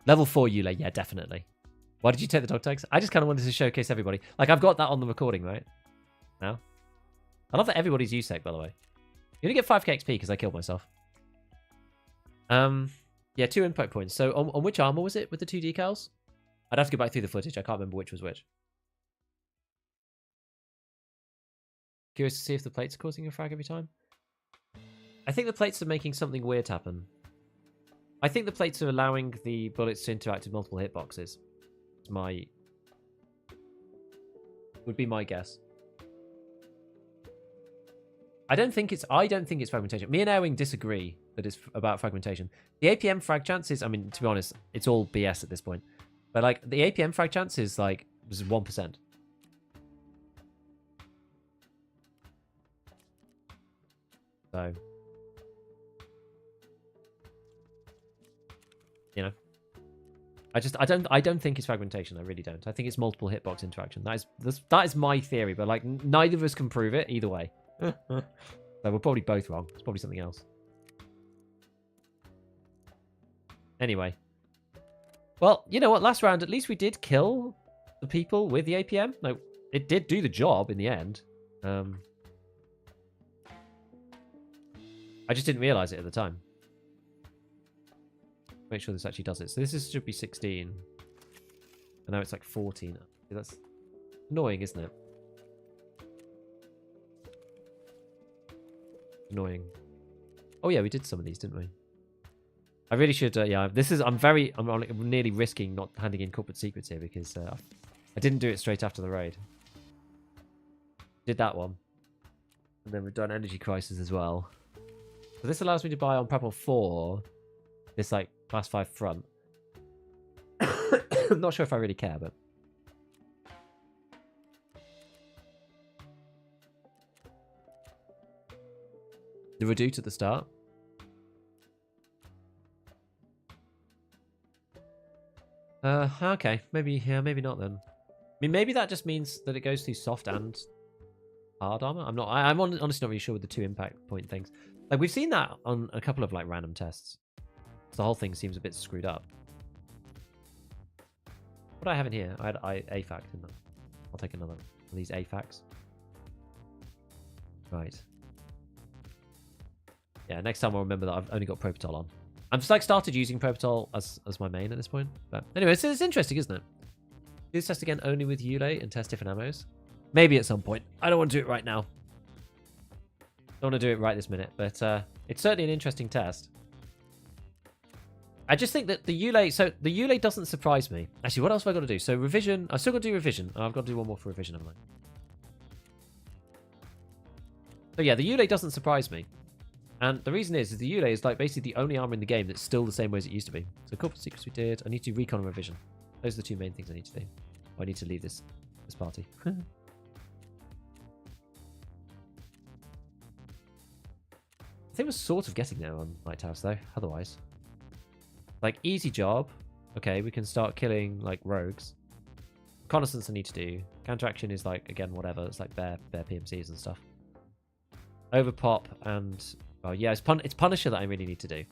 Level 4 Yule, yeah, definitely. Why did you take the dog tags? I just kind of wanted to showcase everybody. Like, I've got that on the recording, right? Now. I love that everybody's USEC, by the way. You only get 5k XP because I killed myself. Yeah, 2 impact points. So, on which armor was it with the 2 decals? I'd have to go back through the footage. I can't remember which was which. Curious to see if the plates are causing a frag every time. I think the plates are making something weird happen. I think the plates are allowing the bullets to interact with multiple hitboxes. Would be my guess. I don't think it's fragmentation. Me and Erwing disagree that it's about fragmentation. The APM frag chances, I mean, to be honest, it's all BS at this point. But like the APM frag chance is like 1%. So, you know, I don't think it's fragmentation. I really don't. I think it's multiple hitbox interaction. That is my theory. But like, neither of us can prove it either way. So we're probably both wrong. It's probably something else. Anyway, well, you know what? Last round, at least we did kill the people with the APM. No, it did do the job in the end. I just didn't realize it at the time. Make sure this actually does it. So this should be 16. And now it's like 14. That's annoying, isn't it? Annoying. Oh yeah, we did some of these, didn't we? I really should, yeah. I'm nearly risking not handing in corporate secrets here because I didn't do it straight after the raid. Did that one. And then we've done Energy Crisis as well. So this allows me to buy on Prepel 4 this like class 5 front. I'm not sure if I really care, but the Redoute at the start. Okay, maybe not then. I mean, maybe that just means that it goes through soft and hard armor. I'm honestly not really sure with the 2 impact point things. Like we've seen that on a couple of like random tests. So the whole thing seems a bit screwed up. What do I have in here? I had AFAC, didn't I? I'll take another of these AFACs. Right. Yeah, next time I'll remember that I've only got Propitol on. I'm just like started using Propitol as my main at this point. But anyway, it's interesting, isn't it? Do this test again only with Yule and test different ammos. Maybe at some point. I don't want to do it right now. Don't want to do it right this minute, but it's certainly an interesting test. I just think that the Yule doesn't surprise me. Actually, what else have I got to do? So revision, I've still got to do revision. I've got to do one more for revision, haven't I? So yeah, the Yule doesn't surprise me. And the reason is the Yule is like basically the only armor in the game that's still the same way as it used to be. So corporate secrets we did. I need to do recon and revision. Those are the 2 main things I need to do. I need to leave this party. I think we're sort of getting there on Lighthouse though, otherwise. Like, easy job. Okay, we can start killing, like, rogues. Reconnaissance I need to do. Counteraction is, like, again, whatever. It's, like, bare PMCs and stuff. Overpop and... Oh, yeah, it's Punisher that I really need to do.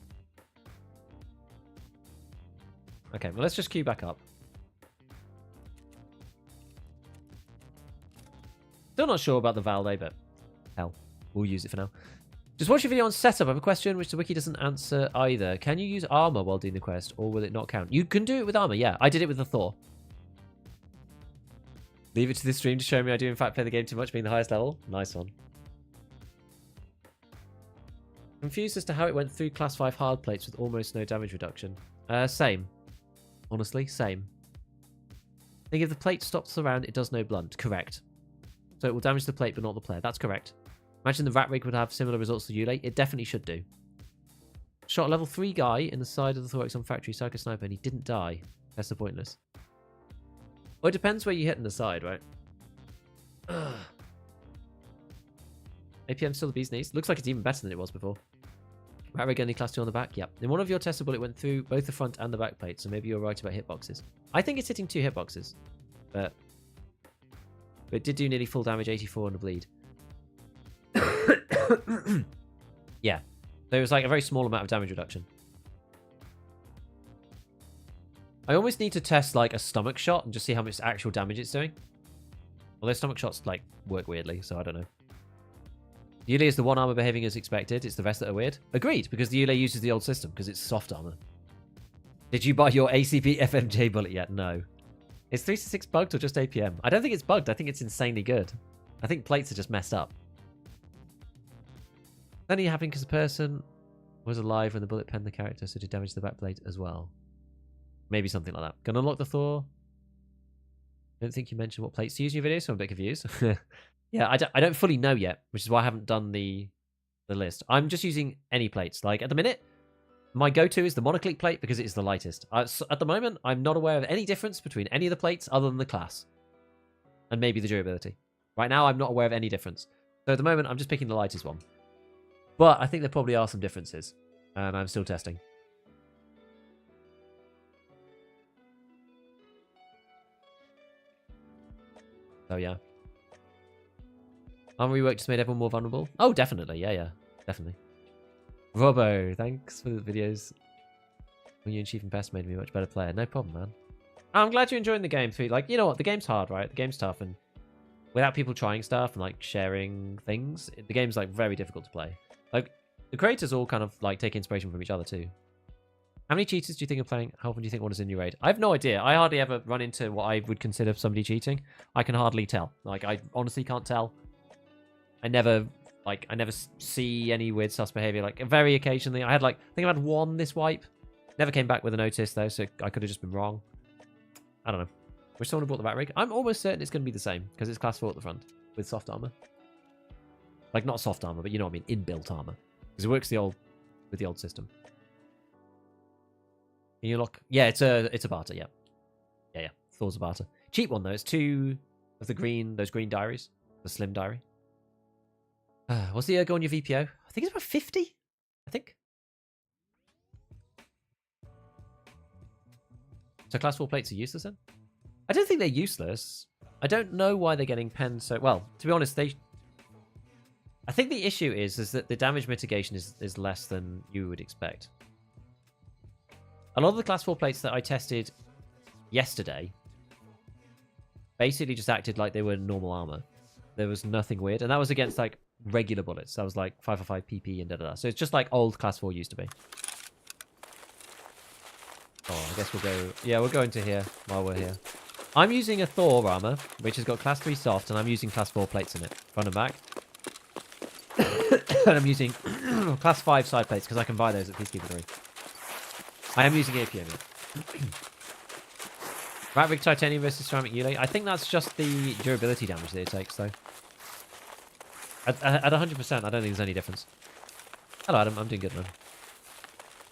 Okay, well, let's just queue back up. Still not sure about the Valde, but hell, we'll use it for now. Just watch your video on setup. I have a question which the wiki doesn't answer either. Can you use armor while doing the quest, or will it not count? You can do it with armor, yeah. I did it with the Thor. Leave it to the stream to show me I do in fact play the game too much, being the highest level. Nice one. Confused as to how it went through class 5 hard plates with almost no damage reduction. Same. Honestly, same. I think if the plate stops around, it does no blunt. Correct. So it will damage the plate but not the player. That's correct. Imagine the Rat Rig would have similar results to Yule. It definitely should do. Shot a level 3 guy in the side of the thorax on factory Psycho Sniper and he didn't die. That's the pointless. Well, it depends where you hit in the side, right? Ugh. APM still the bee's knees. Looks like it's even better than it was before. Rat Rig only class 2 on the back? Yep. In one of your tests, a bullet went through both the front and the back plate, so maybe you're right about hitboxes. I think it's hitting 2 hitboxes. But it did do nearly full damage, 84 on the bleed. Yeah. There was like a very small amount of damage reduction. I almost need to test like a stomach shot and just see how much actual damage it's doing. Although stomach shots like work weirdly, so I don't know. The Yule is the one armor behaving as expected. It's the rest that are weird. Agreed, because the Yule uses the old system because it's soft armor. Did you buy your ACP FMJ bullet yet? No. Is 366 bugged or just APM? I don't think it's bugged. I think it's insanely good. I think plates are just messed up. Only happening because the person was alive when the bullet penned the character, so did damage to the back plate as well. Maybe something like that. Gonna unlock the Thor. Don't think you mentioned what plates to use in your video, so I'm a bit confused. Yeah, I don't fully know yet, which is why I haven't done the list. I'm just using any plates. Like, at the minute, my go-to is the monoclete plate because it is the lightest. At the moment, I'm not aware of any difference between any of the plates other than the class. And maybe the durability. Right now, I'm not aware of any difference. So at the moment, I'm just picking the lightest one. But I think there probably are some differences. And I'm still testing. So yeah. Armor rework just made everyone more vulnerable? Oh, definitely. Yeah. Definitely. Robbo, thanks for the videos. When you and Chief and Pest made me a much better player. No problem, man. I'm glad you're enjoying the game, too. Like, you know what? The game's hard, right? The game's tough. And without people trying stuff and, like, sharing things, the game's, like, very difficult to play. Like, the creators all kind of, like, take inspiration from each other, too. How many cheaters do you think are playing? How often do you think one is in your raid? I have no idea. I hardly ever run into what I would consider somebody cheating. I can hardly tell. Like, I honestly can't tell. I never see any weird sus behavior. Like, very occasionally. I think I've had one this wipe. Never came back with a notice, though, so I could have just been wrong. I don't know. Wish someone had bought the back rig. I'm almost certain it's going to be the same, because it's class 4 at the front, with soft armor. Like, not soft armor, but you know what I mean, inbuilt armor. Because it works with the old system. Can you lock? Yeah, it's a barter, yeah. Yeah. Thor's a barter. Cheap one, though. It's 2 of those green diaries. The slim diary. What's the go on your VPO? I think it's about 50. I think. So class 4 plates are useless then? I don't think they're useless. I don't know why they're getting penned so... Well, to be honest, I think the issue is that the damage mitigation is less than you would expect. A lot of the class 4 plates that I tested yesterday basically just acted like they were normal armor. There was nothing weird. And that was against, like, regular bullets. That was, like, 555 PP and da-da-da. So it's just like old class 4 used to be. Oh, I guess we'll go... Yeah, we'll go into here while we're here. I'm using a Thor armor, which has got class 3 soft, and I'm using class 4 plates in it. Front and back. And I'm using class 5 side plates, because I can buy those at Peacekeeper 3. I am using APM. Rat Rig Titanium versus Ceramic Ulay. I think that's just the durability damage that it takes, though. At 100%, I don't think there's any difference. Hello, Adam. I'm doing good, man.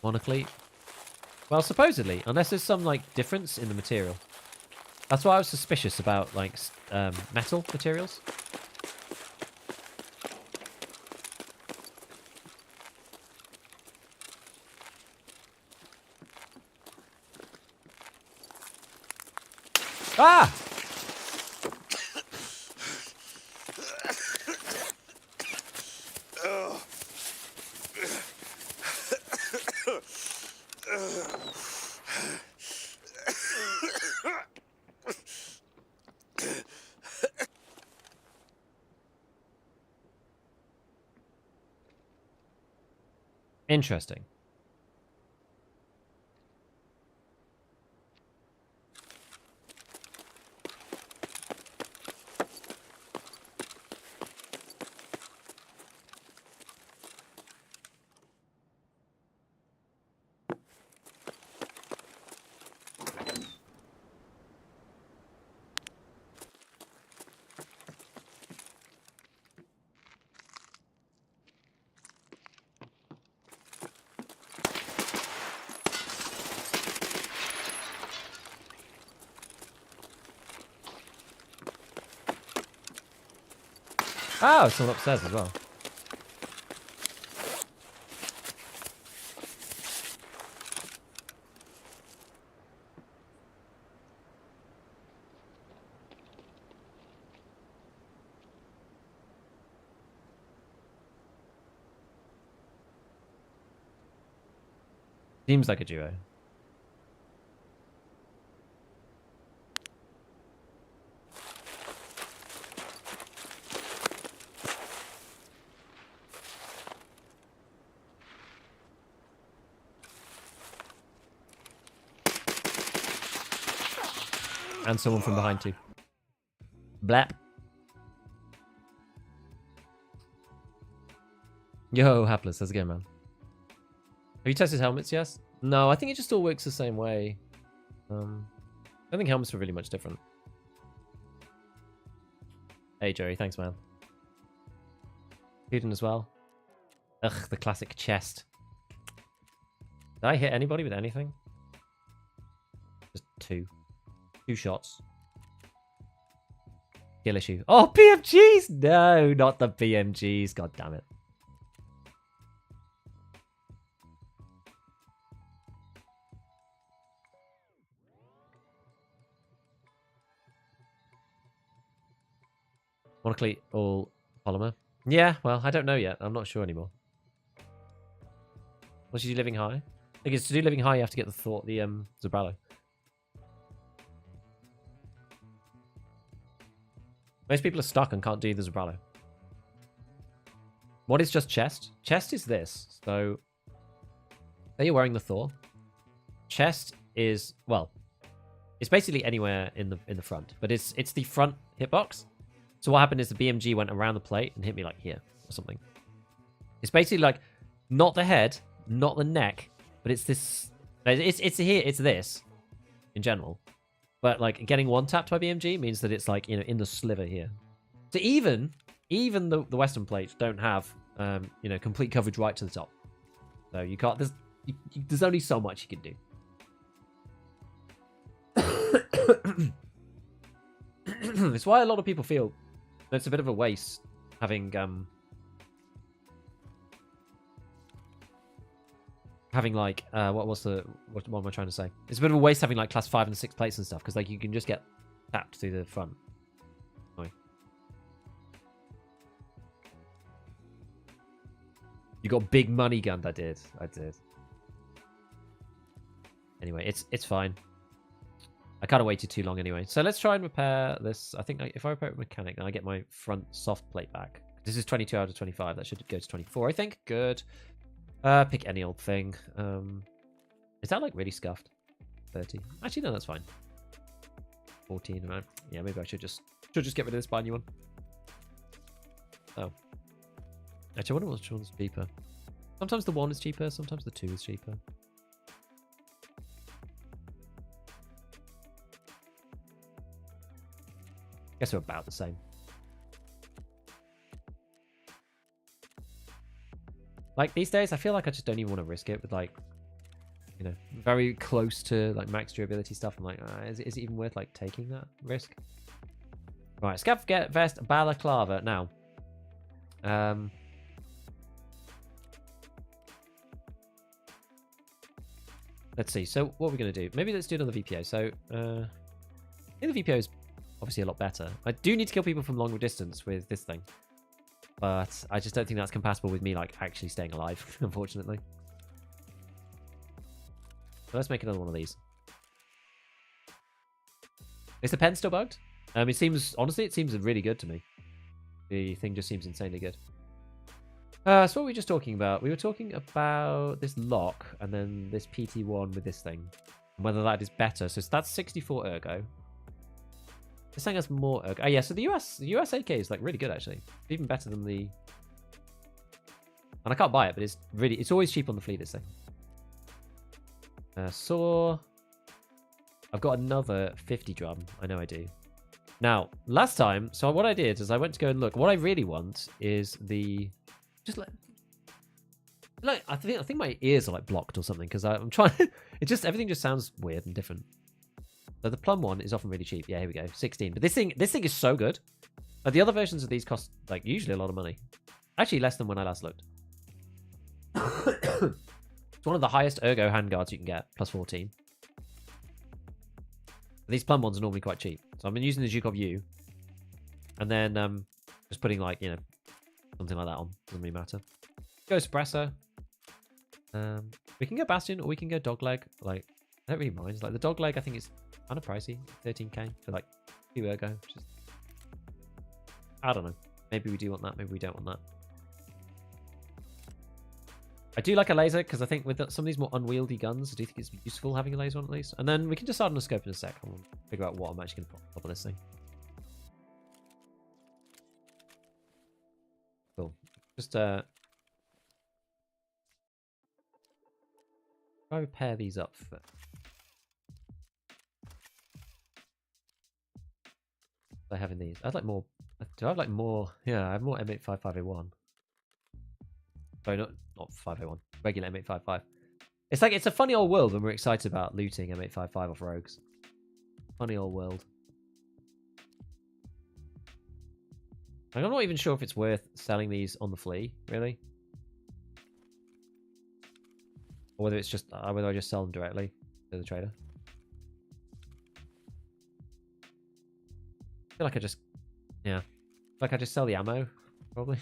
Monoclete. Well, supposedly, unless there's some, like, difference in the material. That's why I was suspicious about, like, metal materials. Ah! Interesting. Oh, someone upstairs as well. Seems like a duo. And someone from behind too. Blap. Yo, Hapless, how's it going, man? Have you tested helmets, yes? No, I think it just all works the same way. I don't think helmets are really much different. Hey, Jerry, thanks, man. Hidden as well. Ugh, the classic chest. Did I hit anybody with anything? Just two. 2 shots. Kill issue. Oh, BMGs! No, not the BMGs. God damn it. Monoclete all polymer. Yeah, well, I don't know yet. I'm not sure anymore. What should you do living high? I think it's to do living high, you have to get the Zabralo. Most people are stuck and can't do the Zabralo. What is just chest? Chest is this. So, say you're wearing the Thor. Chest is, well, it's basically anywhere in the front, but it's the front hitbox. So what happened is the BMG went around the plate and hit me like here or something. It's basically like not the head, not the neck, but it's this. It's here. It's this in general. But like getting one tapped by BMG means that it's like, you know, in the sliver here. So even the Western plates don't have you know, complete coverage right to the top. So you can't. There's only so much you can do. It's why a lot of people feel that it's a bit of a waste having like what am I trying to say? It's a bit of a waste having like class 5 and 6 plates and stuff, because like you can just get tapped through the front. Sorry. You got big money gunned. I did. Anyway, it's fine. I kind of waited too long anyway. So let's try and repair this. I think if I repair it with mechanic, then I get my front soft plate back. This is 22 out of 25. That should go to 24, I think. Good. Pick any old thing. Is that like really scuffed? 30. Actually, no, that's fine. 14 amount. Yeah, maybe I should just get rid of this, buy a new one. Oh. Actually, I wonder which one's cheaper. Sometimes the 1 is cheaper, sometimes the 2 is cheaper. Guess they're about the same. Like these days, I feel like I just don't even want to risk it with like, you know, very close to like max durability stuff. I'm like, is it even worth like taking that risk? Right, scav get vest balaclava now. Let's see. So what are we gonna do? Maybe let's do another VPO. So I think the VPO is obviously a lot better. I do need to kill people from longer distance with this thing, but I just don't think that's compatible with me like actually staying alive, unfortunately. So let's make another one of these. Is the pen still bugged? It seems, honestly, it seems really good to me. The thing just seems insanely good. So what were we just talking about? We were talking about this lock and then this PT1 with this thing, and whether that is better. So that's 64 ergo. This thing has more ergo. Oh yeah, so the US AK is like really good actually. Even better than the. And I can't buy it, but it's always cheap on the flea, this thing. Saw. I've got another 50 drum. I know I do. Now, last time, so what I did is I went to go and look. What I really want is the, just like I think my ears are like blocked or something because I'm trying. It just everything just sounds weird and different. So the plum one is often really cheap. Yeah, here we go, 16. But this thing is so good. Like the other versions of these cost like usually a lot of money. Actually, less than when I last looked. It's one of the highest ergo handguards you can get, plus 14. These plum ones are normally quite cheap. So I've been using the Zhukov U. And then just putting like, you know, something like that on. Doesn't really matter. Go suppressor. We can go Bastion or we can go Dogleg. Like, I don't really mind. Like the Dogleg I think is kind of pricey. 13k for like 2 ergo. Just, I don't know. Maybe we do want that, maybe we don't want that. I do like a laser because I think with some of these more unwieldy guns, I do think it's useful having a laser on at least. And then we can decide on a scope in a sec. I'll figure out what I'm actually going to put on top of this thing. Cool. Just try to pair these up first. I having these. I'd like more. Do I have like more? Yeah, I have more M855A1. Sorry, not 5A1. Regular M855. It's like it's a funny old world when we're excited about looting M855 off rogues. Funny old world. I'm not even sure if it's worth selling these on the flea, really, or whether it's just whether I just sell them directly to the trader. I feel like I just, yeah, like I just sell the ammo, probably.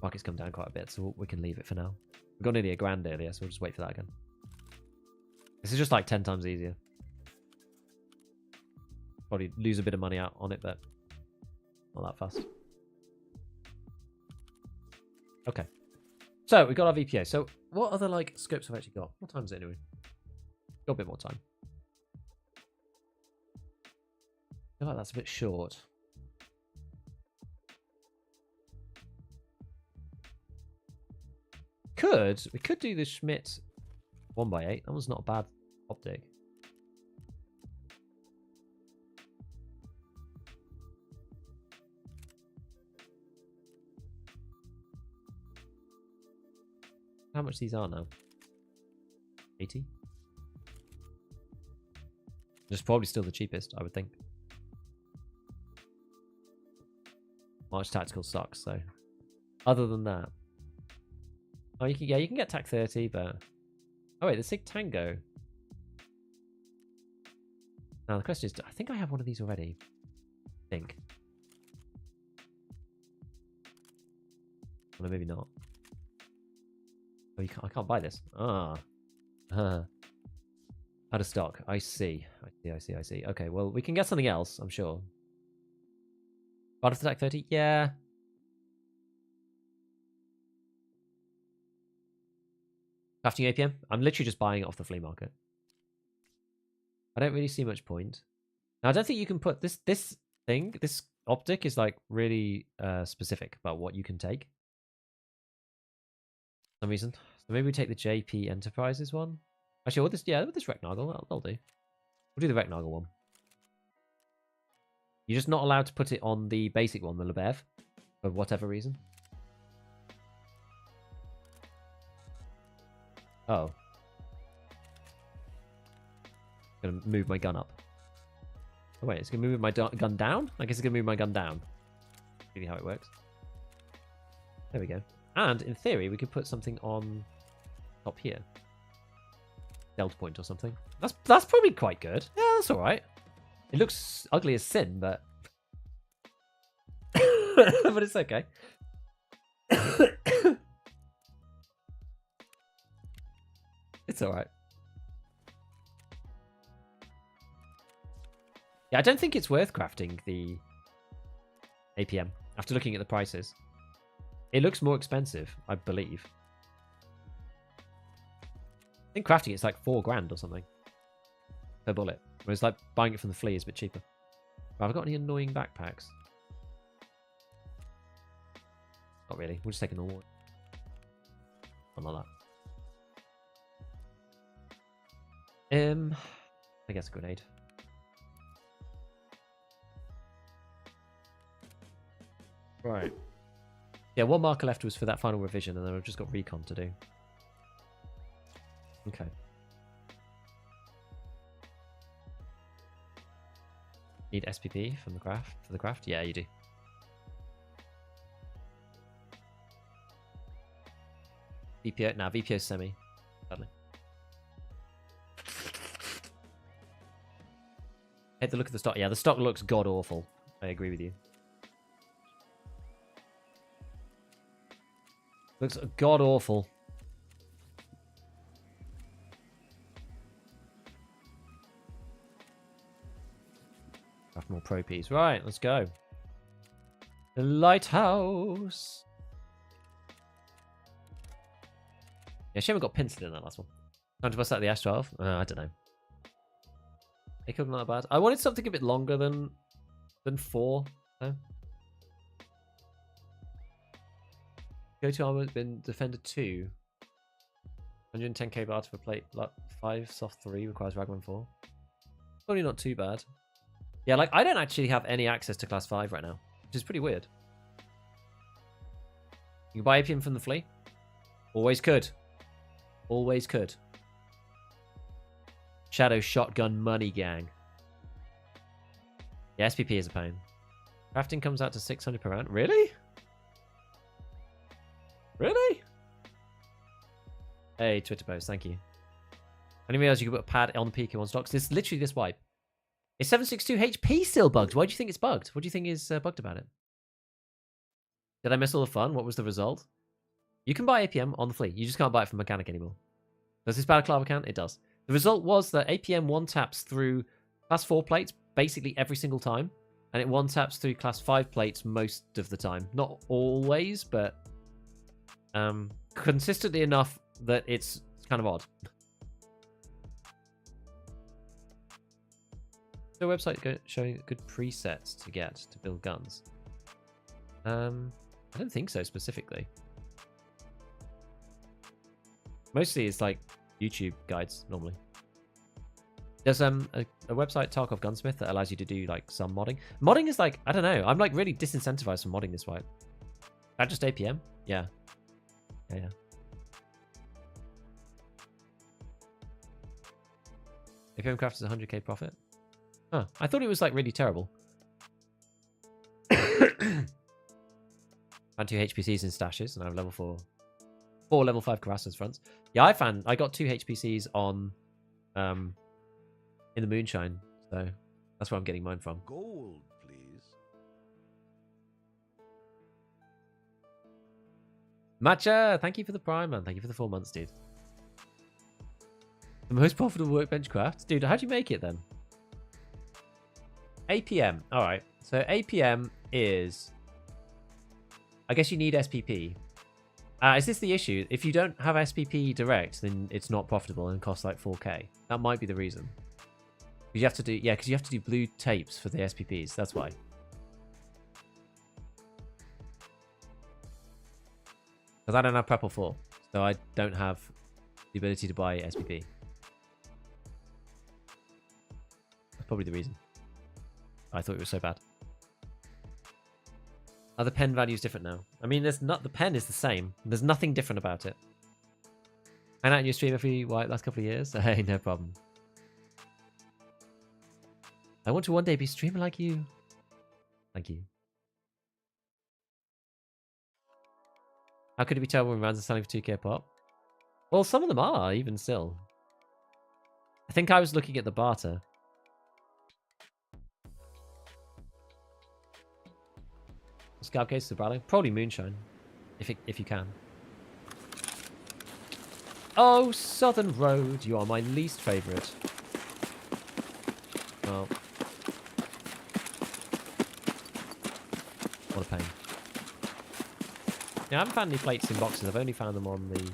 Market's come down quite a bit, so we can leave it for now. We got nearly $1,000 earlier, so we'll just wait for that again. This is just like 10 times easier. Probably lose a bit of money out on it, but not that fast. Okay. So we got our VPA. So what other like scopes have I actually got? What time is it anyway? Got a bit more time. I feel like that's a bit short. We could do the Schmidt 1x8. That was not a bad optic. How much these are now? 80? It's probably still the cheapest, I would think. March Tactical sucks, so. Other than that. Oh, you can get TAC 30, but... Oh wait, the Sig Tango. Now the question is, I think I have one of these already. I think. Well, maybe not. Oh, I can't buy this. Ah. Out of stock. I see. I see. Okay, well, we can get something else, I'm sure. Part of the TAC 30? Yeah. Crafting APM? I'm literally just buying it off the flea market. I don't really see much point. Now, I don't think you can put this thing, this optic is like really specific about what you can take. For some reason. So maybe we take the JP Enterprises one. Actually, with this Recnagel, that'll do. We'll do the Recnagel one. You're just not allowed to put it on the basic one, the Lebev, for whatever reason. Oh. Gonna move my gun up. Oh wait, it's gonna move my gun down? I guess it's gonna move my gun down. Really how it works. There we go. And in theory, we could put something on top here. Delta point or something. That's probably quite good. Yeah, that's alright. It looks ugly as sin, but... but it's okay. It's alright. Yeah, I don't think it's worth crafting the APM after looking at the prices. It looks more expensive, I believe. I think crafting it's like $4,000 or something per bullet. Whereas like buying it from the flea is a bit cheaper. Have I got any annoying backpacks? Not really. We'll just take a normal one. Something like that. I guess a grenade. Right. Yeah, one marker left was for that final revision, and then I've just got recon to do. Okay. Need SPP from the craft for the craft? Yeah, you do. VPO? Nah, VPO semi. Sadly. Hate the look of the stock. Yeah, the stock looks god awful. I agree with you. Looks god awful. Craft more pro piece. Right, let's go. The Lighthouse. Yeah, she haven't got penciled in that last one. Time to bust out the Ash 12? I don't know. It could not bad. I wanted something a bit longer than 4. No? Go-to armor has been Defender 2. 110k barter for plate 5, soft 3, requires Ragman 4. Probably not too bad. Yeah, like, I don't actually have any access to class 5 right now, which is pretty weird. You can buy APM from the flea. Always could. Always could. Shadow Shotgun Money Gang. Yeah, SPP is a pain. Crafting comes out to 600 per round. Really? Really? Hey, Twitter post, thank you. I didn't realize you could put a pad on the peak in one stock. It's literally this wipe. Is 762 HP still bugged? Why do you think it's bugged? What do you think is bugged about it? Did I miss all the fun? What was the result? You can buy APM on the flea. You just can't buy it from Mechanic anymore. Does this Balaclava count? It does. The result was that APM one-taps through class 4 plates basically every single time. And it one-taps through class 5 plates most of the time. Not always, but consistently enough that it's kind of odd. The website showing good presets to get to build guns. I don't think so specifically. Mostly it's like YouTube guides normally. There's a website, Tarkov Gunsmith, that allows you to do like some modding. Modding is like, I don't know, I'm like really disincentivized from modding this wipe. That just APM? Yeah. Yeah. APM craft is 100k profit. Huh. I thought it was like really terrible. And 2 HPCs in stashes, and I have level 4 level 5 Carassus fronts. Yeah, I got 2 HPCs on in the Moonshine, so that's where I'm getting mine from. Gold, please. Matcha, thank you for the Prime, man. Thank you for the 4 months, dude. The most profitable workbench craft? Dude, how'd you make it then? APM. Alright. So APM is... I guess you need SPP. Is this the issue? If you don't have SPP direct, then it's not profitable and costs like 4k. That might be the reason. You have to do... Yeah, because you have to do blue tapes for the SPPs. That's why. Because I don't have Prepple 4. So I don't have the ability to buy SPP. That's probably the reason. I thought it was so bad. Are the pen values different now? I mean, there's not. The pen is the same. There's nothing different about it. Hang out in your stream every last couple of years. Hey, no problem. I want to one day be streamer like you. Thank you. How could it be terrible when rounds are selling for 2k pop? Well, some of them are, even still. I think I was looking at the barter. Scout case to Bradley? Probably Moonshine. If you can. Oh, Southern Road, you are my least favourite. Well. What a pain. Yeah, I haven't found any plates in boxes. I've only found them on the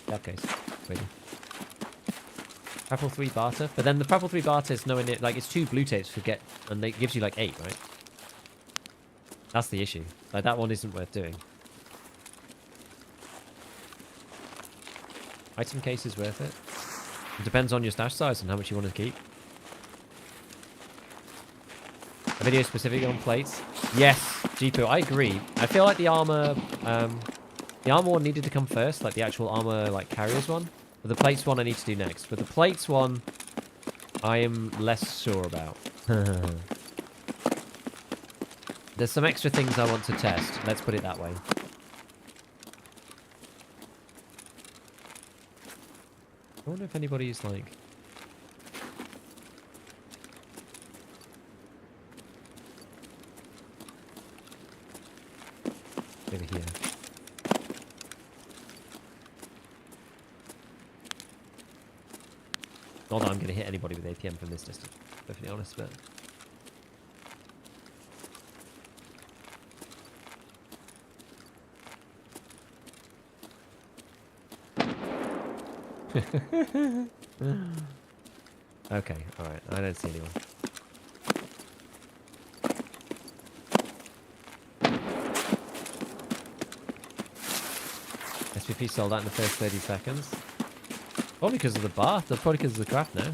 scout case. Really. Prepple 3 barter. But then the Prepple 3 barter is nowhere near... Like, it's 2 blue tapes to get... And it gives you like 8, right? That's the issue. Like, that one isn't worth doing. Item case is worth it. It depends on your stash size and how much you want to keep. A video specific on plates? Yes, Jeepu, I agree. I feel like the armor one needed to come first, like the actual armor, like carriers one. But the plates one I need to do next. But the plates one, I am less sure about. There's some extra things I want to test. Let's put it that way. I wonder if anybody's like... over here. Not that I'm going to hit anybody with APM from this distance, to be perfectly honest, but... Okay, alright. I don't see anyone. SPP sold out in the first 30 seconds. Probably because of the bar. Probably because of the craft now.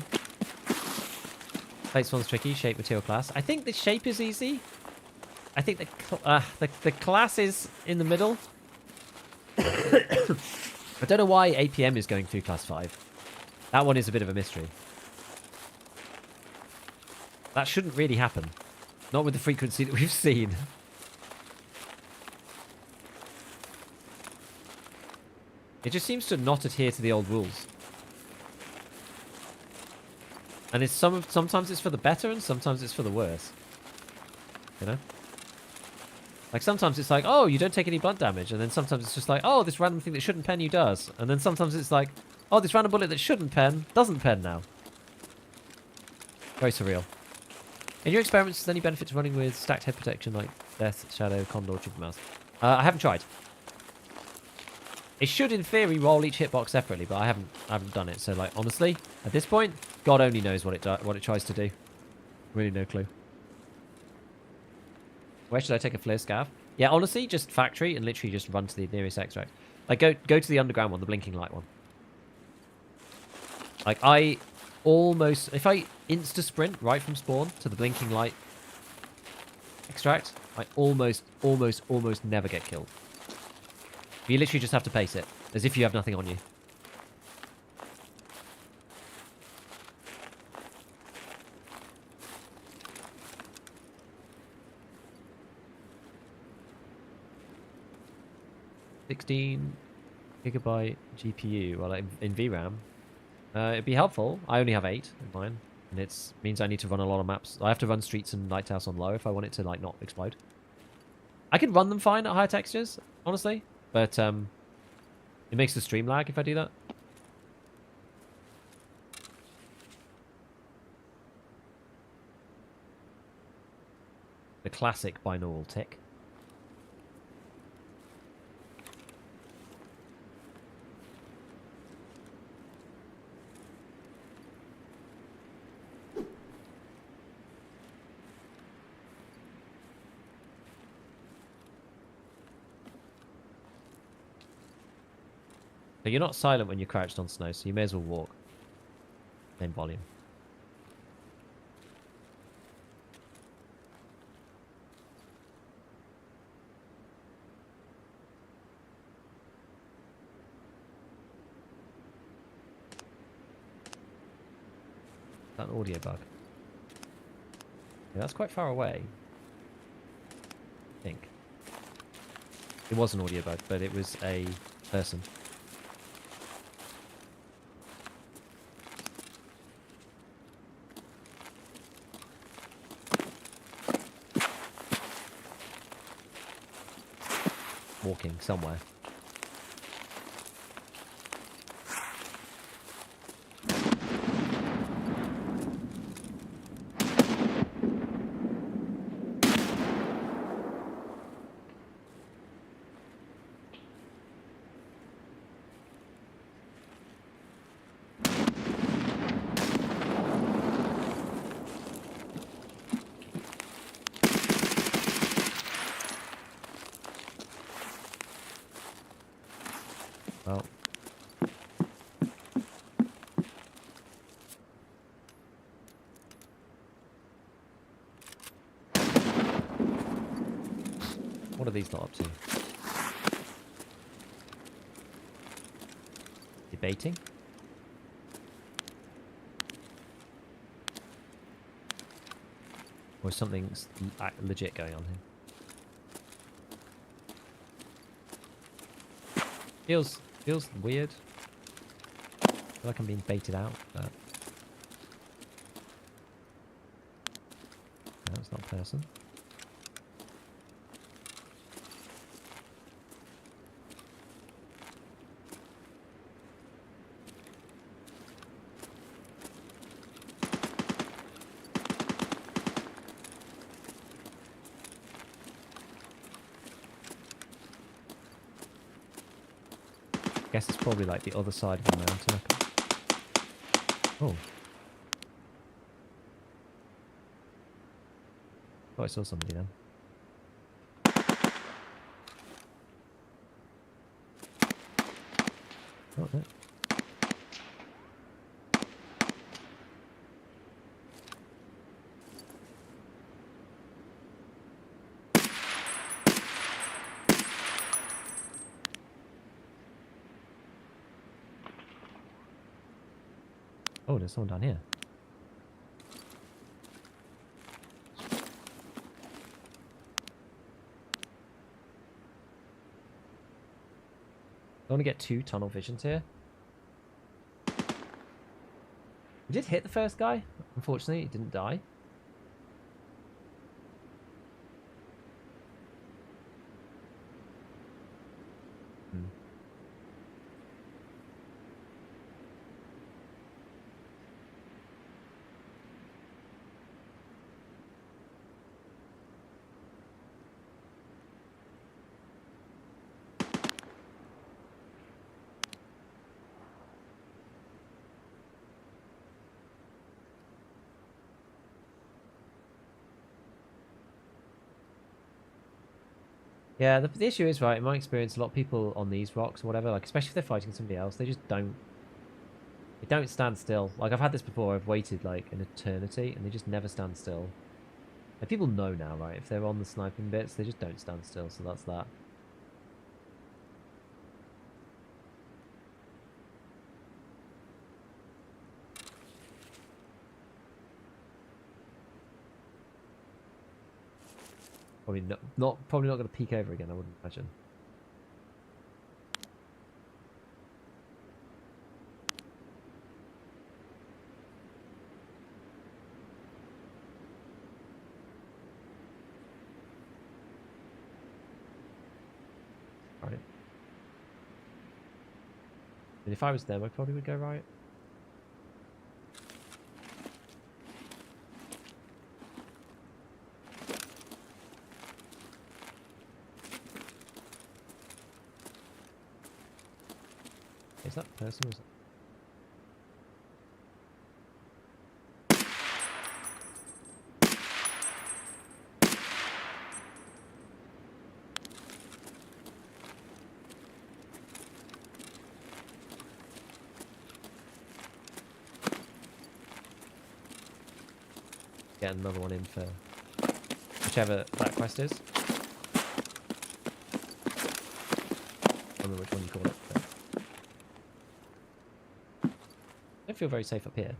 Plate one's tricky. Shape, material, class. I think the shape is easy. I think the class is in the middle. I don't know why APM is going through class 5. That one is a bit of a mystery. That shouldn't really happen. Not with the frequency that we've seen. It just seems to not adhere to the old rules. And it's sometimes it's for the better and sometimes it's for the worse. You know? Like sometimes it's like, oh, you don't take any blunt damage. And then sometimes it's just like, oh, this random thing that shouldn't pen you does. And then sometimes it's like, oh, this random bullet that shouldn't pen doesn't pen now. Very surreal. In your experiments, is there any benefit to running with stacked head protection like Death, Shadow, Condor, Triple Mouse? I haven't tried. It should, in theory, roll each hitbox separately, but I haven't done it. So, like, honestly, at this point, God only knows what it tries to do. Really, no clue. Where should I take a flare scav? Yeah, honestly, just factory and literally just run to the nearest extract. Like, go to the underground one, the blinking light one. Like, I almost... If I insta-sprint right from spawn to the blinking light extract, I almost never get killed. You literally just have to pace it, as if you have nothing on you. $16 GB GPU, well, in VRAM. It'd be helpful. I only have 8 in mine, and it means I need to run a lot of maps. I have to run Streets and Lighthouse on low if I want it to like not explode. I can run them fine at higher textures, honestly, but it makes the stream lag if I do that. The classic binaural tick. But you're not silent when you're crouched on snow, so you may as well walk. Same volume. Is that an audio bug? Yeah, that's quite far away. I think. It was an audio bug, but it was a person. Walking somewhere. Well. What are these not up to? Debating? Or is something legit going on here? Feels weird. I feel like I'm being baited out, but... No, it's not a person. I guess it's probably like the other side of the mountain. Oh. Oh, I saw somebody then. Oh, no. Oh, there's someone down here. I want to get 2 tunnel visions here. We did hit the first guy. Unfortunately, he didn't die. Hmm. Yeah, the issue is, right, in my experience, a lot of people on these rocks or whatever, like, especially if they're fighting somebody else, they just don't... They don't stand still. Like, I've had this before, I've waited, like, an eternity, and they just never stand still. And people know now, right, if they're on the sniping bits, they just don't stand still, so that's that. Probably probably not going to peek over again, I wouldn't imagine. Right. And if I was them, I probably would go right. Is that person? Was it? Get another one in for whichever that quest is. I don't know which one you call it. But I don't feel very safe up here.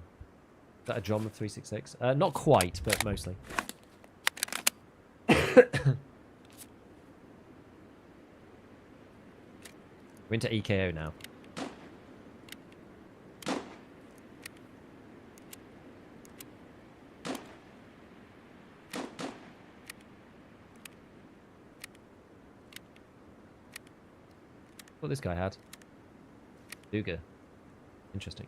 Is that a drum of 366? Not quite, but mostly. We're into EKO now. What this guy had. Luger. Interesting.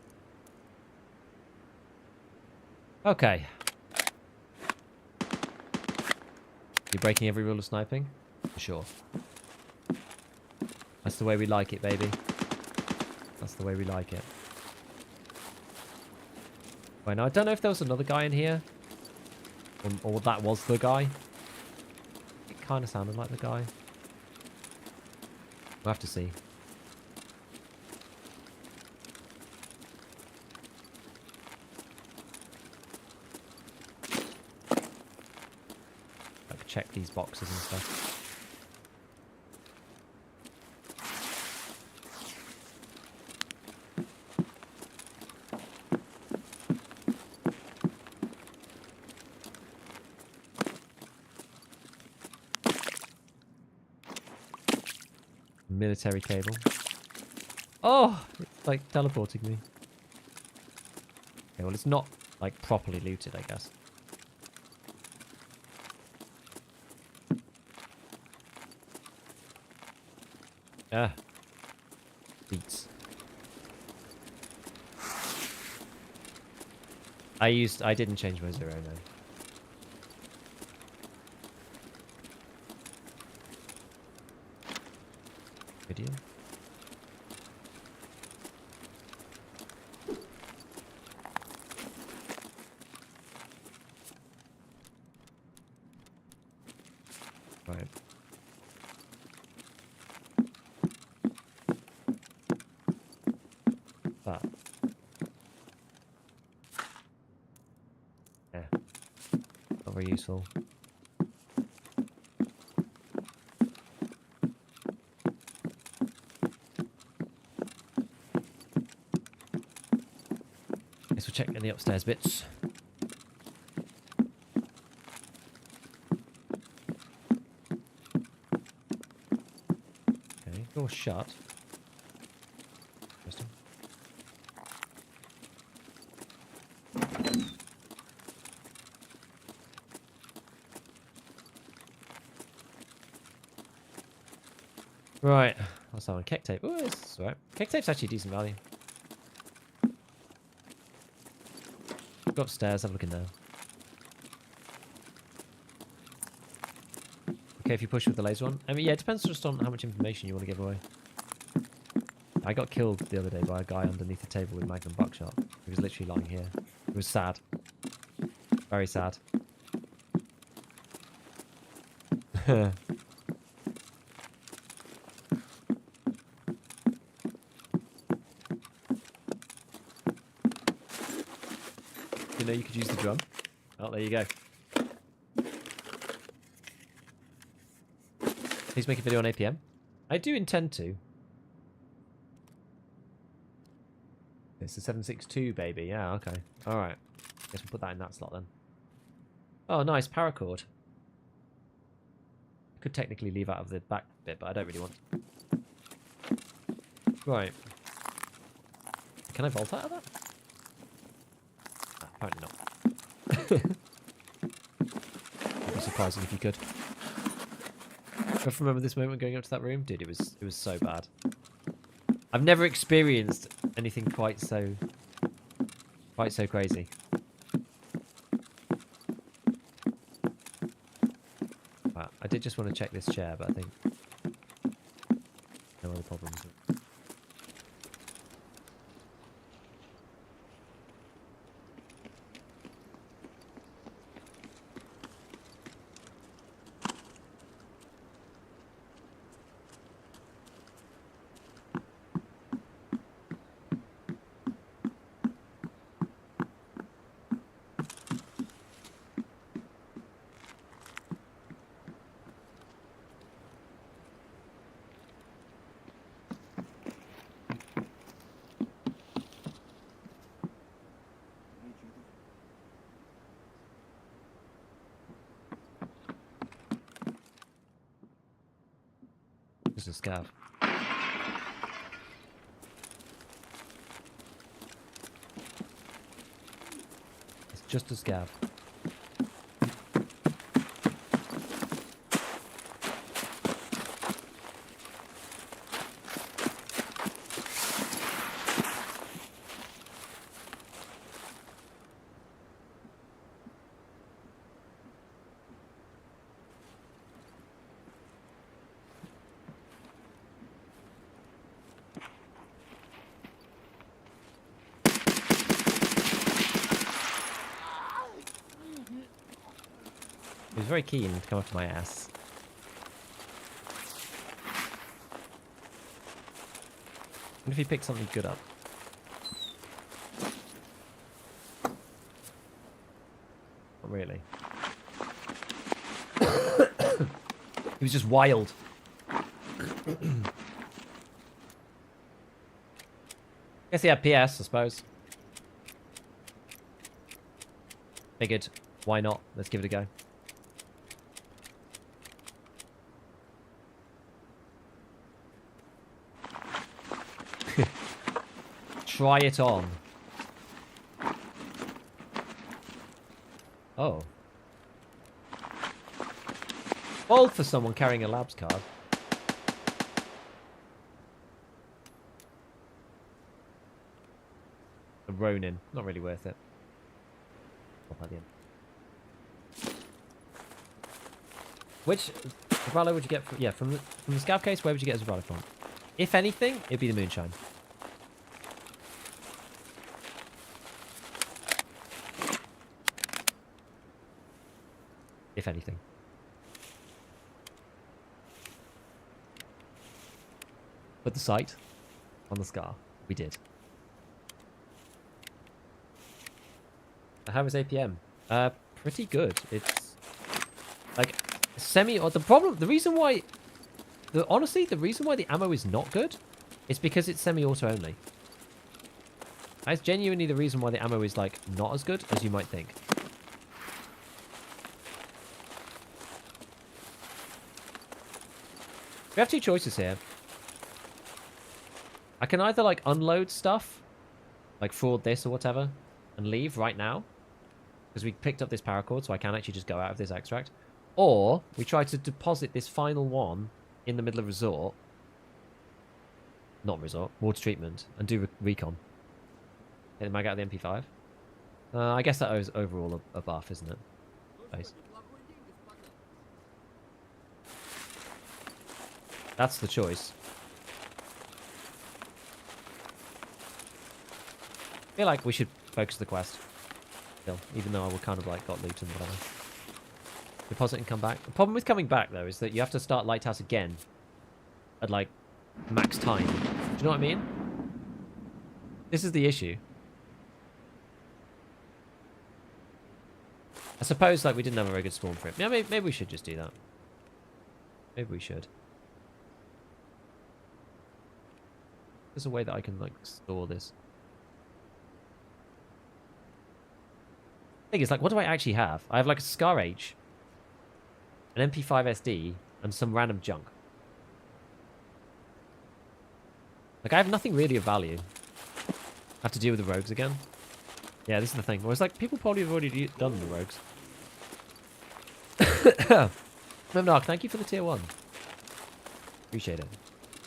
Okay. You're breaking every rule of sniping? For sure. That's the way we like it, baby. That's the way we like it. Right, now I don't know if there was another guy in here. Or that was the guy. It kind of sounded like the guy. We'll have to see. Like, check these boxes and stuff. Military cable. Oh, it's like teleporting me. Okay, well, it's not like properly looted, I guess. Ah, beats. I didn't change my 0, no. Video. That. Yeah. Not very useful. Guess we'll check any upstairs bits. Okay, door shut. Interesting. Right, what's that one? Keck tape. Oh, it's alright. Keck tape's actually decent value. Go upstairs, have a look in there. Okay, if you push with the laser one. I mean, yeah, it depends just on how much information you want to give away. I got killed the other day by a guy underneath the table with Magnum buckshot. He was literally lying here. It was sad. Very sad. You know you could use the drum. Oh, there you go. Please make a video on APM. I do intend to. It's a 762, baby. Yeah, okay. Alright. Guess we'll put that in that slot then. Oh, nice. Paracord. Could technically leave out of the back bit, but I don't really want to. Right. Can I vault out of that? Ah, apparently not. It'd be surprising if you could. I remember this moment going up to that room? Dude, it was so bad. I've never experienced anything quite so crazy. Wow, I did just want to check this chair, but I think no other problems. Just a scav. It's just a scav. He was very keen to come up to my ass. What if he picked something good up? Not really. He was just wild. Guess he had PS, I suppose. Figured, why not? Let's give it a go. Try it on. Oh. Bold for someone carrying a labs card. A Ronin. Not really worth it. Not by the end. Which Zabralo would you get? From the scav case, where would you get a Zabralo from? If anything, it'd be the Moonshine. If anything. But the sight on the scar, we did. How is APM? Pretty good. It's like semi. Or the reason why, honestly, the reason why the ammo is not good is because it's semi-auto only. That's genuinely the reason why the ammo is like not as good as you might think. We have two choices here. I can either like unload stuff, like fraud this or whatever, and leave right now. Because we picked up this paracord, so I can actually just go out of this extract. Or we try to deposit this final one in the middle of resort. Not resort, water treatment, and do recon. Get the mag out of the MP5. I guess that is overall a buff, isn't it? Base. That's the choice. I feel like we should focus the quest. Still, even though I would kind of like got loot and whatever. Deposit and come back. The problem with coming back though is that you have to start Lighthouse again at like max time. Do you know what I mean? This is the issue. I suppose like we didn't have a very good spawn for it. Yeah, maybe we should just do that. Maybe we should. There's a way that I can like store this. Thing is, like, what do I actually have? I have like a Scar H, an MP5 SD, and some random junk. Like, I have nothing really of value. I have to deal with the rogues again. Yeah, this is the thing. Whereas, like, people probably have already done the rogues. Memnark, thank you for the tier 1. Appreciate it.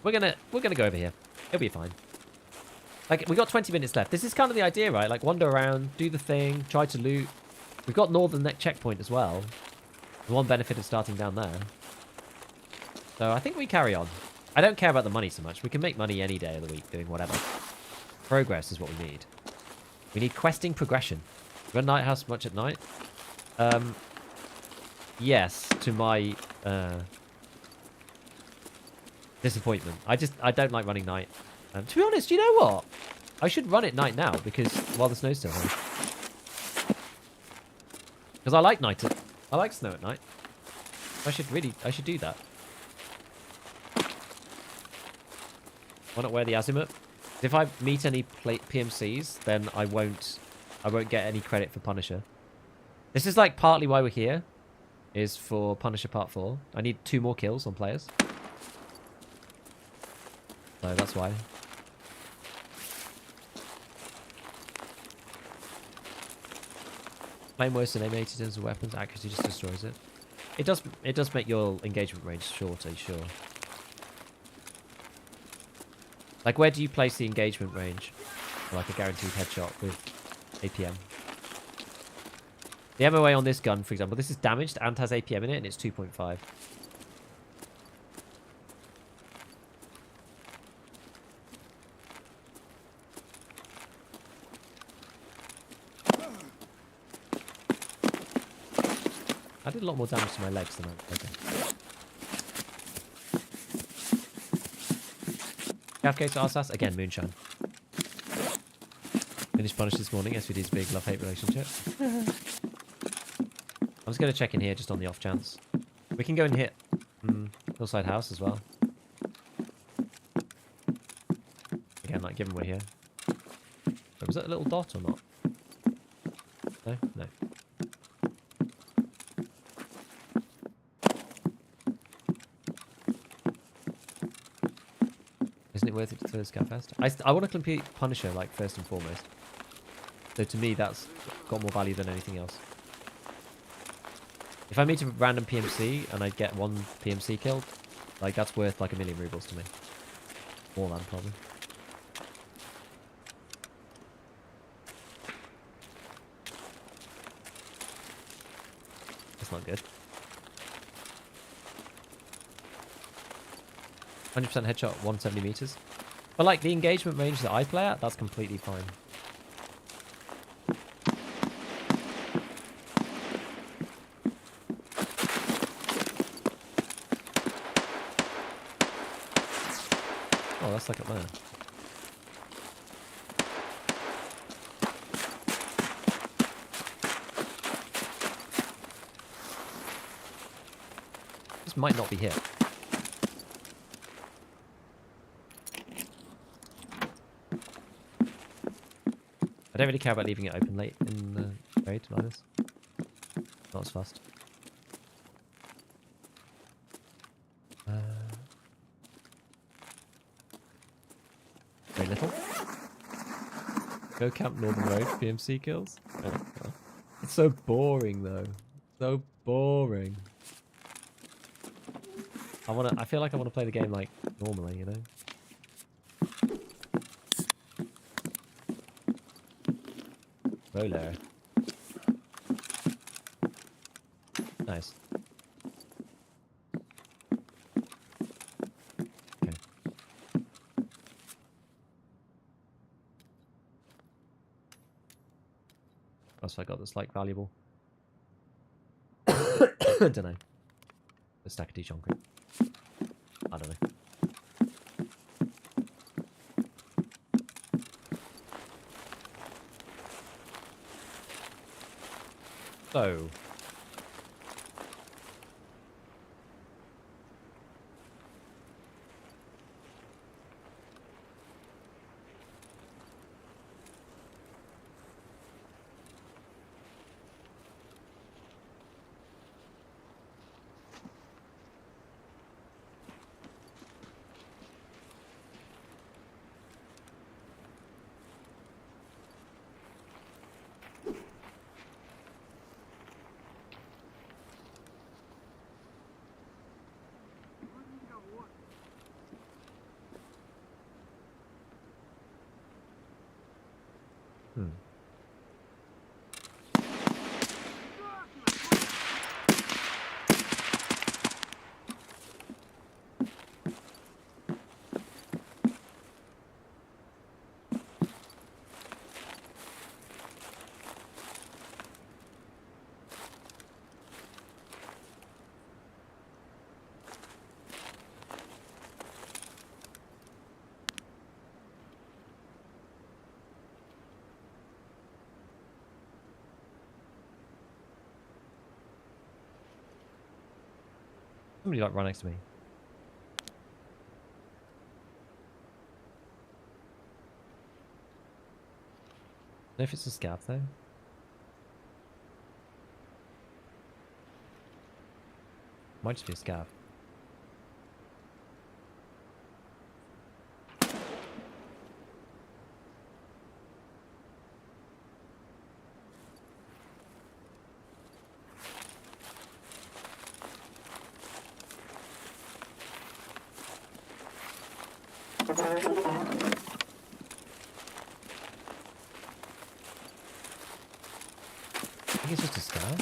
We're gonna go over here. It'll be fine. Like, we got 20 minutes left. This is kind of the idea, right? Like, wander around, do the thing, try to loot. We've got Northern Neck checkpoint as well. The one benefit of starting down there. So I think we carry on. I don't care about the money so much. We can make money any day of the week doing whatever. Progress is what we need. We need questing progression. Run Lighthouse much at night? Yes, to my disappointment. I don't like running night. To be honest, you know what? I should run at night now because while the snow's still on. Because I like night. I like snow at night. I should do that. Why not wear the azimuth? If I meet any PMCs, then I won't get any credit for Punisher. This is like partly why we're here, is for Punisher Part 4. I need 2 more kills on players. So that's why. Playing worse than M80 in terms of weapons, accuracy just destroys it. It does make your engagement range shorter, sure. Like, where do you place the engagement range? For like a guaranteed headshot with APM. The MOA on this gun, for example, this is damaged and has APM in it, and it's 2.5. I did a lot more damage to my legs than I did. Cafcase Arsas, again, Moonshine. Finished Punish this morning, SVD's big love-hate relationship. I'm just going to check in here just on the off chance. We can go and hit Hillside House as well. Again, like, given we're here. Wait, was that a little dot or not? No? No. Isn't it worth it to Scavfest? I want to complete Punisher, like, first and foremost. So to me, that's got more value than anything else. If I meet a random PMC and I get 1 PMC killed, like, that's worth like 1,000,000 rubles to me. More than, probably. That's not good. 100% headshot, 170 meters. But like the engagement range that I play at, that's completely fine. Oh, that's like up there. might not be here. I don't really care about leaving it open late in the raid like this. Not as fast. Very little. Go camp Northern Road, PMC kills. Oh, well. It's so boring though. So boring. I feel like I want to play the game like normally, you know? Roller. Nice. Okay. What else have I got that's like valuable? I don't know. A stack of concrete. I don't know. So. Somebody like right next to me. I don't know if it's a scav though. Might just be a scav. I think it's just a scav.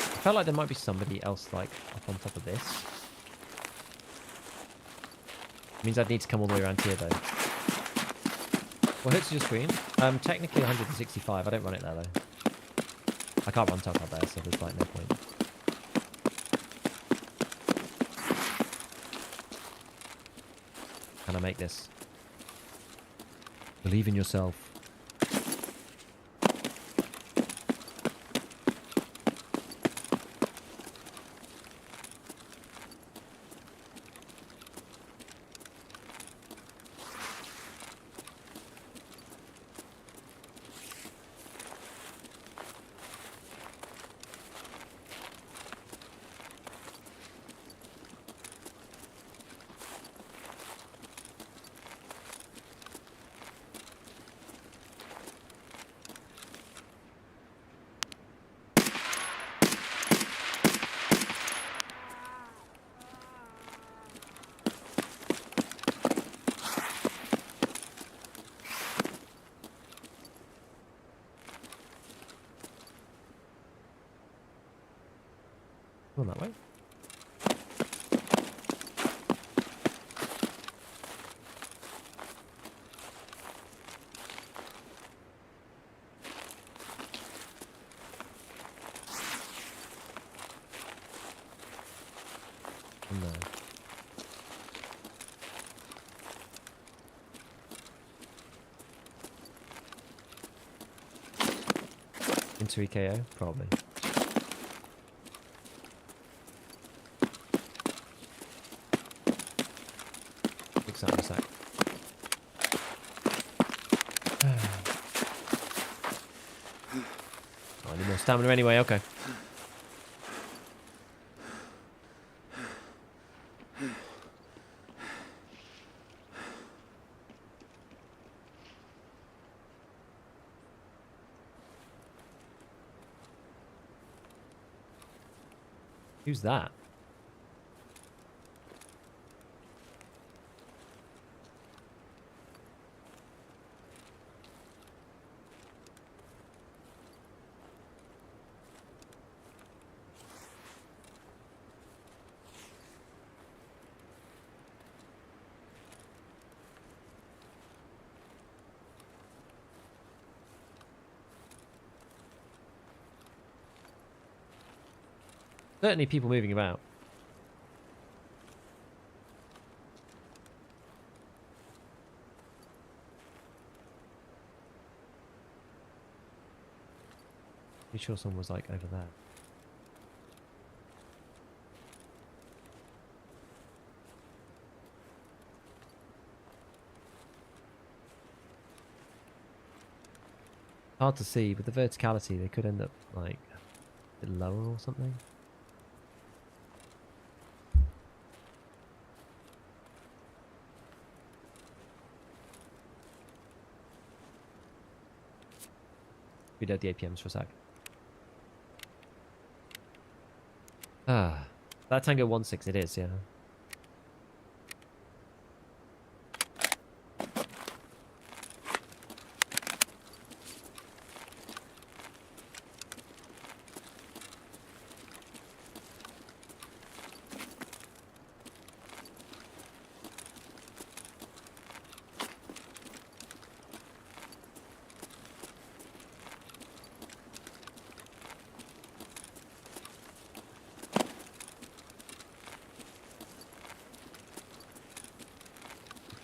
I felt like there might be somebody else like up on top of this. Means I'd need to come all the way around here though. What hits your screen? Technically 165. I don't run it there though. I can't run Tarkov there, so there's like no point. Can I make this? Believe in yourself. Going that way. battery KO? Probably. Fix that in a sec. Oh, I need more stamina anyway, okay. Who's that? Certainly people moving about. Pretty sure someone was like over there. Hard to see, but the verticality, they could end up like a bit lower or something. We did the APMs for a sec. Ah, that Tango 1.6 it is, yeah.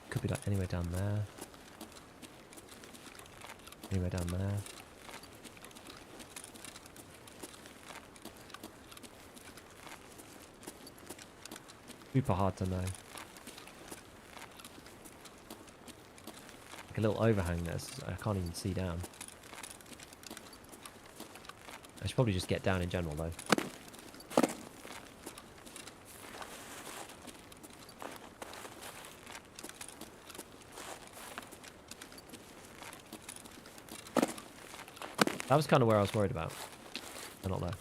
Could be like anywhere down there. Anywhere down there. Super hard to know. Like a little overhang there. I can't even see down. I should probably just get down in general though. That was kind of where I was worried about. They're not there.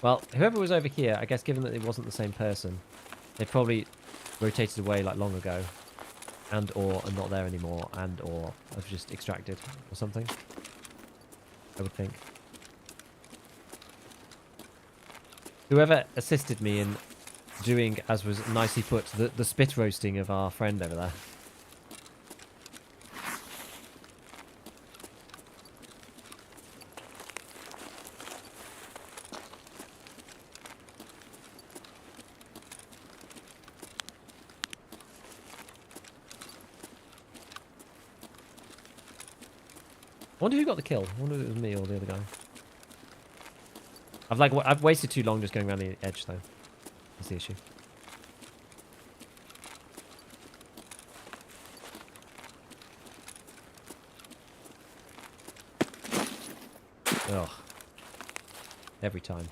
Well, whoever was over here, I guess given that it wasn't the same person, they probably rotated away like long ago. And or are not there anymore. And or have just extracted or something. I would think. Whoever assisted me in doing, as was nicely put, the spit roasting of our friend over there. I wonder who got the kill. I wonder if it was me or the other guy. I've wasted too long just going around the edge though. That's the issue. Ugh. Every time.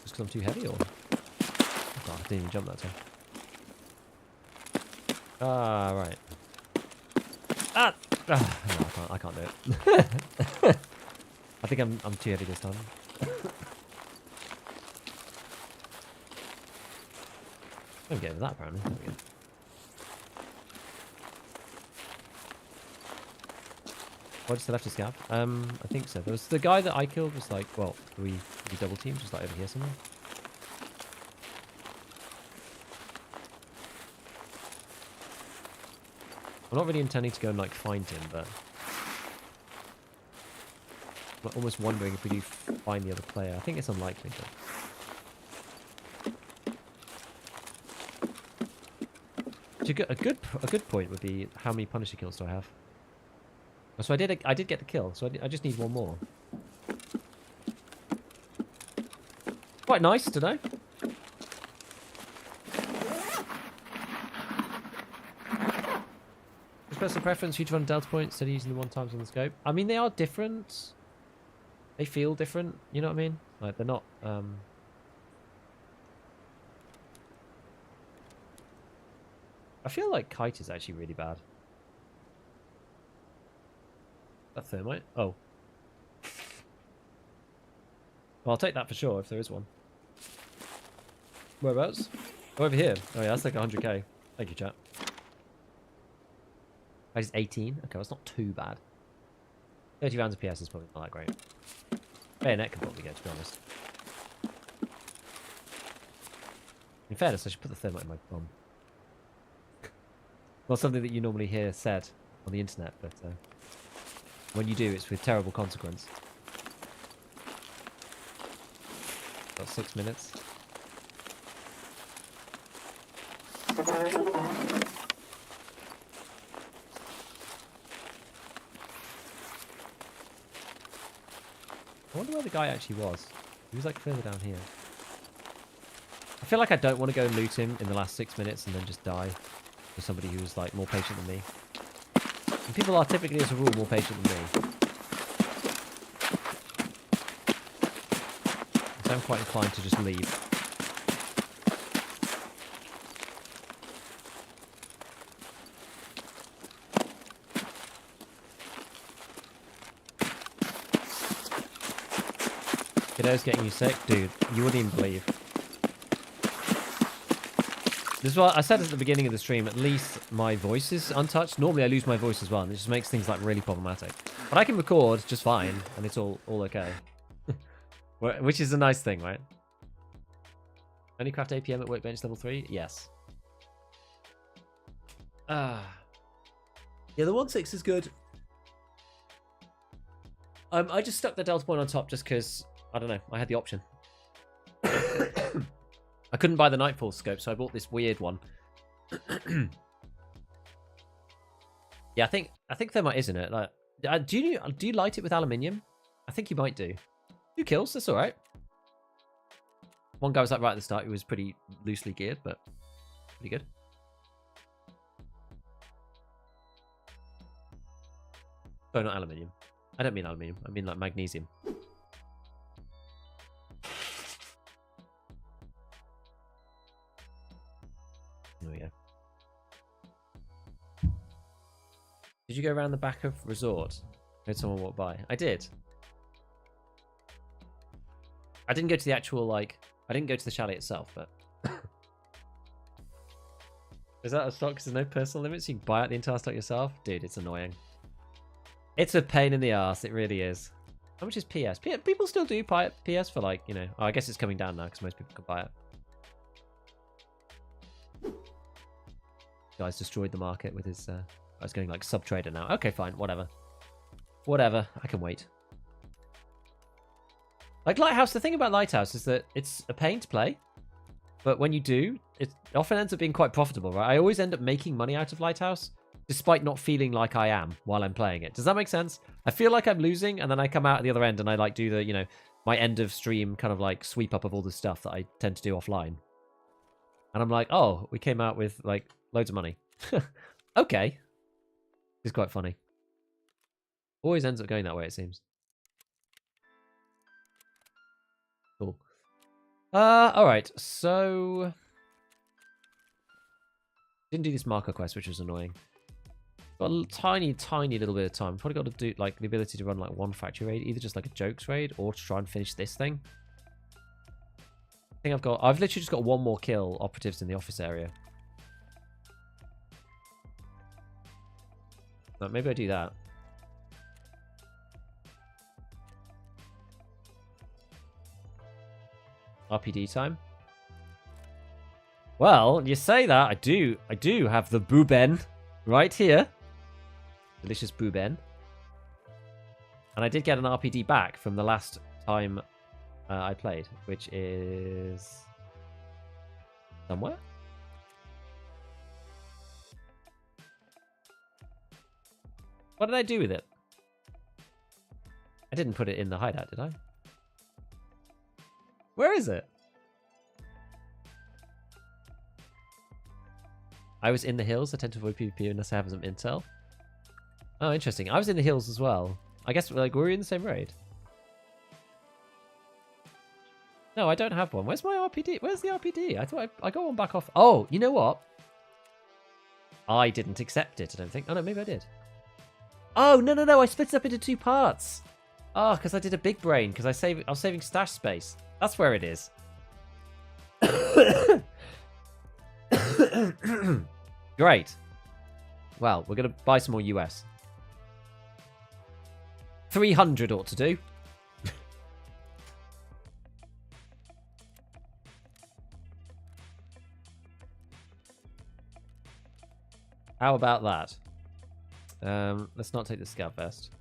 Just because I'm too heavy or? Oh, I didn't even jump that time. Ah, right. Ah! No, I can't do it. I think I'm too heavy this time. I'm getting that apparently. There we go. Oh, I just left a scav. I think so. There was the guy that I killed was like, well, we double teamed just like over here somewhere. I'm not really intending to go and like find him, but I'm almost wondering if we do find the other player. I think it's unlikely, but a good point would be how many Punisher kills do I have? So I did get the kill, so I just need one more. Quite nice to know. Personal preference, you to run Delta Point instead of using the 1 times on the scope. I mean, they are different. They feel different, you know what I mean? Like, they're not, I feel like Kite is actually really bad. That thermite? Oh. Well, I'll take that for sure if there is one. Whereabouts? Oh, over here. Oh yeah, that's like 100k. Thank you, chat. That is 18. Okay, that's not too bad. 30 rounds of PS is probably not that great. Bayonet can probably get, to be honest. In fairness, I should put the thermite in my bomb. Not something that you normally hear said on the internet, but when you do, it's with terrible consequence. Got 6 minutes. I wonder where the guy actually was. He was like further down here. I feel like I don't want to go and loot him in the last 6 minutes and then just die for somebody who's like more patient than me. And people are typically, as a rule, more patient than me. So I'm quite inclined to just leave. Kiddo's getting you sick? Dude, you wouldn't even believe. This is what I said at the beginning of the stream. At least my voice is untouched. Normally I lose my voice as well, and it just makes things like really problematic. But I can record just fine, and it's all okay. Which is a nice thing, right? Only craft APM at workbench level 3? Yes. Yeah, the 1.6 is good. I just stuck the Delta Point on top just because, I don't know, I had the option. I couldn't buy the Nightfall scope, so I bought this weird one. Yeah, I think thermite is in it. Like, do you light it with aluminium? I think you might do. 2 kills, that's all right. One guy was like right at the start. He was pretty loosely geared, but pretty good. Sorry, not aluminium. I don't mean aluminium. I mean like magnesium. There we go. Did you go around the back of Resort? Heard someone walk by. I did. I didn't go to the actual, like... I didn't go to the chalet itself, but... Is that a stock because there's no personal limits? You can buy out the entire stock yourself? Dude, it's annoying. It's a pain in the ass. It really is. How much is PS? People still do buy PS for, like, you know... Oh, I guess it's coming down now because most people can buy it. Guy's destroyed the market with his... I was going, like, sub-trader now. Okay, fine. Whatever. Whatever. I can wait. Like Lighthouse, the thing about Lighthouse is that it's a pain to play, but when you do, it often ends up being quite profitable, right? I always end up making money out of Lighthouse, despite not feeling like I am while I'm playing it. Does that make sense? I feel like I'm losing, and then I come out at the other end and I like do the, you know, my end of stream kind of like sweep up of all the stuff that I tend to do offline. And I'm like, oh, we came out with like loads of money. Okay. It's quite funny. Always ends up going that way, it seems. Cool. Alright, so... Didn't do this marker quest, which was annoying. Got a tiny little bit of time. Probably got to do, like, the ability to run, like, one factory raid. Either just, like, a jokes raid, or to try and finish this thing. I think I've literally just got one more kill operatives in the office area. But maybe I do that. RPD time. Well, you say that. I do have the Booben right here. Delicious Bouben. And I did get an RPD back from the last time I played, which is somewhere. What did I do with it? I didn't put it in the hideout, did I? Where is it? I was in the hills. I tend to avoid PvP unless I have some intel. Oh, interesting. I was in the hills as well. I guess like were we in the same raid? No, I don't have one. Where's my RPD? Where's the RPD? I thought I got one back off. Oh, you know what? I didn't accept it, I don't think. Oh, no, maybe I did. Oh, no. I split it up into 2 parts. Oh, because I did a big brain. Because I was saving stash space. That's where it is. Great. Well, we're going to buy some more US. 300 ought to do. How about that? Let's not take the scout vest.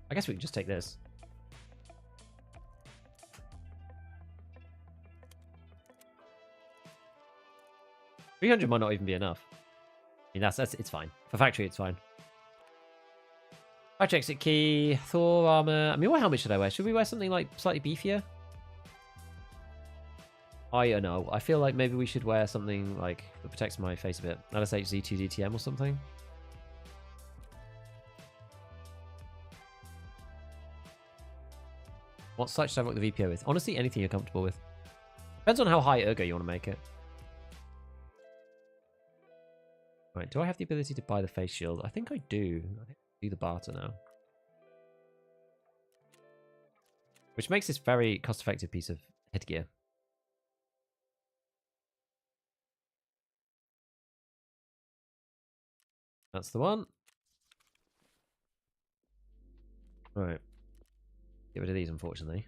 I guess we can just take this. $300 might not even be enough. I mean, it's fine. For factory, it's fine. Factory exit key, Thor armor. I mean, what helmet should I wear? Should we wear something like slightly beefier? I don't know. I feel like maybe we should wear something like that protects my face a bit. LSH Z2 DTM or something. What sight should I rock the VPO with? Honestly, anything you're comfortable with. Depends on how high ergo you want to make it. Right, do I have the ability to buy the face shield? I think I do. I think I do the barter now. Which makes this very cost-effective piece of headgear. That's the one. Right. Get rid of these, unfortunately.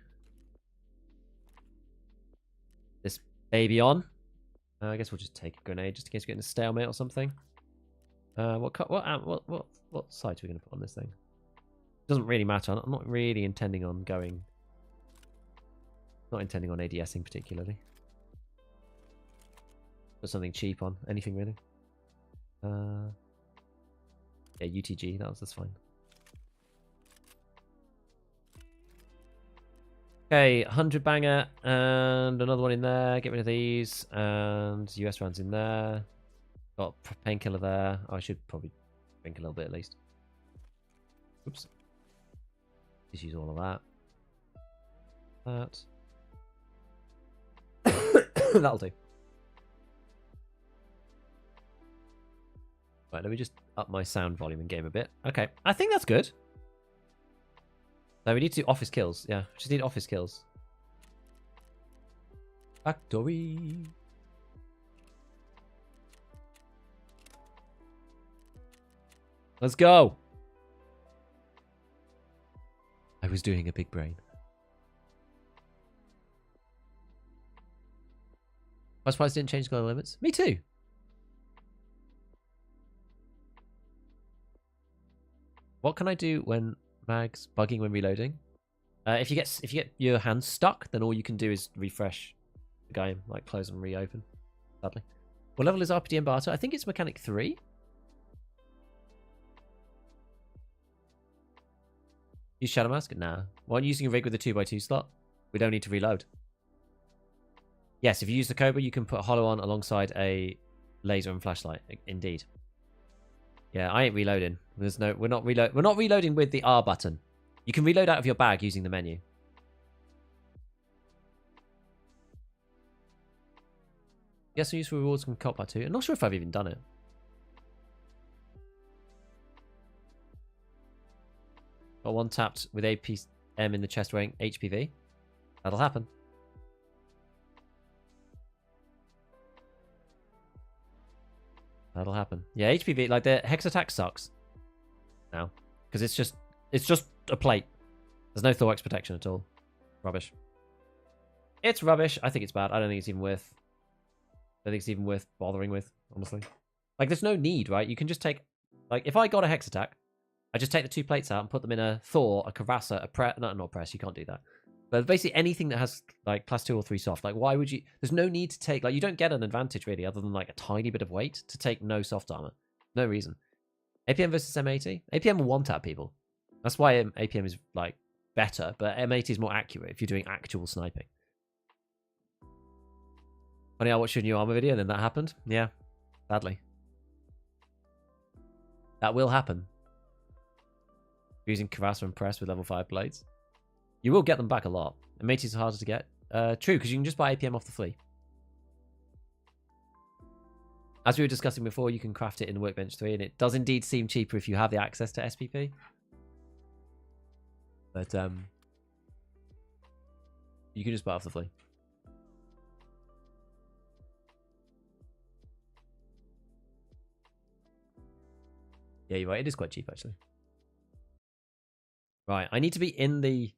This baby on. I guess we'll just take a grenade just in case we get in a stalemate or something. What sight are we going to put on this thing? Doesn't really matter. I'm not really intending on going. Not intending on ADSing particularly. Put something cheap on. Anything really. Yeah, UTG. That's fine. Okay, 100 banger and another one in there. Get rid of these and US rounds in there. Got painkiller there. Oh, I should probably drink a little bit at least. Oops. Just use all of that. That'll do. Right, let me just up my sound volume in game a bit. Okay, I think that's good. No, we need to do office kills. Yeah, just need office kills. Factory. Let's go. I was doing a big brain. I was surprised it didn't change global limits. Me too. What can I do when mag's bugging when reloading? If you get your hands stuck, then all you can do is refresh the game, like close and reopen. Sadly. What level is RPD and barter? I think it's mechanic 3. Use Shadow Mask? Nah. Why aren't you using a rig with a 2x2 slot? We don't need to reload. Yes, if you use the Cobra, you can put Hollow on alongside a laser and flashlight. Indeed. Yeah, I ain't reloading. We're not reloading with the R button. You can reload out of your bag using the menu. Yes, some useful rewards from Cop Bar 2. I'm not sure if I've even done it. Got one tapped with APM in the chest wearing HPV. That'll happen. That'll happen. Yeah, HPV, like the Hex attack sucks. Now. Because it's just a plate. There's no thorax protection at all. Rubbish. It's rubbish. I think it's bad. I don't think it's even worth bothering with, honestly. Like, there's no need, right? You can just take, like, if I got a hex attack, I just take the 2 plates out and put them in a Thor, a Kavasa, a press. No, not press. You can't do that. But basically anything that has like plus 2 or 3 soft. Like, why would you? There's no need to take. Like, you don't get an advantage really, other than like a tiny bit of weight to take no soft armor. No reason. APM versus M80. APM will one tap people. That's why APM is like better, but M80 is more accurate if you're doing actual sniping. Funny, I watched your new armor video and then that happened. Yeah, sadly. That will happen. Using Kavasa and press with level 5 blades. You will get them back a lot. M80s are harder to get. True, because you can just buy APM off the flea. As we were discussing before, you can craft it in Workbench 3, and it does indeed seem cheaper if you have the access to SPP. But you can just buy off the flea. Yeah, you're right. It is quite cheap, actually. Right, I need to be in the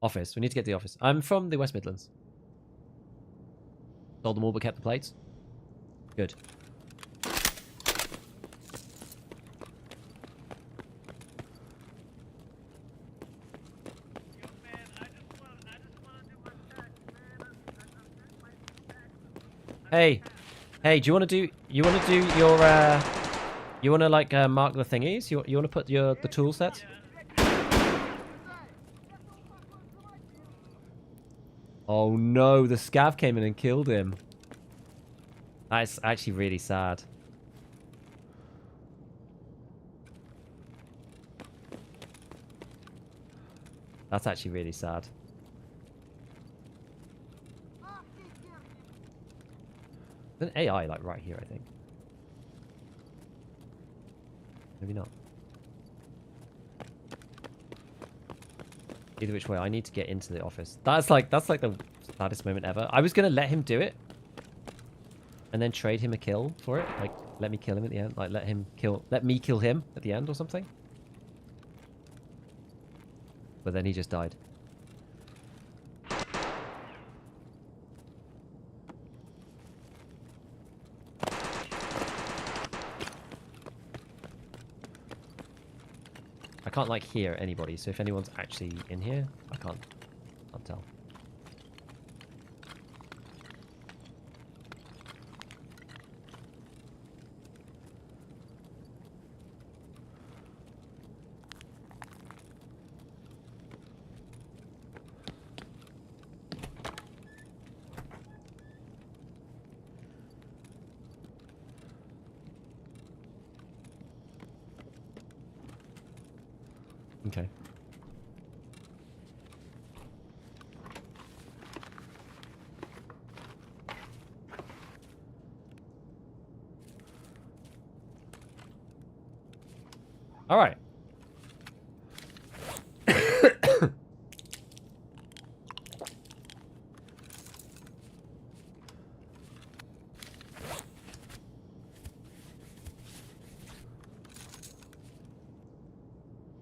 office. We need to get to the office. I'm from the West Midlands. Sold them all but kept the plates. Good. Hey, do you want to do your you want to like mark the thingies? You want to put the tool sets? Oh no, the scav came in and killed him. That's actually really sad. That's actually really sad. There's an AI like right here, I think. Maybe not. Either which way, I need to get into the office. That's like the saddest moment ever. I was gonna let him do it, and then trade him a kill for it. Like, let me kill him at the end. Like, let me kill him at the end or something. But then he just died. I can't like hear anybody, so if anyone's actually in here, I can't tell. Okay. All right.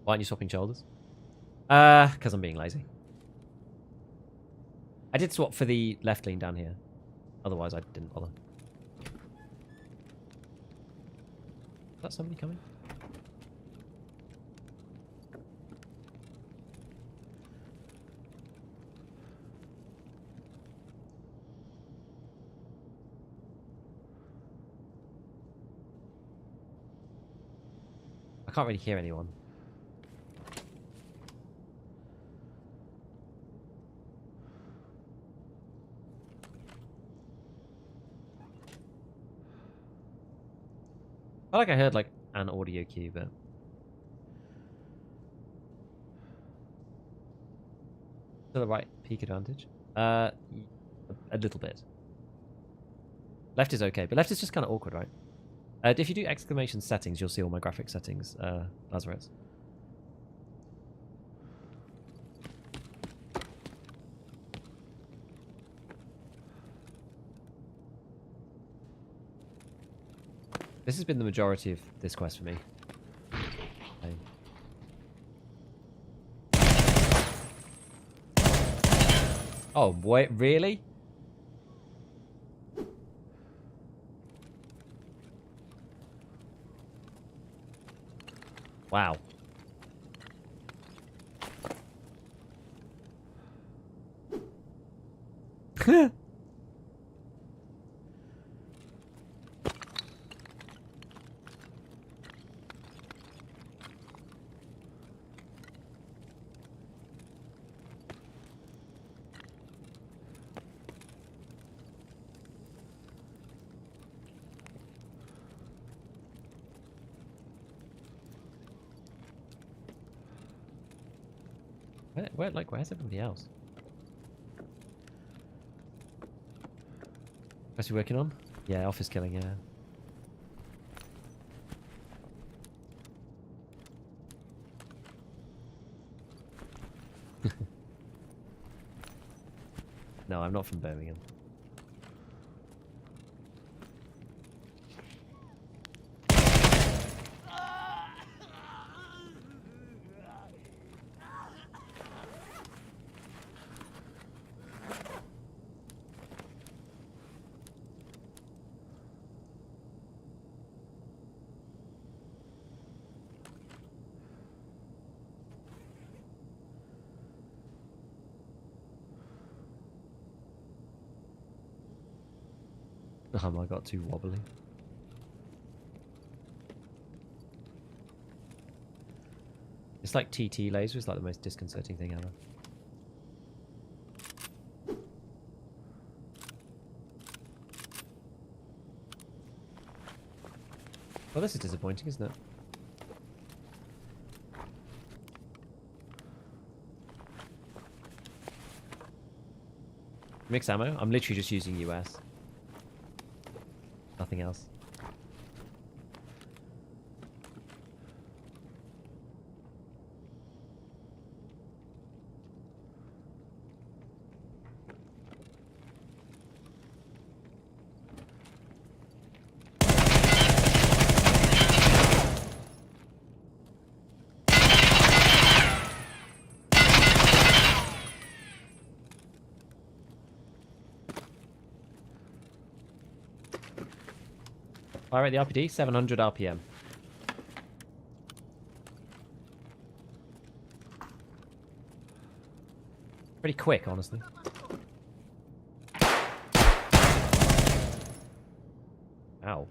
Why aren't you swapping shoulders? Because I'm being lazy. I did swap for the left lean down here. Otherwise, I didn't bother. Is that somebody coming? I can't really hear anyone. I feel like I heard like an audio cue, but to the right peak advantage. A little bit. Left is okay, but left is just kind of awkward, right? If you do exclamation settings, you'll see all my graphic settings, Lazarus. This has been the majority of this quest for me. Okay. Oh, wait, really? Wow. Where's everybody else? What's he working on? Yeah, office killing, yeah. No, I'm not from Birmingham. Oh, I got too wobbly. It's like TT laser is like the most disconcerting thing ever. Well, this is disappointing, isn't it? Mixed ammo? I'm literally just using US. Nothing else. Fire rate the RPD, 700 RPM. Pretty quick, honestly. Ow.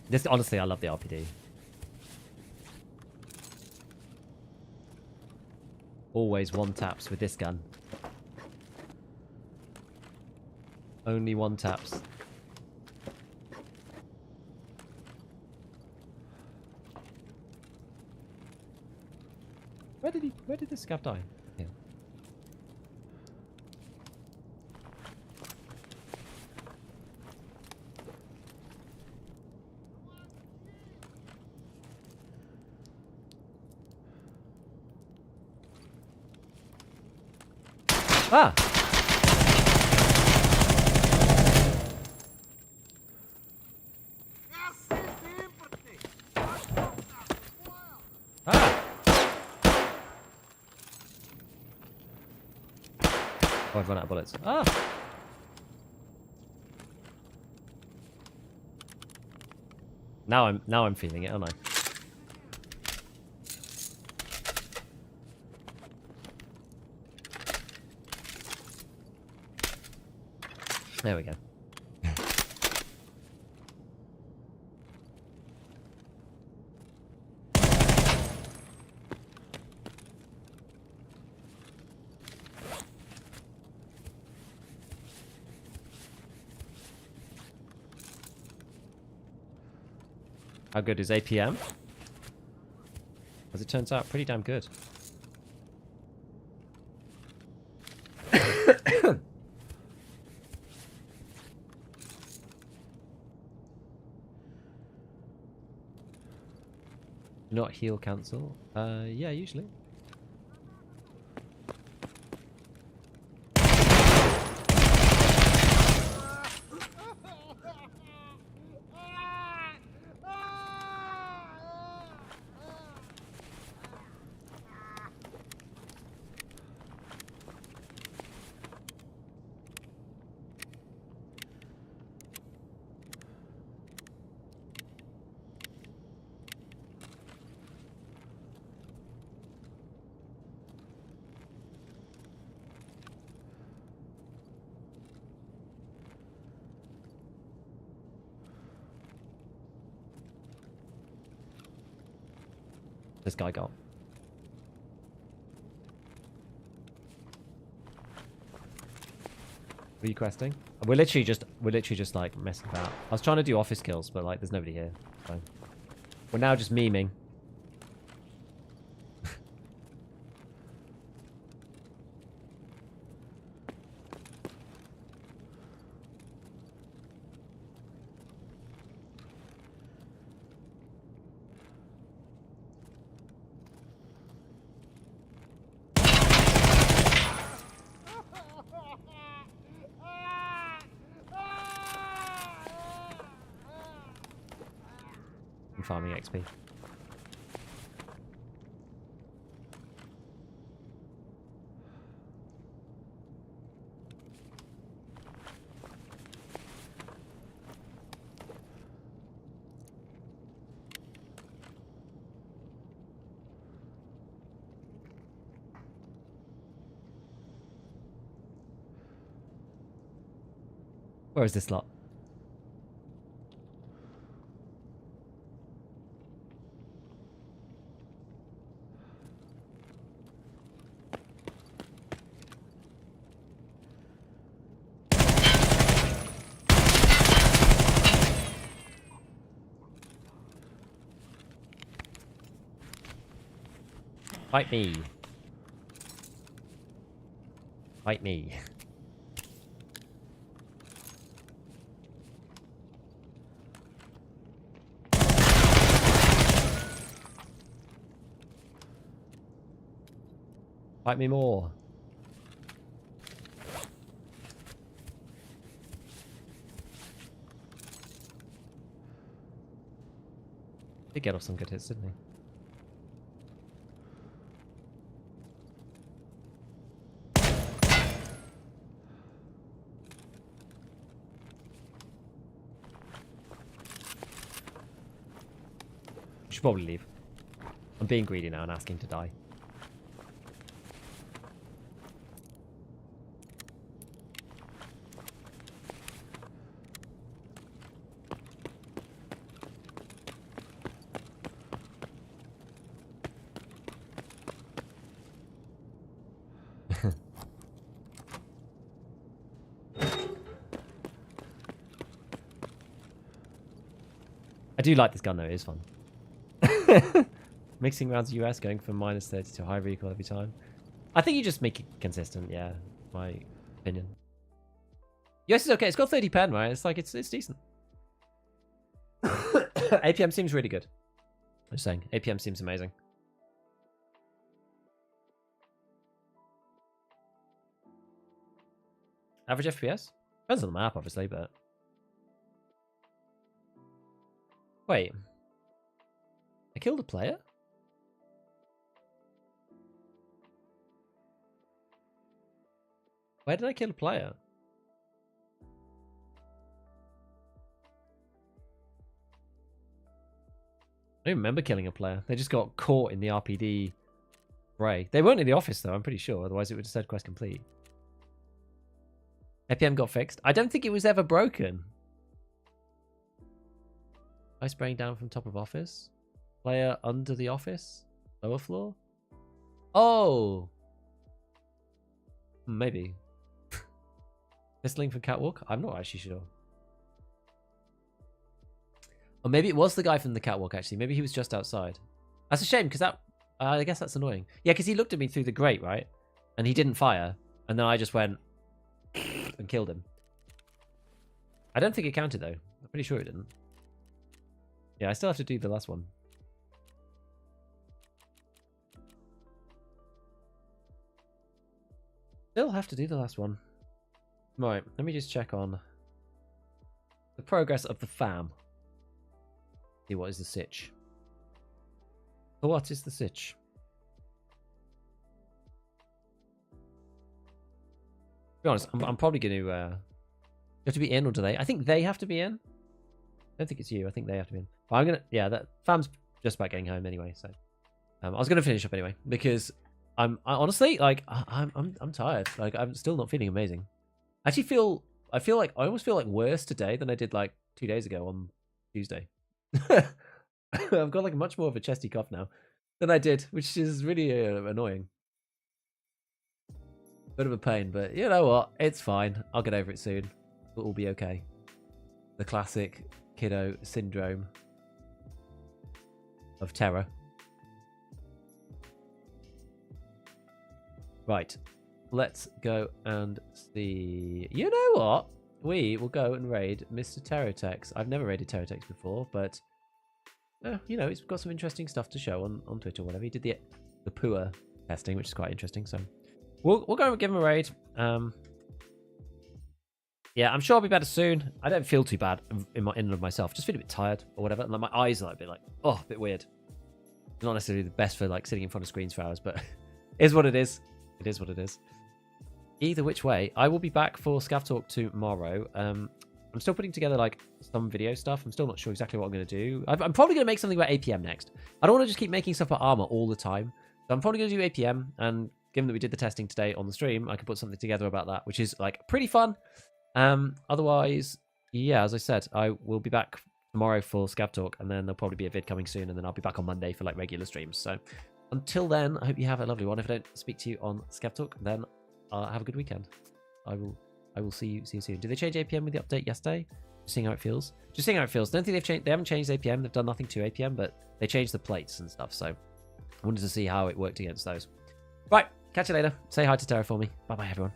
This, honestly, I love the RPD. Always one taps with this gun. Only one taps. Where did this scav die? Yeah. Ah! Ah! Oh, I've run out of bullets. Ah! Now I'm feeling it, aren't I? There we go. How good is APM? As it turns out, pretty damn good. Not heal cancel? Yeah, usually. this guy got. What are you questing? We're literally just like messing about. I was trying to do office kills, but like there's nobody here. So we're now just memeing. Farming XP. Where is this lot? Fight me. Fight me. Fight me more. Did get off some good hits, didn't he? Should probably leave. I'm being greedy now and asking to die. I do like this gun though, it is fun. Mixing rounds US, going from -30 to high recoil every time. I think you just make it consistent, yeah. My opinion. US is okay, it's got 30 pen, right? It's like, it's decent. APM seems really good. I'm just saying, APM seems amazing. Average FPS? Depends on the map, obviously, but... Wait. I killed a player? Where did I kill a player? I don't remember killing a player. They just got caught in the RPD fray. They weren't in the office, though, I'm pretty sure. Otherwise, it would have said quest complete. APM got fixed. I don't think it was ever broken. Am I spraying down from top of office? Player under the office? Lower floor? Oh! Maybe. Pistoling from catwalk? I'm not actually sure. Or maybe it was the guy from the catwalk, actually. Maybe he was just outside. That's a shame, because that... I guess that's annoying. Yeah, because he looked at me through the grate, right? And he didn't fire. And then I just went... and killed him. I don't think it counted, though. I'm pretty sure it didn't. Yeah, I still have to do the last one. Still have to do the last one. Right, let me just check on the progress of the fam. See what is the sitch. What is the sitch? To be honest, I'm probably going to... you have to be in, or do they? I think they have to be in. I don't think it's you. I think they have to be in. But I'm going to... Yeah, that fam's just about getting home anyway, so... I was going to finish up anyway, because I honestly, like, I'm tired. Like, I'm still not feeling amazing. I almost feel like worse today than I did like 2 days ago on Tuesday. I've got like much more of a chesty cough now. than I did, which is really annoying. Bit of a pain, but you know what? It's fine. I'll get over it soon. It will be okay. The classic kiddo syndrome of terror. Right. Let's go and see. You know what? We will go and raid Mr. Terrotex. I've never raided Terrotex before, but you know, he's got some interesting stuff to show on Twitter or whatever. He did the Pua testing, which is quite interesting. So we'll go and give him a raid. Yeah, I'm sure I'll be better soon. I don't feel too bad in and of myself. Just feel a bit tired or whatever. And like my eyes are a bit like, a bit weird. Not necessarily the best for like sitting in front of screens for hours, but it is what it is. It is what it is. Either which way, I will be back for ScavTalk tomorrow. I'm still putting together like some video stuff. I'm still not sure exactly what I'm going to do. I'm probably going to make something about APM next. I don't want to just keep making stuff about armor all the time. So I'm probably going to do APM. And given that we did the testing today on the stream, I could put something together about that, which is like pretty fun. Otherwise, yeah, as I said, I will be back tomorrow for ScavTalk, and then there'll probably be a vid coming soon, and then I'll be back on Monday for like regular streams. So until then, I hope you have a lovely one. If I don't speak to you on ScavTalk, then have a good weekend. I will see you soon. Did they change APM with the update yesterday? Just seeing how it feels. Just seeing how it feels. Don't think they've changed. They haven't changed APM. They've done nothing to APM, but they changed the plates and stuff. So I wanted to see how it worked against those. Right. Catch you later. Say hi to Tara for me. Bye bye, everyone.